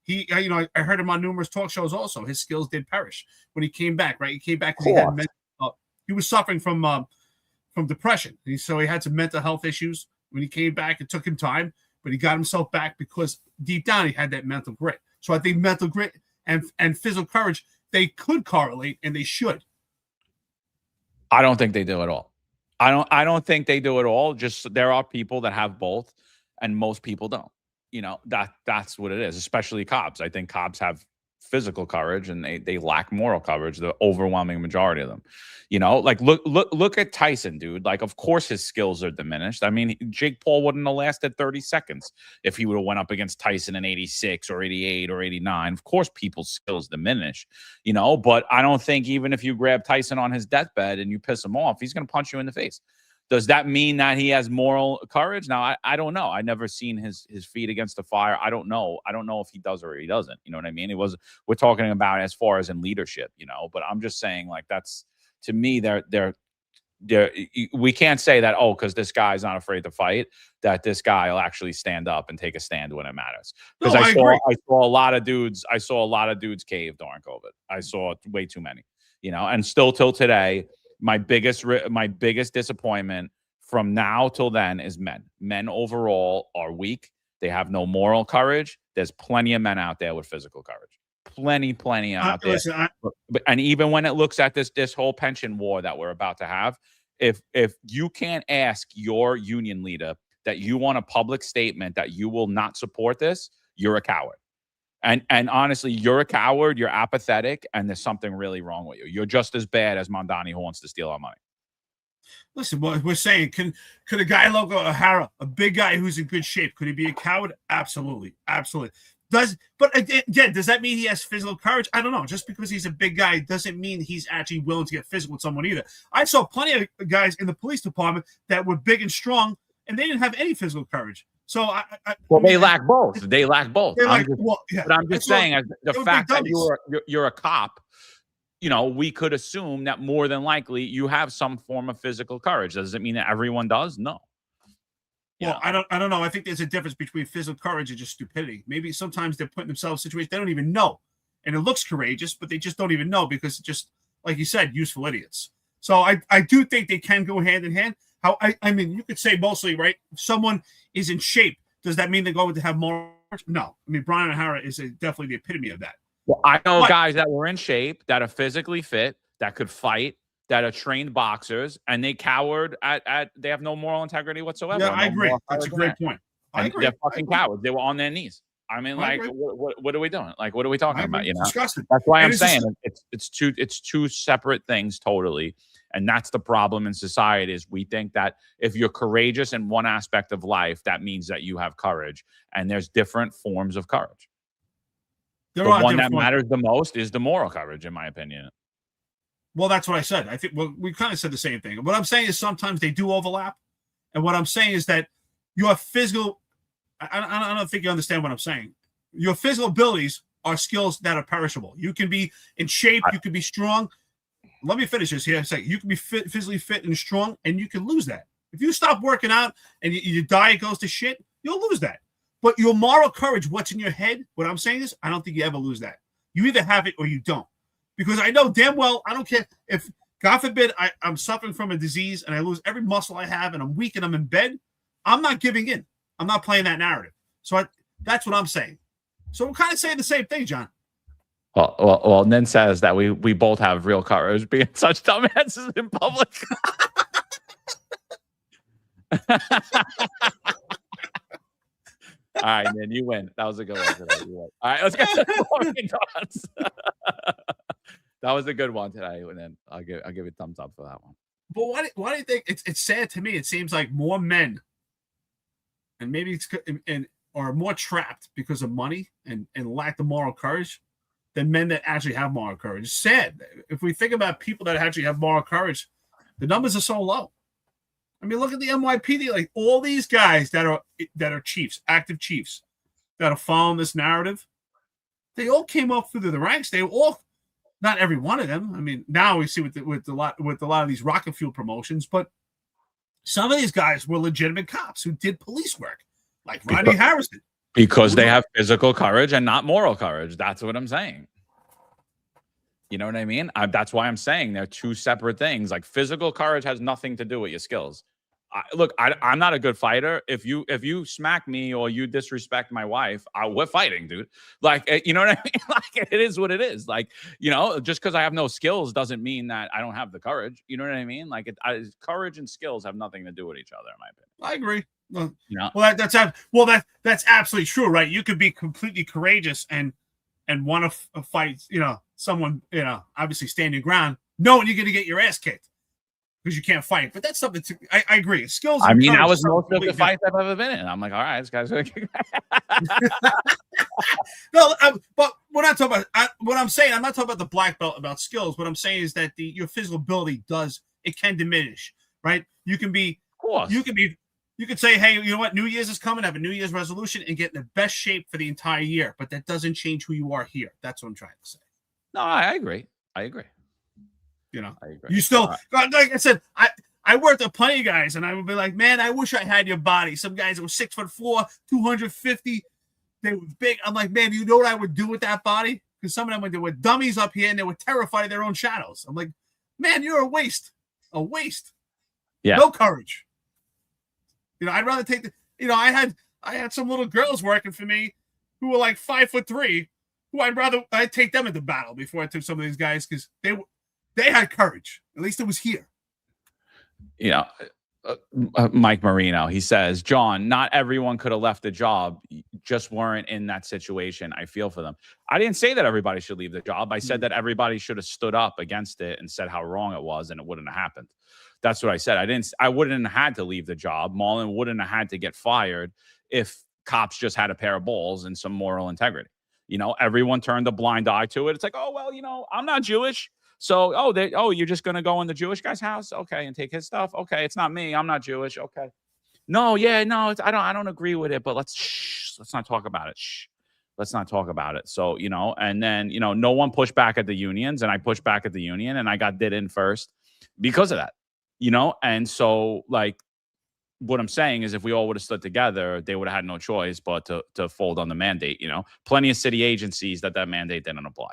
I heard him on numerous talk shows also. His skills did perish when he came back, right? He came back because he was suffering from depression. So he had some mental health issues. When he came back, it took him time, but he got himself back because deep down he had that mental grit. So I think mental grit and physical courage, they could correlate, and they should. I don't think they do at all. I don't think they do at all. Just there are people that have both, and most people don't. That's what it is, especially cops. I think cops have physical courage and they lack moral courage, the overwhelming majority of them. You know, like look at Tyson, dude. Like, of course his skills are diminished. I mean, Jake Paul wouldn't have lasted 30 seconds if he would have went up against Tyson in 86 or 88 or 89. Of course people's skills diminish, you know, but I don't think even if you grab Tyson on his deathbed and you piss him off, he's going to punch you in the face. Does that mean that he has moral courage? Now, I don't know. I've never seen his feet against the fire. I don't know. I don't know if he does or he doesn't. You know what I mean? We're talking about as far as in leadership, you know, but I'm just saying, like, that's, to me, we can't say that, oh, because this guy's not afraid to fight, that this guy will actually stand up and take a stand when it matters. Because No, I saw a lot of dudes cave during COVID. I saw way too many, you know, and still till today, my biggest disappointment from now till then is men. Men overall are weak. They have no moral courage. There's plenty of men out there with physical courage. Plenty out there. Listen, And even when it looks at this whole pension war that we're about to have, if you can't ask your union leader that you want a public statement that you will not support this, you're a coward. And honestly, you're a coward, you're apathetic, and there's something really wrong with you. You're just as bad as Mondani who wants to steal our money. Listen, what we're saying, could a guy like O'Hara, a big guy who's in good shape, could he be a coward? Absolutely. But again, does that mean he has physical courage? I don't know. Just because he's a big guy doesn't mean he's actually willing to get physical with someone either. I saw plenty of guys in the police department that were big and strong, and they didn't have any physical courage. So they lack both. They lack both. But I'm just saying, as the fact that you're a cop, you know, we could assume that more than likely you have some form of physical courage. Does it mean that everyone does? No. Well, I don't know. I think there's a difference between physical courage and just stupidity. Maybe sometimes they're putting themselves in situations they don't even know. And it looks courageous, but they just don't even know because it's just, like you said, useful idiots. So I do think they can go hand in hand. I mean, you could say mostly, right? If someone is in shape, does that mean they're going to have more? No. I mean, Brian O'Hara is definitely the epitome of that. Well, I know guys that were in shape, that are physically fit, that could fight, that are trained boxers, and they cowered they have no moral integrity whatsoever. Yeah, I agree. That's a great point. I agree. They're fucking cowards. They were on their knees. I mean, like, what are we doing? Like, what are we talking about? You know, disgusting. That's why I'm saying it's two separate things totally. And that's the problem in society is we think that if you're courageous in one aspect of life, that means that you have courage. And there's different forms of courage. The one that matters the most is the moral courage, in my opinion. Well, that's what I said. I think we kind of said the same thing. What I'm saying is sometimes they do overlap. And what I'm saying is that your physical, I don't think you understand what I'm saying. Your physical abilities are skills that are perishable. You can be in shape. You can be strong. Let me finish this here. You can be physically fit and strong, and you can lose that. If you stop working out and your diet goes to shit, you'll lose that. But your moral courage, what's in your head, what I'm saying is, I don't think you ever lose that. You either have it or you don't. Because I know damn well, I don't care if, God forbid, I'm suffering from a disease and I lose every muscle I have and I'm weak and I'm in bed, I'm not giving in. I'm not playing that narrative. So that's what I'm saying. So we're kind of saying the same thing, John. Well, Nen says that we both have real courage being such dumbasses in public. All right, man, you win. That was a good one today. You win. All right, let's get to the boring thoughts. That was a good one today, and then I'll give it a thumbs up for that one. But why do you think it's sad to me? It seems like more men, and maybe are more trapped because of money and lack the moral courage than men that actually have moral courage. It's sad. If we think about people that actually have moral courage, the numbers are so low. I mean, look at the NYPD. Like all these guys that are chiefs, active chiefs, that are following this narrative, they all came up through the ranks. They all, not every one of them. I mean, now we see with a lot of these rocket fuel promotions, but some of these guys were legitimate cops who did police work, like Rodney Harrison. Because they have physical courage and not moral courage. That's what I'm saying. You know what I mean? That's why I'm saying they're two separate things. Like physical courage has nothing to do with your skills. I'm not a good fighter. If you smack me or you disrespect my wife, we're fighting, dude. Like, you know what I mean? Like, it is what it is. Like, you know, just because I have no skills doesn't mean that I don't have the courage. You know what I mean? Like, courage and skills have nothing to do with each other, in my opinion. I agree. You know? Well, that's absolutely true, right? You could be completely courageous and and want to fight, someone, obviously stand your ground, knowing you're going to get your ass kicked because you can't fight. But that's something I agree. Skills. I and mean, that courage was is something most of the completely fights I've ever been in. I'm like, all right, this guy's No, but we're not talking about what I'm saying. I'm not talking about the black belt about skills. What I'm saying is that your physical ability can diminish, right? You can be, of course. You could say, hey, you know what? New Year's is coming. Have a New Year's resolution and get in the best shape for the entire year. But that doesn't change who you are here. That's what I'm trying to say. No, I agree. I agree. I agree. You still, like I said, I worked with plenty of guys, and I would be like, man, I wish I had your body. Some guys that were 6'4", 250, they were big. I'm like, man, you know what I would do with that body? Because some of them they were dummies up here, and they were terrified of their own shadows. I'm like, man, you're a waste. A waste. Yeah. No courage. I'd rather take I had some little girls working for me who were like 5'3", who I'd take them into battle before I took some of these guys because they had courage. At least it was here. Mike Marino, he says, John, not everyone could have left the job, just weren't in that situation. I feel for them. I didn't say that everybody should leave the job. I said that everybody should have stood up against it and said how wrong it was, and it wouldn't have happened. That's what I said. I wouldn't have had to leave the job. Marlon wouldn't have had to get fired if cops just had a pair of balls and some moral integrity. Everyone turned a blind eye to it. It's like, oh, well, I'm not Jewish. So, you're just going to go in the Jewish guy's house? Okay. And take his stuff? Okay. It's not me. I'm not Jewish. Okay. No, I don't agree with it, but let's not talk about it. Let's not talk about it. So, and then, no one pushed back at the unions, and I pushed back at the union, and I got did in first because of that, and so like, what I'm saying is if we all would have stood together, they would have had no choice but to fold on the mandate. Plenty of city agencies that mandate didn't apply.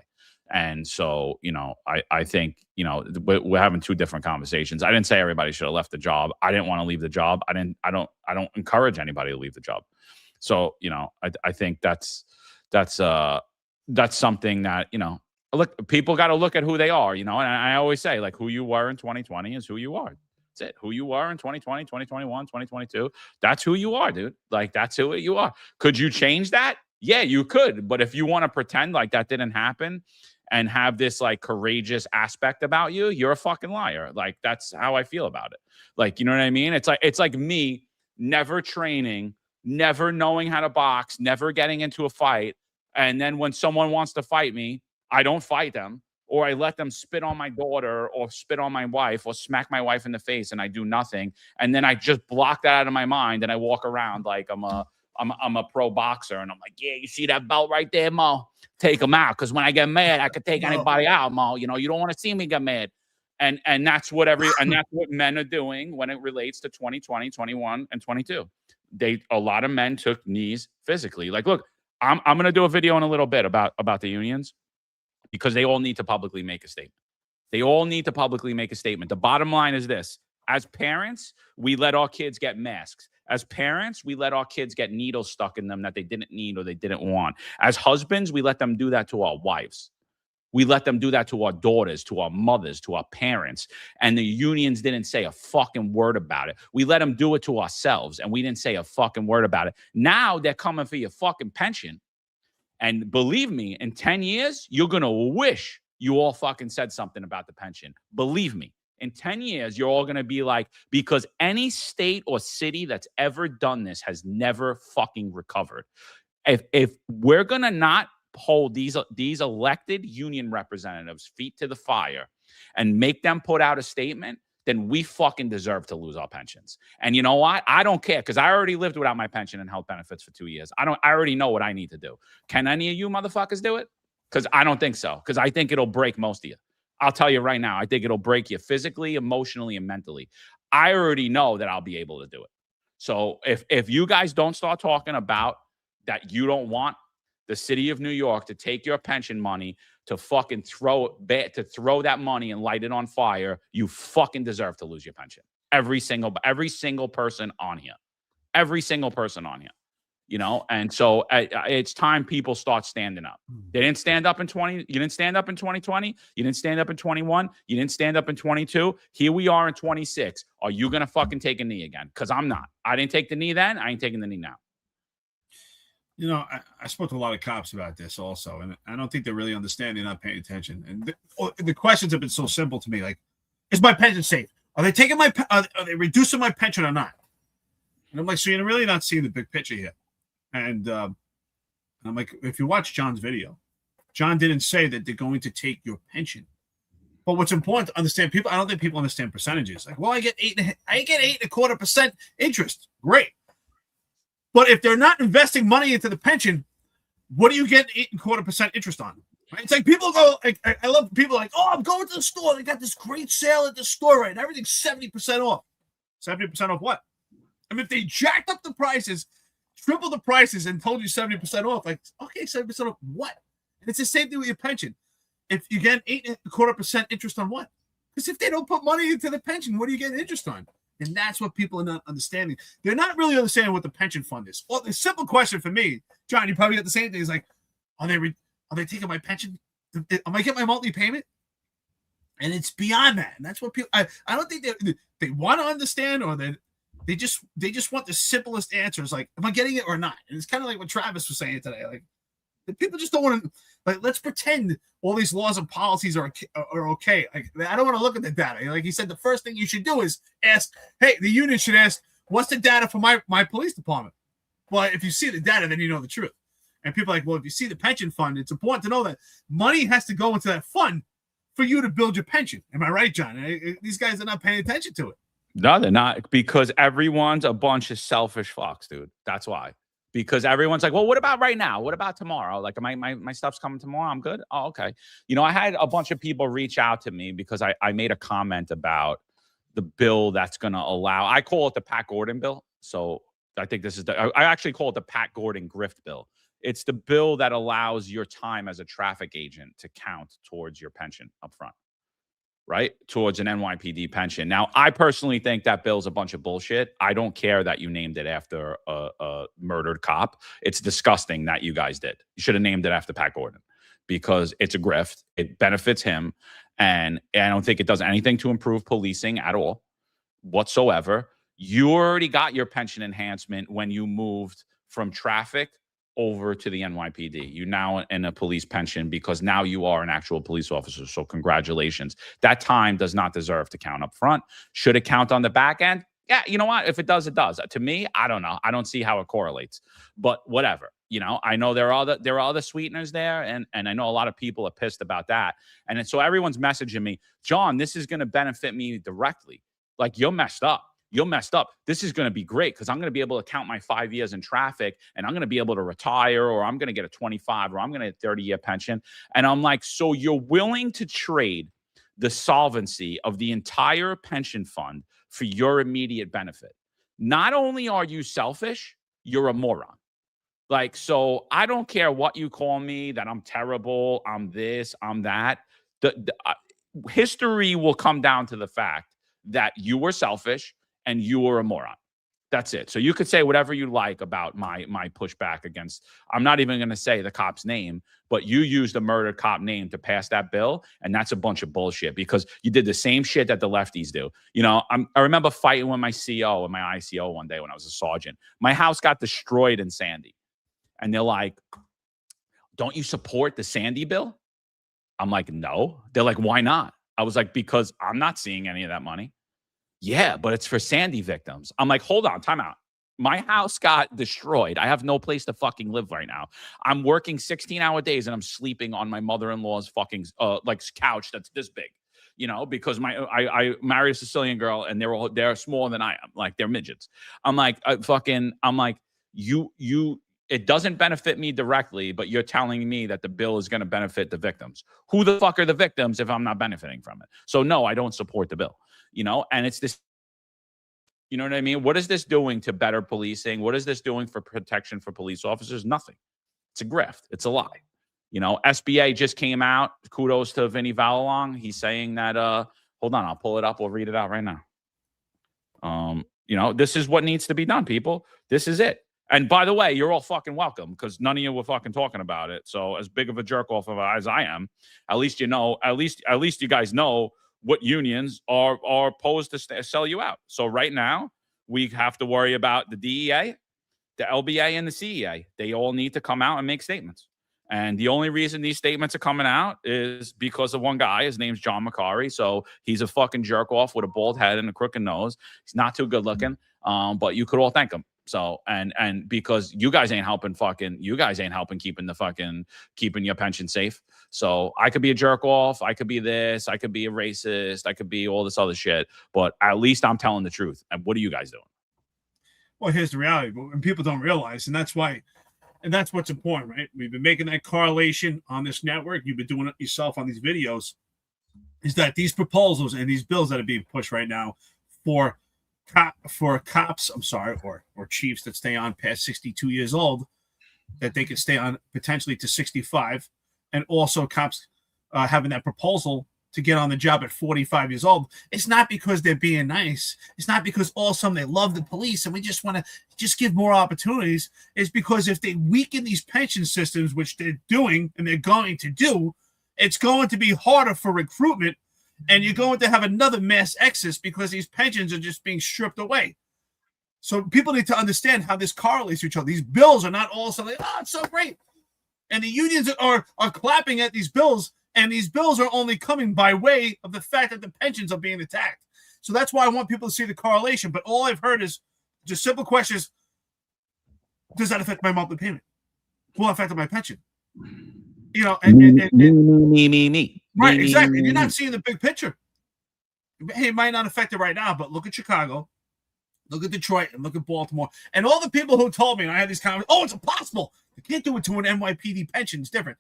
And so, I think, we're having two different conversations. I didn't say everybody should have left the job. I didn't want to leave the job. I don't encourage anybody to leave the job. So, I think that's something that, look, people got to look at who they are, and I always say, like, who you were in 2020 is who you are. That's it. Who you were in 2020, 2021, 2022. That's who you are, dude. Like, that's who you are. Could you change that? Yeah, you could. But if you want to pretend like that didn't happen and have this like courageous aspect about you, you're a fucking liar. Like, that's how I feel about it. Like, you know what I mean? It's like me never training, never knowing how to box, never getting into a fight. And then when someone wants to fight me, I don't fight them. Or I let them spit on my daughter or spit on my wife or smack my wife in the face and I do nothing. And then I just block that out of my mind and I walk around like I'm a pro boxer. And I'm like, yeah, you see that belt right there, Mo? Take them out. Because when I get mad, I could take anybody out, Mo. You don't want to see me get mad. And that's what that's what men are doing when it relates to 2020, 21, and 22. A lot of men took knees physically. Like, look, I'm going to do a video in a little bit about the unions, because they all need to publicly make a statement. They all need to publicly make a statement. The bottom line is this. As parents, we let our kids get masks. As parents, we let our kids get needles stuck in them that they didn't need or they didn't want. As husbands, we let them do that to our wives. We let them do that to our daughters, to our mothers, to our parents. And the unions didn't say a fucking word about it. We let them do it to ourselves, and we didn't say a fucking word about it. Now they're coming for your fucking pension. And believe me, in 10 years, you're going to wish you all fucking said something about the pension. Believe me, in 10 years, you're all going to be like, because any state or city that's ever done this has never fucking recovered. If we're going to not hold these elected union representatives' feet to the fire and make them put out a statement, then we fucking deserve to lose our pensions. And you know what? I don't care, because I already lived without my pension and health benefits for 2 years. I already know what I need to do. Can any of you motherfuckers do it? Because I don't think so. Because I think it'll break most of you. I'll tell you right now, I think it'll break you physically, emotionally, and mentally. I already know that I'll be able to do it. So if you guys don't start talking about that, you don't want the city of New York to take your pension money to fucking throw that money and light it on fire, you fucking deserve to lose your pension. Every single person on here. Every single person on here. And so it's time people start standing up. They didn't stand up in 20. You didn't stand up in 2020. You didn't stand up in 21. You didn't stand up in 22. Here we are in 26. Are you going to fucking take a knee again? Because I'm not. I didn't take the knee then. I ain't taking the knee now. You know, I spoke to a lot of cops about this also, and I don't think they really understand. They're not paying attention. And the questions have been so simple to me, like, is my pension safe? Are they taking my, are they reducing my pension or not? And I'm like, so you're really not seeing the big picture here. And I'm like, if you watch John's video, John didn't say that they're going to take your pension. But what's important to understand, I don't think people understand percentages. Like, well, I get 8.25% interest. Great. But if they're not investing money into the pension, what do you get 8.25% interest on? Right? It's like people go, I love people like, oh, I'm going to the store. They got this great sale at the store, right? And everything's 70% off. 70% off what? I mean, if they jacked up the prices, triple the prices, and told you 70% off, like, okay, 70% off what? And it's the same thing with your pension. If you get 8.25% interest on what? Because if they don't put money into the pension, what are you getting interest on? And that's what people are not understanding. They're not really understanding what the pension fund is. Well, the simple question for me, John, you probably got the same thing. Is like, are they taking my pension? Am I getting my monthly payment? And it's beyond that. And that's what people. I don't think they want to understand, or they just want the simplest answers. Like, am I getting it or not? And it's kind of like what Travis was saying today. Like, people just don't want to. Like, let's pretend all these laws and policies are okay. Like, I don't want to look at the data. Like he said, the first thing you should do is ask, hey, the union should ask, what's the data for my police department? Well, if you see the data, then you know the truth. And people are like, well, if you see the pension fund, it's important to know that money has to go into that fund for you to build your pension. Am I right, John? These guys are not paying attention to it. No, they're not, because everyone's a bunch of selfish fucks, dude. That's why. Because everyone's like, well, what about right now? What about tomorrow? Like, my stuff's coming tomorrow. I'm good. Oh, okay. You know, I had a bunch of people reach out to me because I made a comment about the bill that's going to allow, I call it the Pat Gordon bill. So I think this is I actually call it the Pat Gordon grift bill. It's the bill that allows your time as a traffic agent to count towards your pension up front. Right? Towards an NYPD pension. Now, I personally think that bill's a bunch of bullshit. I don't care that you named it after a murdered cop. It's disgusting that you guys did. You should have named it after Pat Gordon, because it's a grift. It benefits him. And I don't think it does anything to improve policing at all whatsoever. You already got your pension enhancement when you moved from traffic over to the NYPD. You're now in a police pension because now you are an actual police officer. So congratulations. That time does not deserve to count up front. Should it count on the back end? Yeah, you know what? If it does, it does. To me, I don't know. I don't see how it correlates. But whatever. You know, I know there are other sweeteners there, and I know a lot of people are pissed about that. And so everyone's messaging me, John, this is going to benefit me directly. Like, you're messed up. You're messed up. This is going to be great because I'm going to be able to count my 5 years in traffic, and I'm going to be able to retire, or I'm going to get a 25, or I'm going to get a 30-year pension. And I'm like, so you're willing to trade the solvency of the entire pension fund for your immediate benefit? Not only are you selfish, you're a moron. Like, so I don't care what you call me, that I'm terrible, I'm this, I'm that. History will come down to the fact that you were selfish and you were a moron. That's it. So you could say whatever you like about my pushback against, I'm not even going to say the cop's name, but you used a murdered cop name to pass that bill, and that's a bunch of bullshit because you did the same shit that the lefties do. You know, I remember fighting with my CO and my ICO one day when I was a sergeant. My house got destroyed in Sandy. And they're like, don't you support the Sandy bill? I'm like, no. They're like, why not? I was like, because I'm not seeing any of that money. Yeah, but it's for Sandy victims. I'm like, hold on, time out. My house got destroyed. I have no place to fucking live right now. I'm working 16-hour days and I'm sleeping on my mother-in-law's fucking like couch that's this big, you know, because I married a Sicilian girl and they're smaller than I am, like they're midgets. I'm like, it doesn't benefit me directly, but you're telling me that the bill is going to benefit the victims. Who the fuck are the victims if I'm not benefiting from it? So no, I don't support the bill, you know, and it's this, you know what I mean? What is this doing to better policing? What is this doing for protection for police officers? Nothing. It's a grift. It's a lie. You know, SBA just came out. Kudos to Vinny Valalong. He's saying that, hold on, I'll pull it up. We'll read it out right now. You know, this is what needs to be done, people. This is it. And by the way, you're all fucking welcome because none of you were fucking talking about it. So as big of a jerk off as I am, at least you know, at least you guys know what unions are opposed to sell you out. So right now we have to worry about the DEA. the LBA and the CEA, they all need to come out and make statements. And the only reason these statements are coming out is because of one guy. His name's John McCarry. So he's a fucking jerk off with a bald head and a crooked nose. He's not too good looking, but you could all thank him. So, and because you guys ain't helping keeping your pension safe. So I could be a jerk off. I could be this. I could be a racist. I could be all this other shit. But at least I'm telling the truth. And what are you guys doing? Well, here's the reality, and people don't realize, and that's what's important, right? We've been making that correlation on this network. You've been doing it yourself on these videos, is that these proposals and these bills that are being pushed right now for cops, or chiefs that stay on past 62 years old, that they can stay on potentially to 65, and also cops having that proposal to get on the job at 45 years old. It's not because they're being nice. It's not because all of a sudden they love the police and we just want to just give more opportunities. It's because if they weaken these pension systems, which they're doing and they're going to do, it's going to be harder for recruitment, and you're going to have another mass exodus because these pensions are just being stripped away. So people need to understand how this correlates to each other. These bills are not all of a sudden, oh, it's so great. And the unions are clapping at these bills, and these bills are only coming by way of the fact that the pensions are being attacked. So that's why I want people to see the correlation. But all I've heard is just simple questions. Does that affect my monthly payment? Will it affect my pension? You know, Me. Right, exactly. You're not seeing the big picture. Hey, it might not affect it right now, but look at Chicago, look at Detroit, and look at Baltimore. And all the people who told me, and I had these comments, oh, it's impossible. You can't do it to an NYPD pension. It's different.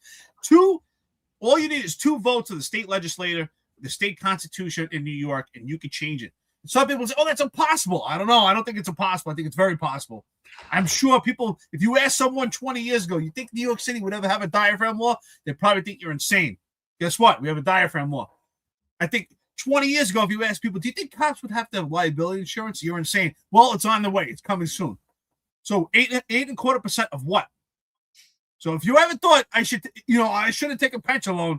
All you need is 2 votes of the state legislature, the state constitution in New York, and you could change it. Some people say, oh, that's impossible. I don't know. I don't think it's impossible. I think it's very possible. I'm sure people, if you ask someone 20 years ago, you think New York City would ever have a diaphragm law? They probably think you're insane. Guess what? We have a diaphragm law. I think 20 years ago, if you ask people, do you think cops would have to have liability insurance? You're insane. Well, it's on the way. It's coming soon. So 8.25% of what? So if you ever thought I shouldn't take a pension loan,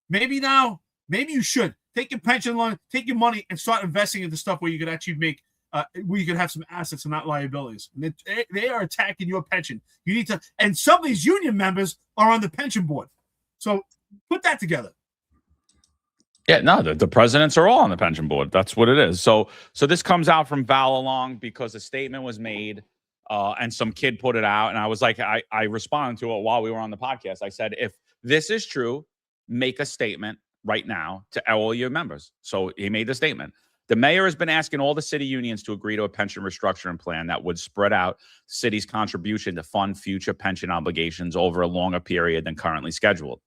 maybe you should take your pension loan, take your money, and start investing into stuff where you could actually make, where you could have some assets and not liabilities. And they are attacking your pension. You need to, and some of these union members are on the pension board. So put that together. Yeah, no, the presidents are all on the pension board. That's what it is. So this comes out from Val Along because a statement was made. And some kid put it out, and I was like, I responded to it while we were on the podcast. I said, if this is true, make a statement right now to all your members. So he made the statement. The mayor has been asking all the city unions to agree to a pension restructuring plan that would spread out the city's contribution to fund future pension obligations over a longer period than currently scheduled.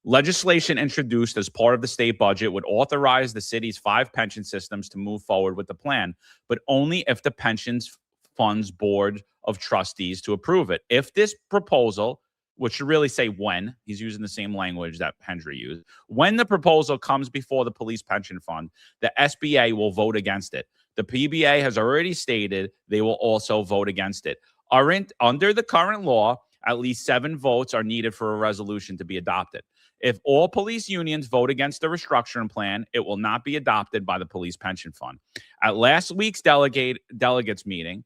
Legislation introduced as part of the state budget would authorize the city's 5 pension systems to move forward with the plan, but only if the pensions funds board of trustees to approve it. If this proposal, which should really say when, he's using the same language that Hendry used, when the proposal comes before the police pension fund, the SBA will vote against it. The PBA has already stated they will also vote against it. Under the current law, at least 7 votes are needed for a resolution to be adopted. If all police unions vote against the restructuring plan, it will not be adopted by the police pension fund. At last week's delegates meeting,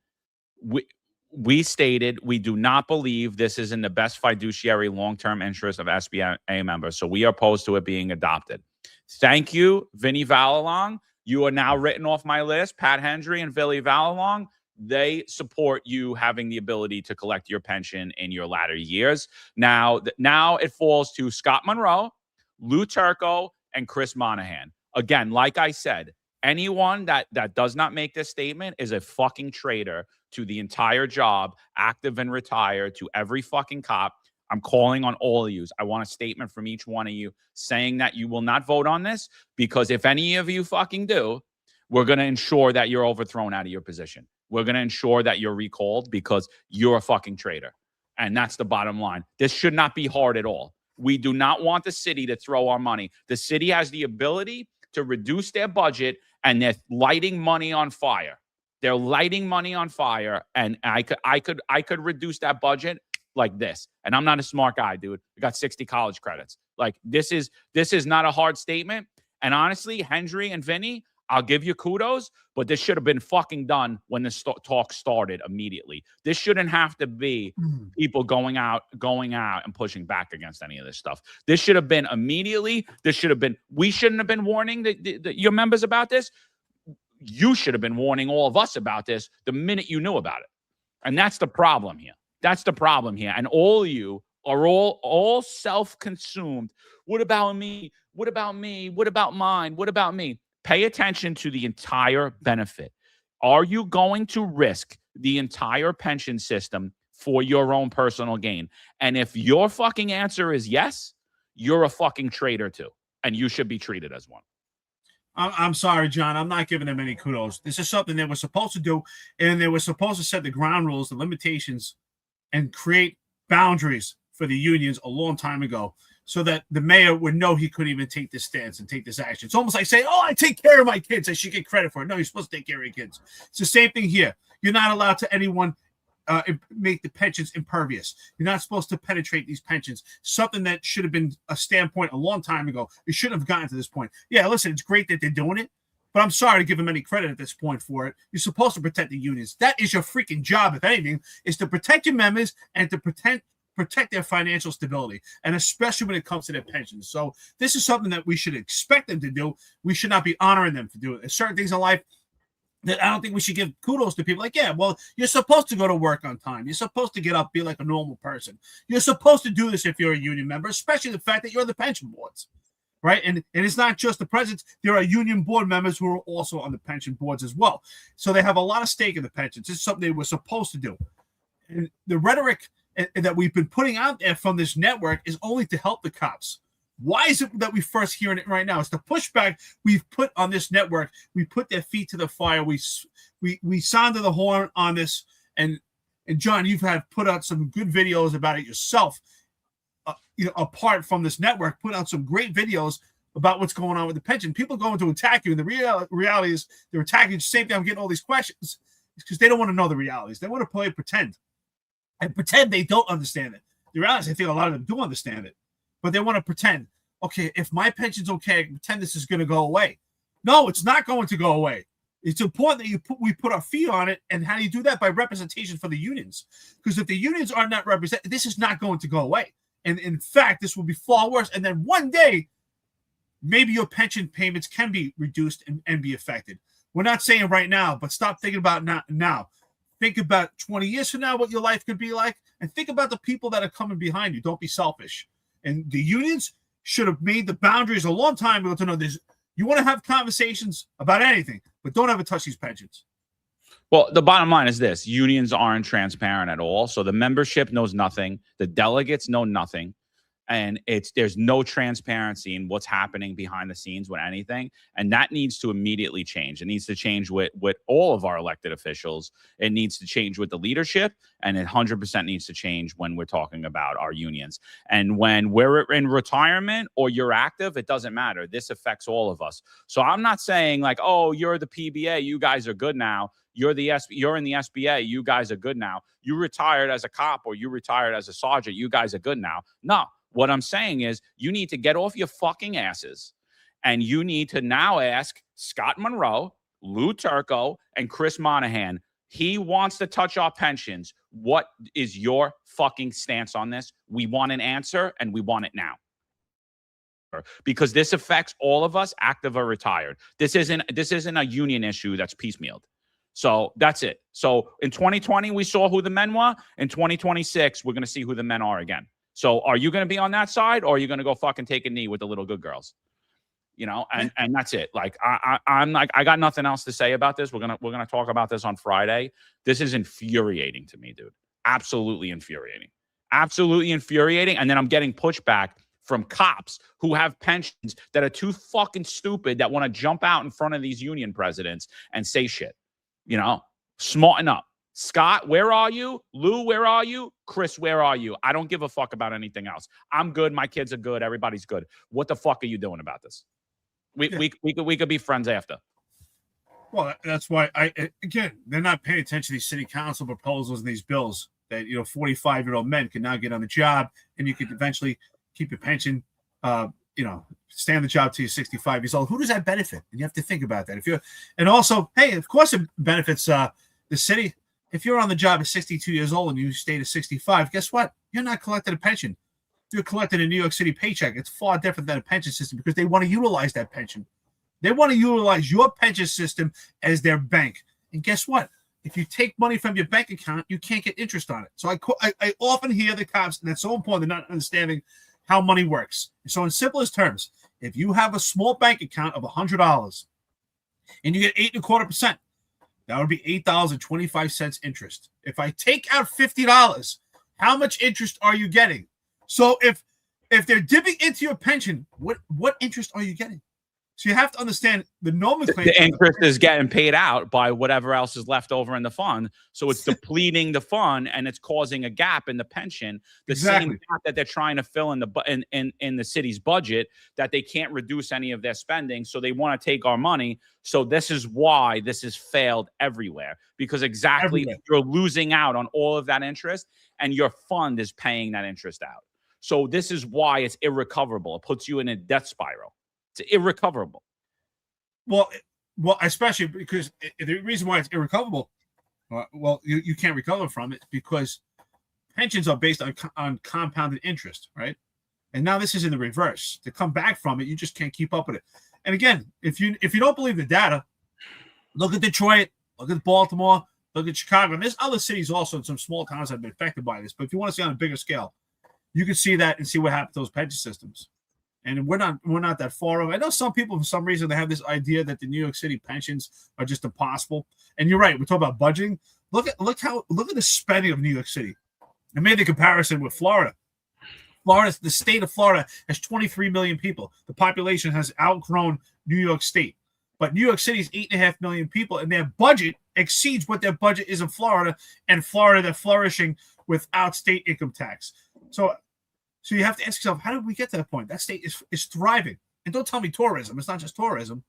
we stated we do not believe this is in the best fiduciary long-term interest of SBA members, so we are opposed to it being adopted. Thank you, Vinny Valalong. You are now written off my list. Pat Hendry and Billy Valalong, they support you having the ability to collect your pension in your latter years. Now it falls to Scott Monroe, Lou Turco, and Chris Monahan. Again, like I said, anyone that does not make this statement is a fucking traitor to the entire job, active and retired, to every fucking cop. I'm calling on all of you. I want a statement from each one of you saying that you will not vote on this, because if any of you fucking do, we're going to ensure that you're overthrown out of your position. We're going to ensure that you're recalled because you're a fucking traitor. And that's the bottom line. This should not be hard at all. We do not want the city to throw our money. The city has the ability to reduce their budget, and they're lighting money on fire. They're lighting money on fire, and I could reduce that budget like this. And I'm not a smart guy, dude. I got 60 college credits. Like, this is not a hard statement. And honestly, Hendry and Vinny, I'll give you kudos, but this should have been fucking done when this talk started immediately. This shouldn't have to be people going out and pushing back against any of this stuff. This should have been immediately. This should have been, we shouldn't have been warning your members about this. You should have been warning all of us about this the minute you knew about it. And that's the problem here. That's the problem here. And all of you are all self-consumed. What about me? What about me? What about mine? What about me? Pay attention to the entire benefit. Are you going to risk the entire pension system for your own personal gain? And if your fucking answer is yes, you're a fucking traitor too. And you should be treated as one. I'm sorry, John. I'm not giving them any kudos. This is something they were supposed to do, and they were supposed to set the ground rules, the limitations, and create boundaries for the unions a long time ago so that the mayor would know he couldn't even take this stance and take this action. It's almost like saying, oh, I take care of my kids. I should get credit for it. No, you're supposed to take care of your kids. It's the same thing here. You're not allowed to anyone make the pensions impervious. You're not supposed to penetrate these pensions. Something that should have been a standpoint a long time ago. It shouldn't have gotten to this point. Yeah, listen, it's great that they're doing it, but I'm sorry to give them any credit at this point for it. You're supposed to protect the unions. That is your freaking job, if anything, is to protect your members and to protect their financial stability, and especially when it comes to their pensions. So this is something that we should expect them to do. We should not be honoring them for doing it. There's certain things in life that I don't think we should give kudos to people. Like, yeah, well, you're supposed to go to work on time. You're supposed to get up, be like a normal person. You're supposed to do this if you're a union member, especially the fact that you're on the pension boards, right? And it's not just the presidents. There are union board members who are also on the pension boards as well. So they have a lot of stake in the pensions. It's something they were supposed to do. And the rhetoric that we've been putting out there from this network is only to help the cops. Why is it that we first hearing it right now? It's the pushback we've put on this network. We put their feet to the fire. We sounded the horn on this. And John, you've put out some good videos about it yourself. Apart from this network, put out some great videos about what's going on with the pension. People going to attack you, and the reality is they're attacking you the same time. I'm getting all these questions because they don't want to know the realities. They want to play pretend and pretend they don't understand it. The reality is, I think a lot of them do understand it. But they want to pretend, okay, if my pension's okay, I can pretend this is going to go away. No, it's not going to go away. It's important that we put our feet on it. And how do you do that? By representation for the unions. Because if the unions are not represented, this is not going to go away. And in fact, this will be far worse. And then one day, maybe your pension payments can be reduced and be affected. We're not saying right now, but stop thinking about now. Think about 20 years from now what your life could be like. And think about the people that are coming behind you. Don't be selfish. And the unions should have made the boundaries a long time ago to know this. You want to have conversations about anything, but don't ever touch these pensions. Well, the bottom line is this. Unions aren't transparent at all. So the membership knows nothing. The delegates know nothing. And there's no transparency in what's happening behind the scenes with anything. And that needs to immediately change. It needs to change with all of our elected officials. It needs to change with the leadership. And it 100% needs to change when we're talking about our unions. And when we're in retirement or you're active, it doesn't matter. This affects all of us. So I'm not saying like, oh, you're the PBA, you guys are good now. You're in the SBA, you guys are good now. You retired as a cop or you retired as a sergeant, you guys are good now. No. What I'm saying is you need to get off your fucking asses and you need to now ask Scott Monroe, Lou Turco, and Chris Monahan. He wants to touch our pensions. What is your fucking stance on this? We want an answer and we want it now. Because this affects all of us, active or retired. This isn't a union issue that's piecemealed. So that's it. So in 2020, we saw who the men were. In 2026, we're going to see who the men are again. So are you going to be on that side or are you going to go fucking take a knee with the little good girls? And that's it. Like, I'm like, I got nothing else to say about this. We're going to talk about this on Friday. This is infuriating to me, dude. Absolutely infuriating. Absolutely infuriating. And then I'm getting pushback from cops who have pensions that are too fucking stupid that want to jump out in front of these union presidents and say shit. Smarten up. Scott, where are you? Lou, where are you? Chris, where are you? I don't give a fuck about anything else. I'm good. My kids are good. Everybody's good. What the fuck are you doing about this? We could be friends after. Well, that's why they're not paying attention to these city council proposals and these bills that 45-year-old men can now get on the job and you could eventually keep your pension stay on the job till you're 65 years old. Who does that benefit? And you have to think about that. And also, hey, of course it benefits the city. If you're on the job at 62 years old and you stay to 65, guess what? You're not collecting a pension. You're collecting a New York City paycheck. It's far different than a pension system because they want to utilize that pension. They want to utilize your pension system as their bank. And guess what? If you take money from your bank account, you can't get interest on it. So I often hear the cops, and that's so important. They're not understanding how money works. So in simplest terms, if you have a small bank account of $100 and you get 8.25%, that would be $8.25 interest. If I take out $50, how much interest are you getting? So if they're dipping into your pension, what interest are you getting? So you have to understand the nomenclature. The interest is getting paid out by whatever else is left over in the fund. So it's depleting the fund and it's causing a gap in the pension. The same gap that they're trying to fill in the city's budget, that they can't reduce any of their spending. So they want to take our money. So this is why this has failed everywhere, because you're losing out on all of that interest and your fund is paying that interest out. So this is why it's irrecoverable. It puts you in a death spiral. It's irrecoverable. Well, especially because the reason why it's irrecoverable, you can't recover from it because pensions are based on compounded interest, right? And now this is in the reverse. To come back from it, you just can't keep up with it. And again, if you don't believe the data, look at Detroit, look at Baltimore, look at Chicago. And there's other cities also in some small towns that have been affected by this. But if you want to see on a bigger scale, you can see that and see what happened to those pension systems. And we're not that far away. I know some people, for some reason, they have this idea that the New York City pensions are just impossible. And you're right. We're talking about budgeting. Look at the spending of New York City. I made the comparison with Florida. The state of Florida has 23 million people. The population has outgrown New York State. But New York City is 8.5 million people, and their budget exceeds what their budget is in Florida. And Florida, they're flourishing without state income tax. So you have to ask yourself, how did we get to that point? That state is thriving. And don't tell me tourism. It's not just tourism.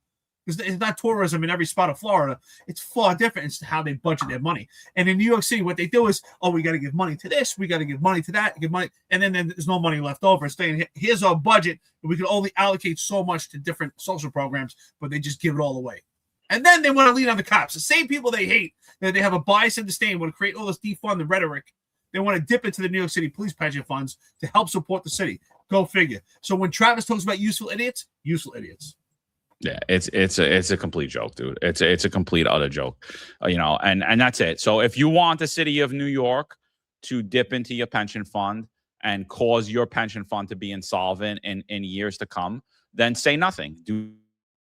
It's not tourism in every spot of Florida. It's far different. It's how they budget their money. And in New York City, what they do is, we got to give money to this. We got to give money to that. Give money. And then there's no money left over. It's saying, here's our budget. And we can only allocate so much to different social programs, but they just give it all away. And then they want to lean on the cops. The same people they hate, that they have a bias and disdain, want to create all this defund and rhetoric. They want to dip into the New York City police pension funds to help support the city. Go figure. So when Travis talks about useful idiots. Yeah, it's a complete joke, dude. It's a complete utter joke, and that's it. So if you want the city of New York to dip into your pension fund and cause your pension fund to be insolvent in years to come, then say nothing.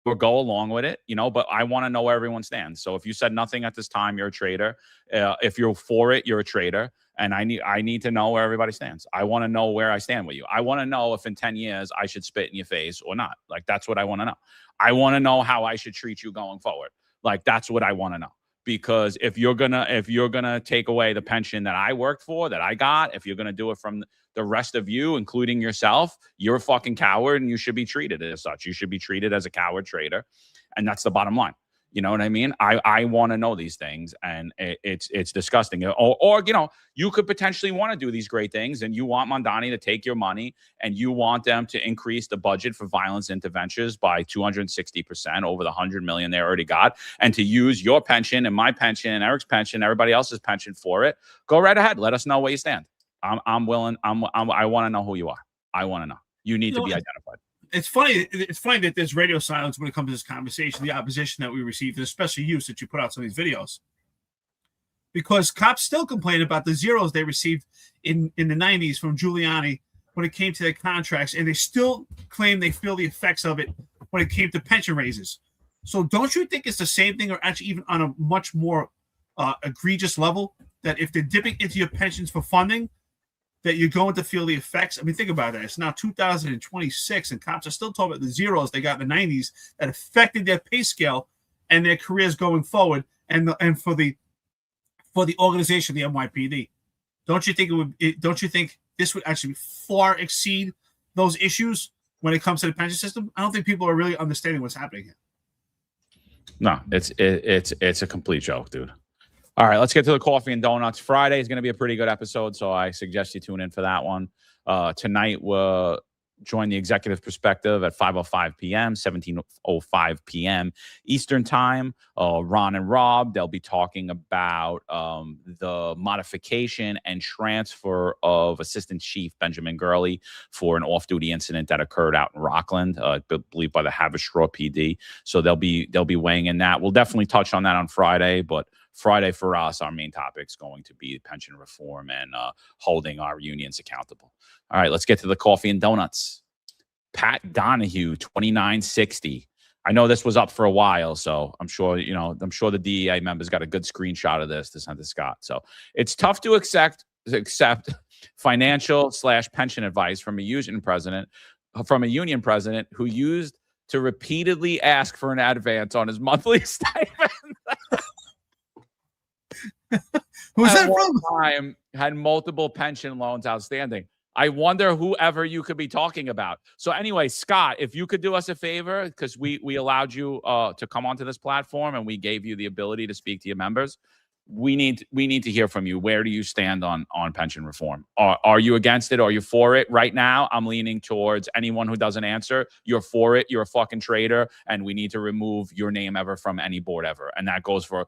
Or go along with it, but I want to know where everyone stands. So if you said nothing at this time, you're a traitor. If you're for it, you're a traitor. And I need to know where everybody stands. I want to know where I stand with you. I want to know if in 10 years I should spit in your face or not. Like, that's what I want to know. I want to know how I should treat you going forward. Like, that's what I want to know. Because if you're gonna take away the pension that I worked for, that I got, if you're gonna do it from the rest of you, including yourself, you're a fucking coward, and you should be treated as such. You should be treated as a coward traitor, and that's the bottom line. You know what I mean? I want to know these things, and it's disgusting. Or you could potentially want to do these great things, and you want Mondani to take your money, and you want them to increase the budget for violence interventions by 260% over the $100 million they already got, and to use your pension and my pension and Eric's pension, everybody else's pension for it. Go right ahead. Let us know where you stand. I'm willing. I want to know who you are. I want to know. You need to be identified. It's funny that there's radio silence when it comes to this conversation, the opposition that we received, and especially you, since you put out some of these videos. Because cops still complain about the zeros they received in the 90s from Giuliani when it came to their contracts, and they still claim they feel the effects of it when it came to pension raises. So don't you think it's the same thing, or actually even on a much more egregious level, that if they're dipping into your pensions for funding, that you're going to feel the effects? I mean, think about that. It's now 2026, and cops are still talking about the zeros they got in the 90s that affected their pay scale and their careers going forward, and for the organization, the NYPD. Don't you think this would actually far exceed those issues when it comes to the pension system? I don't think people are really understanding what's happening here. No, it's a complete joke, dude. All right, let's get to the coffee and donuts. Friday is going to be a pretty good episode, so I suggest you tune in for that one. Tonight, join the executive perspective at 5:05 p.m., 17:05 p.m. Eastern time. Ron and Rob, they'll be talking about the modification and transfer of Assistant Chief Benjamin Gurley for an off-duty incident that occurred out in Rockland, I believe by the Haverstraw PD. So they'll be weighing in that. We'll definitely touch on that on Friday, but Friday for us, our main topic is going to be pension reform and holding our unions accountable. All right, let's get to the coffee and donuts. Pat Donahue, 2960. I know this was up for a while, so I'm sure the DEI members got a good screenshot of this to send to Scott. So it's tough to accept financial / pension advice from a union president who used to repeatedly ask for an advance on his monthly stipend. Who's that one from? time had multiple pension loans outstanding. I wonder whoever you could be talking about. So anyway, Scott, if you could do us a favor, because we allowed you to come onto this platform and we gave you the ability to speak to your members. We need to hear from you. Where do you stand on pension reform? Are you against it? Are you for it? Right now, I'm leaning towards anyone who doesn't answer. You're for it. You're a fucking traitor, and we need to remove your name ever from any board ever. And that goes for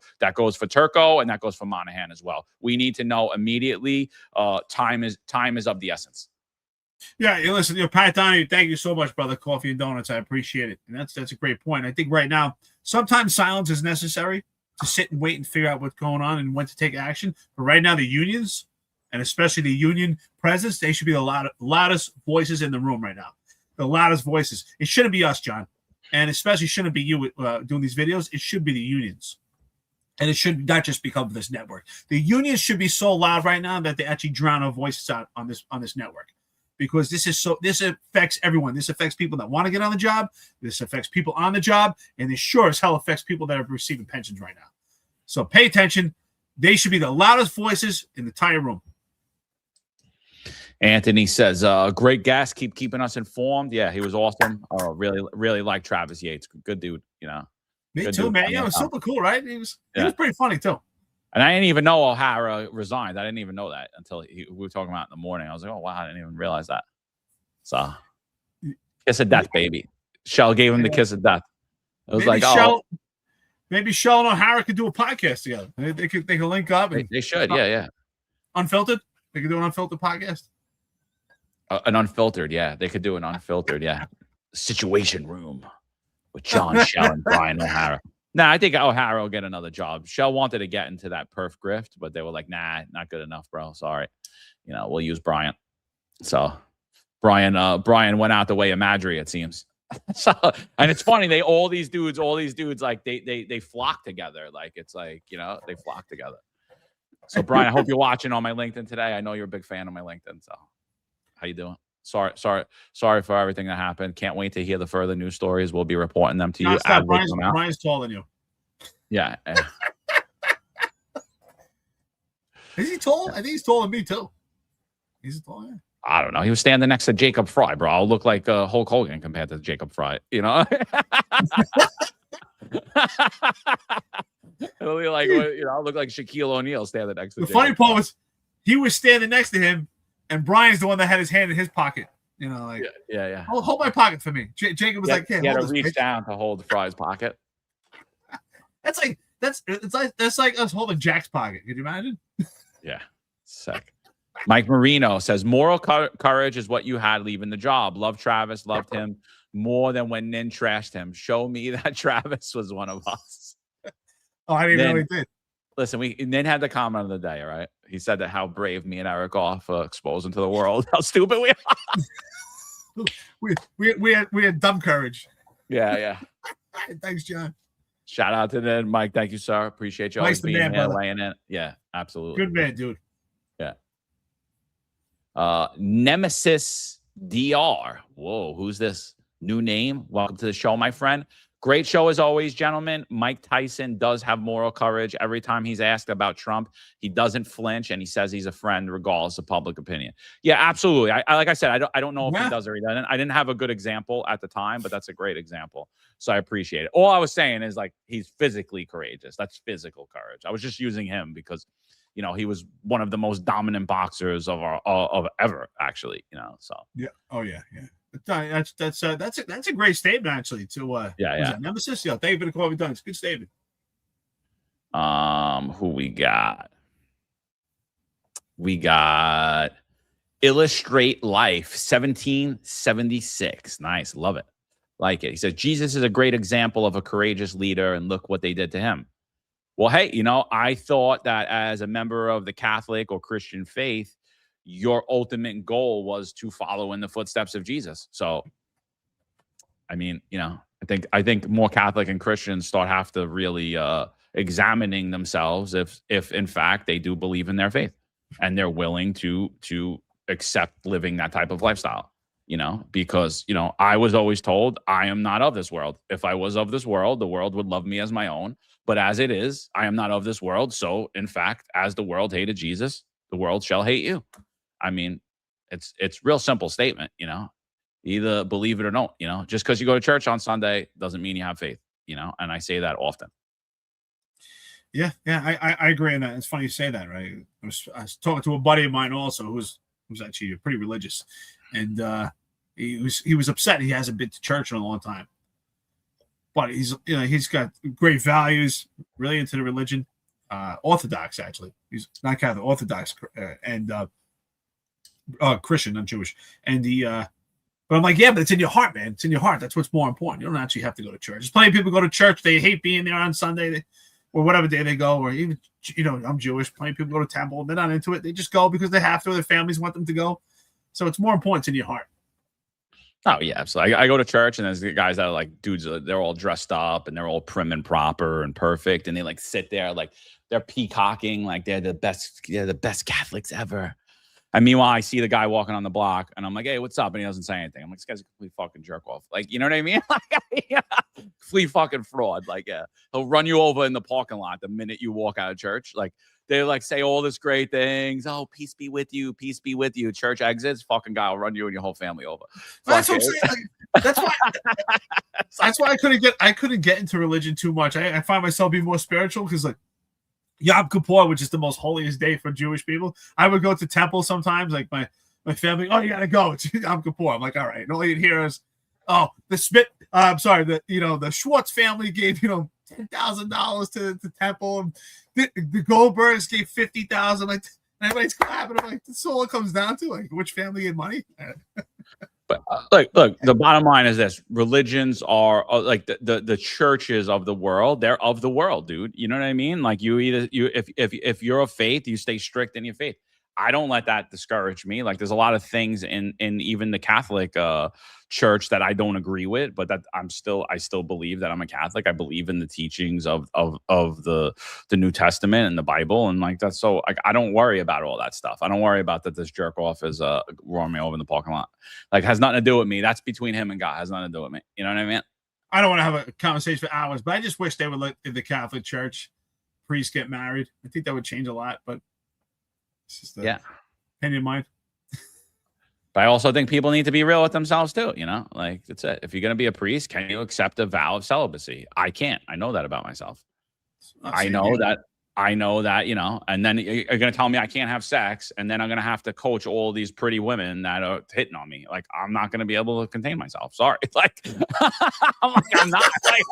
Turco, and that goes for Monahan as well. We need to know immediately. Time is of the essence. Yeah, listen, Pat Donahue, thank you so much, brother. Coffee and donuts, I appreciate it, and that's a great point. I think right now, sometimes silence is necessary to sit and wait and figure out what's going on and when to take action. But right now, the unions, and especially the union presidents, they should be the loudest voices in the room right now. The loudest voices. It shouldn't be us, John, and especially shouldn't be you doing these videos. It should be the unions, and it should not just become this network. The unions should be so loud right now that they actually drown our voices out on this network. Because this affects everyone. This affects people that want to get on the job. This affects people on the job. And this sure as hell affects people that are receiving pensions right now. So pay attention. They should be the loudest voices in the entire room. Anthony says, great guest. Keep keeping us informed. Yeah, he was awesome. Oh, really like Travis Yates. Good dude, Me Good too, dude. man. It was super cool, right? He was pretty funny too. And I didn't even know O'Hara resigned. I didn't even know that until we were talking about it in the morning. I was like, oh, wow, I didn't even realize that. So, kiss of death, baby. Shell gave him the kiss of death. It was maybe Shell and O'Hara could do a podcast together. They could link up. They should, yeah. Unfiltered? They could do an unfiltered podcast? An unfiltered, yeah. They could do an unfiltered, yeah. Situation Room with John Shell and Brian O'Hara. Nah, I think O'Hara will get another job. Shell wanted to get into that perf grift, but they were like, nah, not good enough, bro. Sorry. We'll use Bryant. So Brian went out the way of Madry, it seems. So, and it's funny, all these dudes, like they flock together. Like it's like, they flock together. So Brian, I hope you're watching on my LinkedIn today. I know you're a big fan of my LinkedIn. So how you doing? Sorry for everything that happened. Can't wait to hear the further news stories. We'll be reporting them to you. Brian's taller than you. Yeah. Is he tall? I think he's taller than me too. He's tall. Yeah. I don't know. He was standing next to Jacob Fry, bro. I'll look like Hulk Hogan compared to Jacob Fry. It'll be like, I'll look like Shaquille O'Neal standing next to the Jacob funny part was he was standing next to him, and Brian's the one that had his hand in his pocket. Yeah. Hold my pocket for me. Jacob was like, he had to reach down to hold Fry's pocket. That's like us holding Jack's pocket. Could you imagine? Yeah, sick. Mike Marino says, moral courage is what you had leaving the job. Love Travis, loved him more than when Nin trashed him. Show me that Travis was one of us. Oh, I didn't know he did. Listen, Nin had the comment of the day, all right? He said that how brave me and Eric are for exposing to the world how stupid we are. we had dumb courage. Yeah. Thanks, John. Shout out to Nin. Mike, thank you, sir. Appreciate you always being here, laying in. Yeah, absolutely. Good man, dude. Yeah. Nemesis DR. Whoa, who's this? New name. Welcome to the show, my friend. Great show as always, gentlemen. Mike Tyson does have moral courage. Every time he's asked about Trump, he doesn't flinch and he says he's a friend regardless of public opinion. Yeah, absolutely. I like I said, I don't know if he does or he doesn't. I didn't have a good example at the time, but that's a great example. So I appreciate it. All I was saying is like he's physically courageous. That's physical courage. I was just using him because he was one of the most dominant boxers of ever, actually. So yeah. Oh yeah. That's a great statement actually. To Yeah. Nemesis. Yeah, thank you for the call. We've done. It's a good statement. Who we got? We got Illustrate Life 1776. Nice, love it. Like it. He says Jesus is a great example of a courageous leader, and look what they did to him. Well, hey, I thought that as a member of the Catholic or Christian faith, your ultimate goal was to follow in the footsteps of Jesus. So, I mean, I think more Catholic and Christians have to really examining themselves if in fact they do believe in their faith and they're willing to accept living that type of lifestyle. Because I was always told I am not of this world. If I was of this world, the world would love me as my own. But as it is, I am not of this world. So, in fact, as the world hated Jesus, the world shall hate you. I mean, it's real simple statement, Either believe it or don't, Just because you go to church on Sunday doesn't mean you have faith, And I say that often. Yeah, I agree on that. It's funny you say that, right? I was talking to a buddy of mine also who's actually pretty religious, and he was upset he hasn't been to church in a long time. But he's got great values, really into the religion, Orthodox actually. He's not Catholic, Orthodox, and Christian, not Jewish. And but I'm like, yeah, but it's in your heart, man. It's in your heart. That's what's more important. You don't actually have to go to church. There's plenty of people go to church. They hate being there on Sunday or whatever day they go. Or even, I'm Jewish. Plenty of people go to temple. They're not into it. They just go because they have to. Or their families want them to go. So it's more important. It's in your heart. Oh, yeah. So I go to church and there's guys that are like dudes. They're all dressed up and they're all prim and proper and perfect. And they like sit there like they're peacocking like they're the best Catholics ever. And meanwhile, I see the guy walking on the block, and I'm like, "Hey, what's up?" And he doesn't say anything. I'm like, "This guy's a complete fucking jerk off." Like, you know what I mean? Complete fucking fraud. Like, yeah, he'll run you over in the parking lot the minute you walk out of church. Like, they like say all this great things. Oh, peace be with you. Peace be with you. Church exits. Fucking guy will run you and your whole family over. That's what I'm saying. That's why I couldn't get into religion too much. I find myself being more spiritual because like. Yom Kippur, which is the most holiest day for Jewish people. I would go to temple sometimes, like my family. Oh, you gotta go. It's Yom Kippur. I'm like, all right. And all you'd hear is, oh, the Schwartz family gave $10,000 to the temple, and the Goldbergs gave $50,000. Like everybody's clapping. I'm like, that's all it comes down to. Like, which family get money? But look, the bottom line is this: religions are like the churches of the world. They're of the world, dude. You know what I mean? Like if you're of faith, you stay strict in your faith. I don't let that discourage me. Like there's a lot of things in even the Catholic church that I don't agree with, but that I still believe that I'm a Catholic. I believe in the teachings of the New Testament and the Bible, and like that's so like I don't worry about all that stuff. I don't worry about that this jerk off is roaring me over in the parking lot. Like has nothing to do with me. That's between him and God. Has nothing to do with me. You know what I mean? I don't want to have a conversation for hours, but I just wish they would let in the Catholic Church priests get married. I think that would change a lot, but it's just opinion of mine. But I also think people need to be real with themselves too. Like that's it. If you're going to be a priest, can you accept a vow of celibacy? I can't. I know that about myself. I know that, and then you're going to tell me I can't have sex. And then I'm going to have to coach all these pretty women that are hitting on me. Like, I'm not going to be able to contain myself. Sorry. Like, I'm not. Like,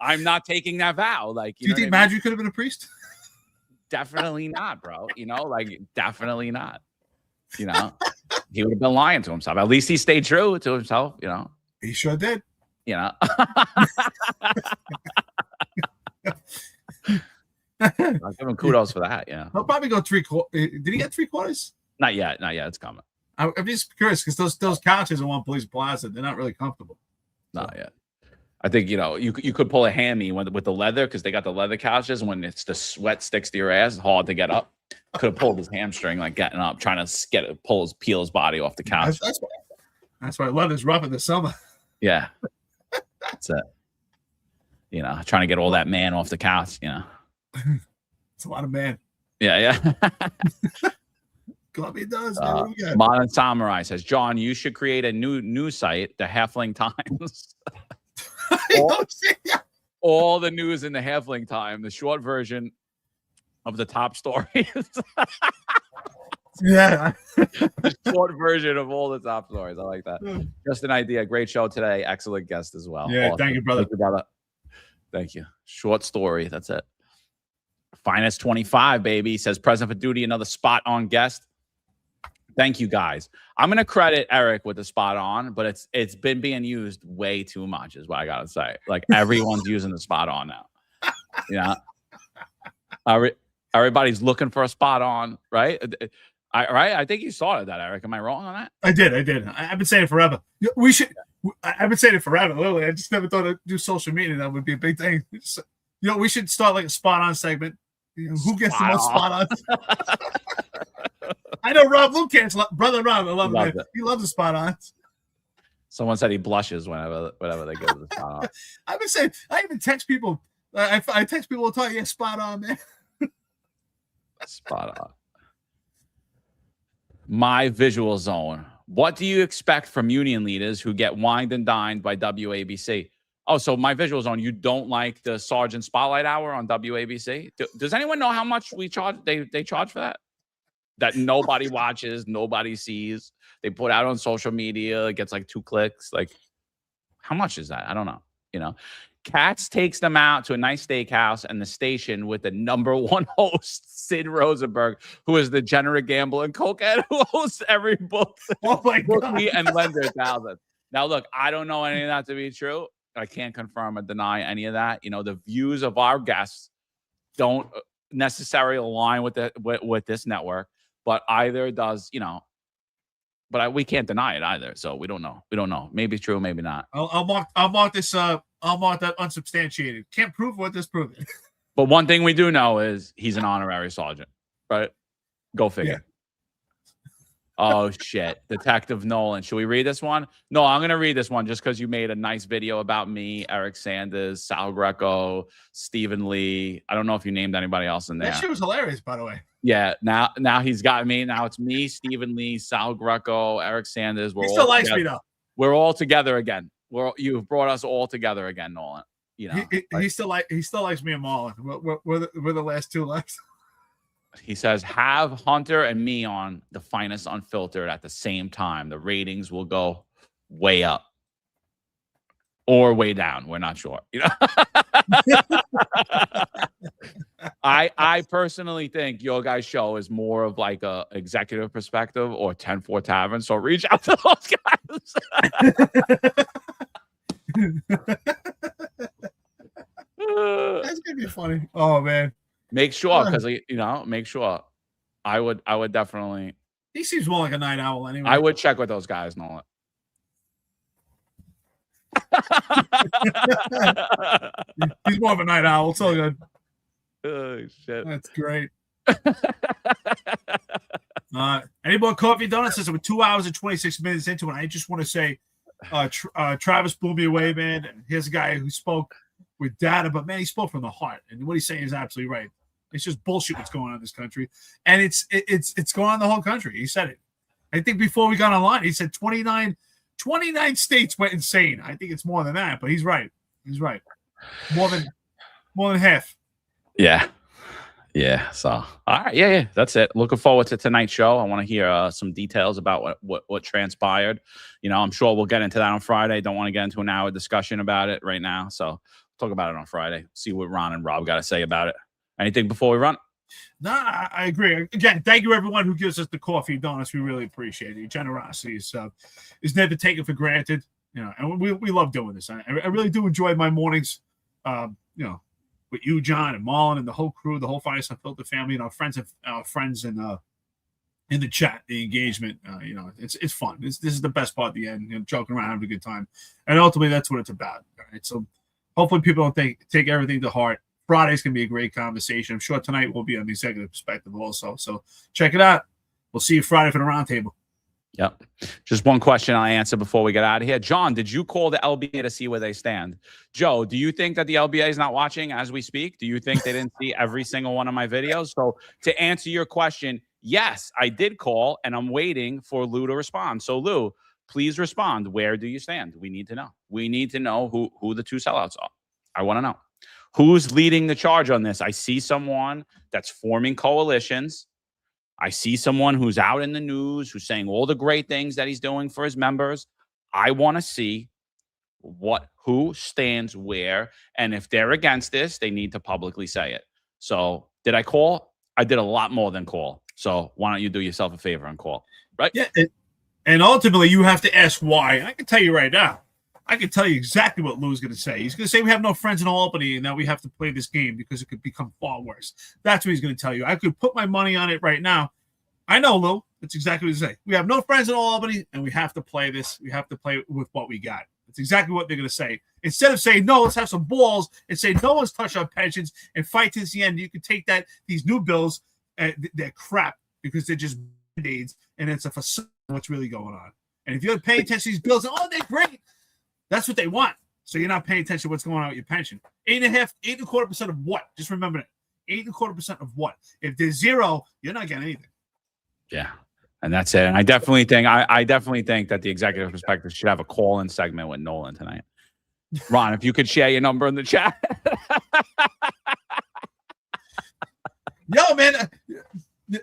I'm not taking that vow. Like, do you think Magic could have been a priest? Definitely not, bro. Like, definitely not. He would have been lying to himself. At least he stayed true to himself, He sure did. I'll give him kudos for that. Yeah, he'll probably go 3/4. Did he get 3/4? Not yet. It's coming. I'm just curious because those couches in One Police Plaza, they're not really comfortable. Not yet. I think you could pull a hammy with the leather because they got the leather couches. When it's the sweat sticks to your ass, it's hard to get up. Could have pulled his hamstring like getting up, trying to peel his body off the couch. That's why leather's rough in the summer. Yeah, that's it. Trying to get all that man off the couch. It's a lot of man. Yeah. Columbia does. Modern Samurai says, John, you should create a new news site, the Halfling Times. all the news in the Halfling Time, the short version of the top stories. Yeah. The short version of all the top stories. I like that. Just an idea. Great show today. Excellent guest as well. Yeah, thank you, brother. Thank you, brother. Thank you. Short story. That's it. Finest 25, baby. Says present for duty. Another spot on guest. Thank you, guys. I'm gonna credit Eric with the spot on, but it's been being used way too much, is what I gotta say. Like everyone's using the spot on now. Yeah. Everybody's looking for a spot on, right? I think you saw that, Eric. Am I wrong on that? I did. I've been saying it forever. We should. I've been saying it forever. Literally, I just never thought to do social media. That would be a big thing. We should start like a spot on segment. Who gets the most spot on? I know Rob Lucas, brother Rob. I love him. He loves the spot on. Someone said he blushes whenever they go to the spot on. I've been saying. I even text people. I text people all the time. Yeah, spot on, man. Spot on. My visual zone. What do you expect from union leaders who get wined and dined by WABC? Oh, so my visual zone, you don't like the Sergeant Spotlight Hour on WABC? Does anyone know how much we charge? They charge for that? That nobody watches, nobody sees. They put out on social media. It gets like 2 clicks. Like, how much is that? I don't know. Katz takes them out to a nice steakhouse and the station with the #1 host, Sid Rosenberg, who is the degenerate gambler and cokehead who hosts every book. Oh my Book God. Me and Lender 1000. Now, look, I don't know any of that to be true. I can't confirm or deny any of that. The views of our guests don't necessarily align with this network, but either does, but we can't deny it either. So we don't know. Maybe it's true, maybe not. I'll mark this. I'll mark that unsubstantiated. Can't prove what disproven. But one thing we do know is he's an honorary sergeant, right? Go figure. Yeah. Oh, shit. Detective Nolan. Should we read this one? No, I'm going to read this one just because you made a nice video about me, Eric Sanders, Sal Greco, Stephen Lee. I don't know if you named anybody else in there. That shit was hilarious, by the way. Yeah. Now he's got me. Now it's me, Stephen Lee, Sal Greco, Eric Sanders. He still likes me, though. We're all together again. You've brought us all together again, Nolan. He still likes me and Marlon. We're the last 2 left. He says, have Hunter and me on the Finest Unfiltered at the same time. The ratings will go way up or way down. We're not sure. I personally think your guys' show is more of like a executive perspective or 10-4 Tavern. So reach out to those guys. That's gonna be funny. Oh man. Make sure, because make sure. I would definitely. He seems more like a night owl anyway. I would check with those guys, Nolan. He's more of a night owl. It's all good. Oh shit. That's great. Any more coffee donuts? Since we're 2 hours and 26 minutes into it, I just want to say, Travis blew me away, man. And here's a guy who spoke with data, but man, he spoke from the heart, and what he's saying is absolutely right. It's just bullshit what's going on in this country, and it's going on in the whole country. He said it. I think before we got online, he said 29 states went insane. I think it's more than that, but he's right. He's right. More than half. Yeah. So, all right. Yeah. That's it. Looking forward to tonight's show. I want to hear some details about what transpired. I'm sure we'll get into that on Friday. Don't want to get into an hour discussion about it right now. So talk about it on Friday. See what Ron and Rob got to say about it. Anything before we run? No, I agree. Again, thank you everyone who gives us the coffee donuts. We really appreciate it. Your generosity is never taken for granted. And we love doing this. I really do enjoy my mornings. With you, John, and Marlon, and the whole crew, the whole Finest Unfiltered family, and our friends in the chat, the engagement. It's fun. This is the best part at the end. Joking around, having a good time, and ultimately that's what it's about. Right? So hopefully people don't take everything to heart. Friday's gonna be a great conversation. I'm sure tonight will be on the executive perspective also. So check it out. We'll see you Friday for the roundtable. Yep. Just one question I'll answer before we get out of here. John, did you call the LBA to see where they stand? Joe, do you think that the LBA is not watching as we speak? Do you think they didn't see every single one of my videos? So to answer your question, yes, I did call, and I'm waiting for Lou to respond. So Lou, please respond. Where do you stand? We need to know. We need to know who the 2 sellouts are. I want to know. Who's leading the charge on this? I see someone that's forming coalitions. I see someone who's out in the news, who's saying all the great things that he's doing for his members. I want to see who stands where, and if they're against this, they need to publicly say it. So did I call? I did a lot more than call. So why don't you do yourself a favor and call, right? Yeah, and ultimately you have to ask why. I can tell you right now. I can tell you exactly what Lou's going to say. He's going to say we have no friends in Albany and that we have to play this game because it could become far worse. That's what he's going to tell you. I could put my money on it right now. I know, Lou. That's exactly what he's saying. We have no friends in Albany and we have to play this. We have to play with what we got. That's exactly what they're going to say. Instead of saying, no, let's have some balls and say no one's touched our pensions and fight to the end, you can take these new bills, they're crap because they're just band-aids and it's a facade of what's really going on. And if you're paying attention to these bills, oh, they're great. That's what they want. So you're not paying attention to what's going on with your pension. 8.25% of what? Just remember that. 8.25% of what? If there's zero, you're not getting anything. Yeah. And that's it. And I definitely think that the executive perspective should have a call-in segment with Nolan tonight. Ron, if you could share your number in the chat. Yo, man,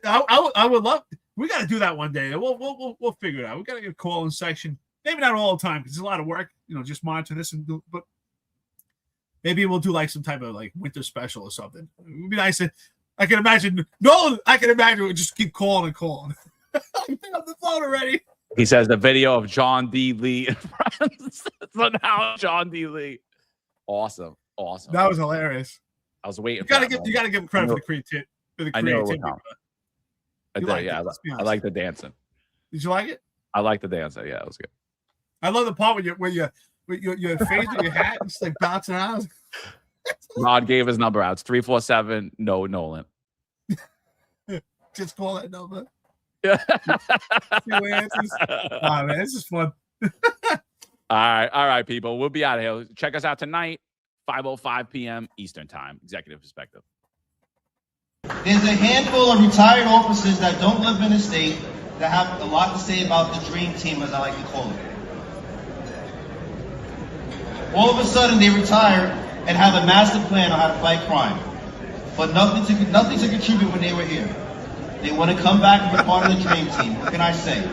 I would love. We got to do that one day. We'll figure it out. We got to get a call-in section. Maybe not all the time because it's a lot of work. Just monitor this but maybe we'll do like some type of like winter special or something. It would be nice. I can imagine. No, I can imagine we just keep calling and calling. I pick up the phone already. He says the video of John D. Lee and friends. So now John D. Lee. Awesome. That was hilarious. I was waiting. You gotta give him credit for the creativity. I like the dancing. Did you like it? I like the dancing. Yeah, it was good. I love the part where your face with your hat and just like bouncing around. Rod gave his number out. It's 347. No, Nolan. Just call that number. Yeah. Man, this is fun. All right, people. We'll be out of here. Check us out tonight, 5:05 p.m. Eastern Time. Executive Perspective. There's a handful of retired officers that don't live in the state that have a lot to say about the dream team, as I like to call it. All of a sudden, they retire and have a master plan on how to fight crime, but nothing to contribute when they were here. They want to come back and be part of the dream team. What can I say?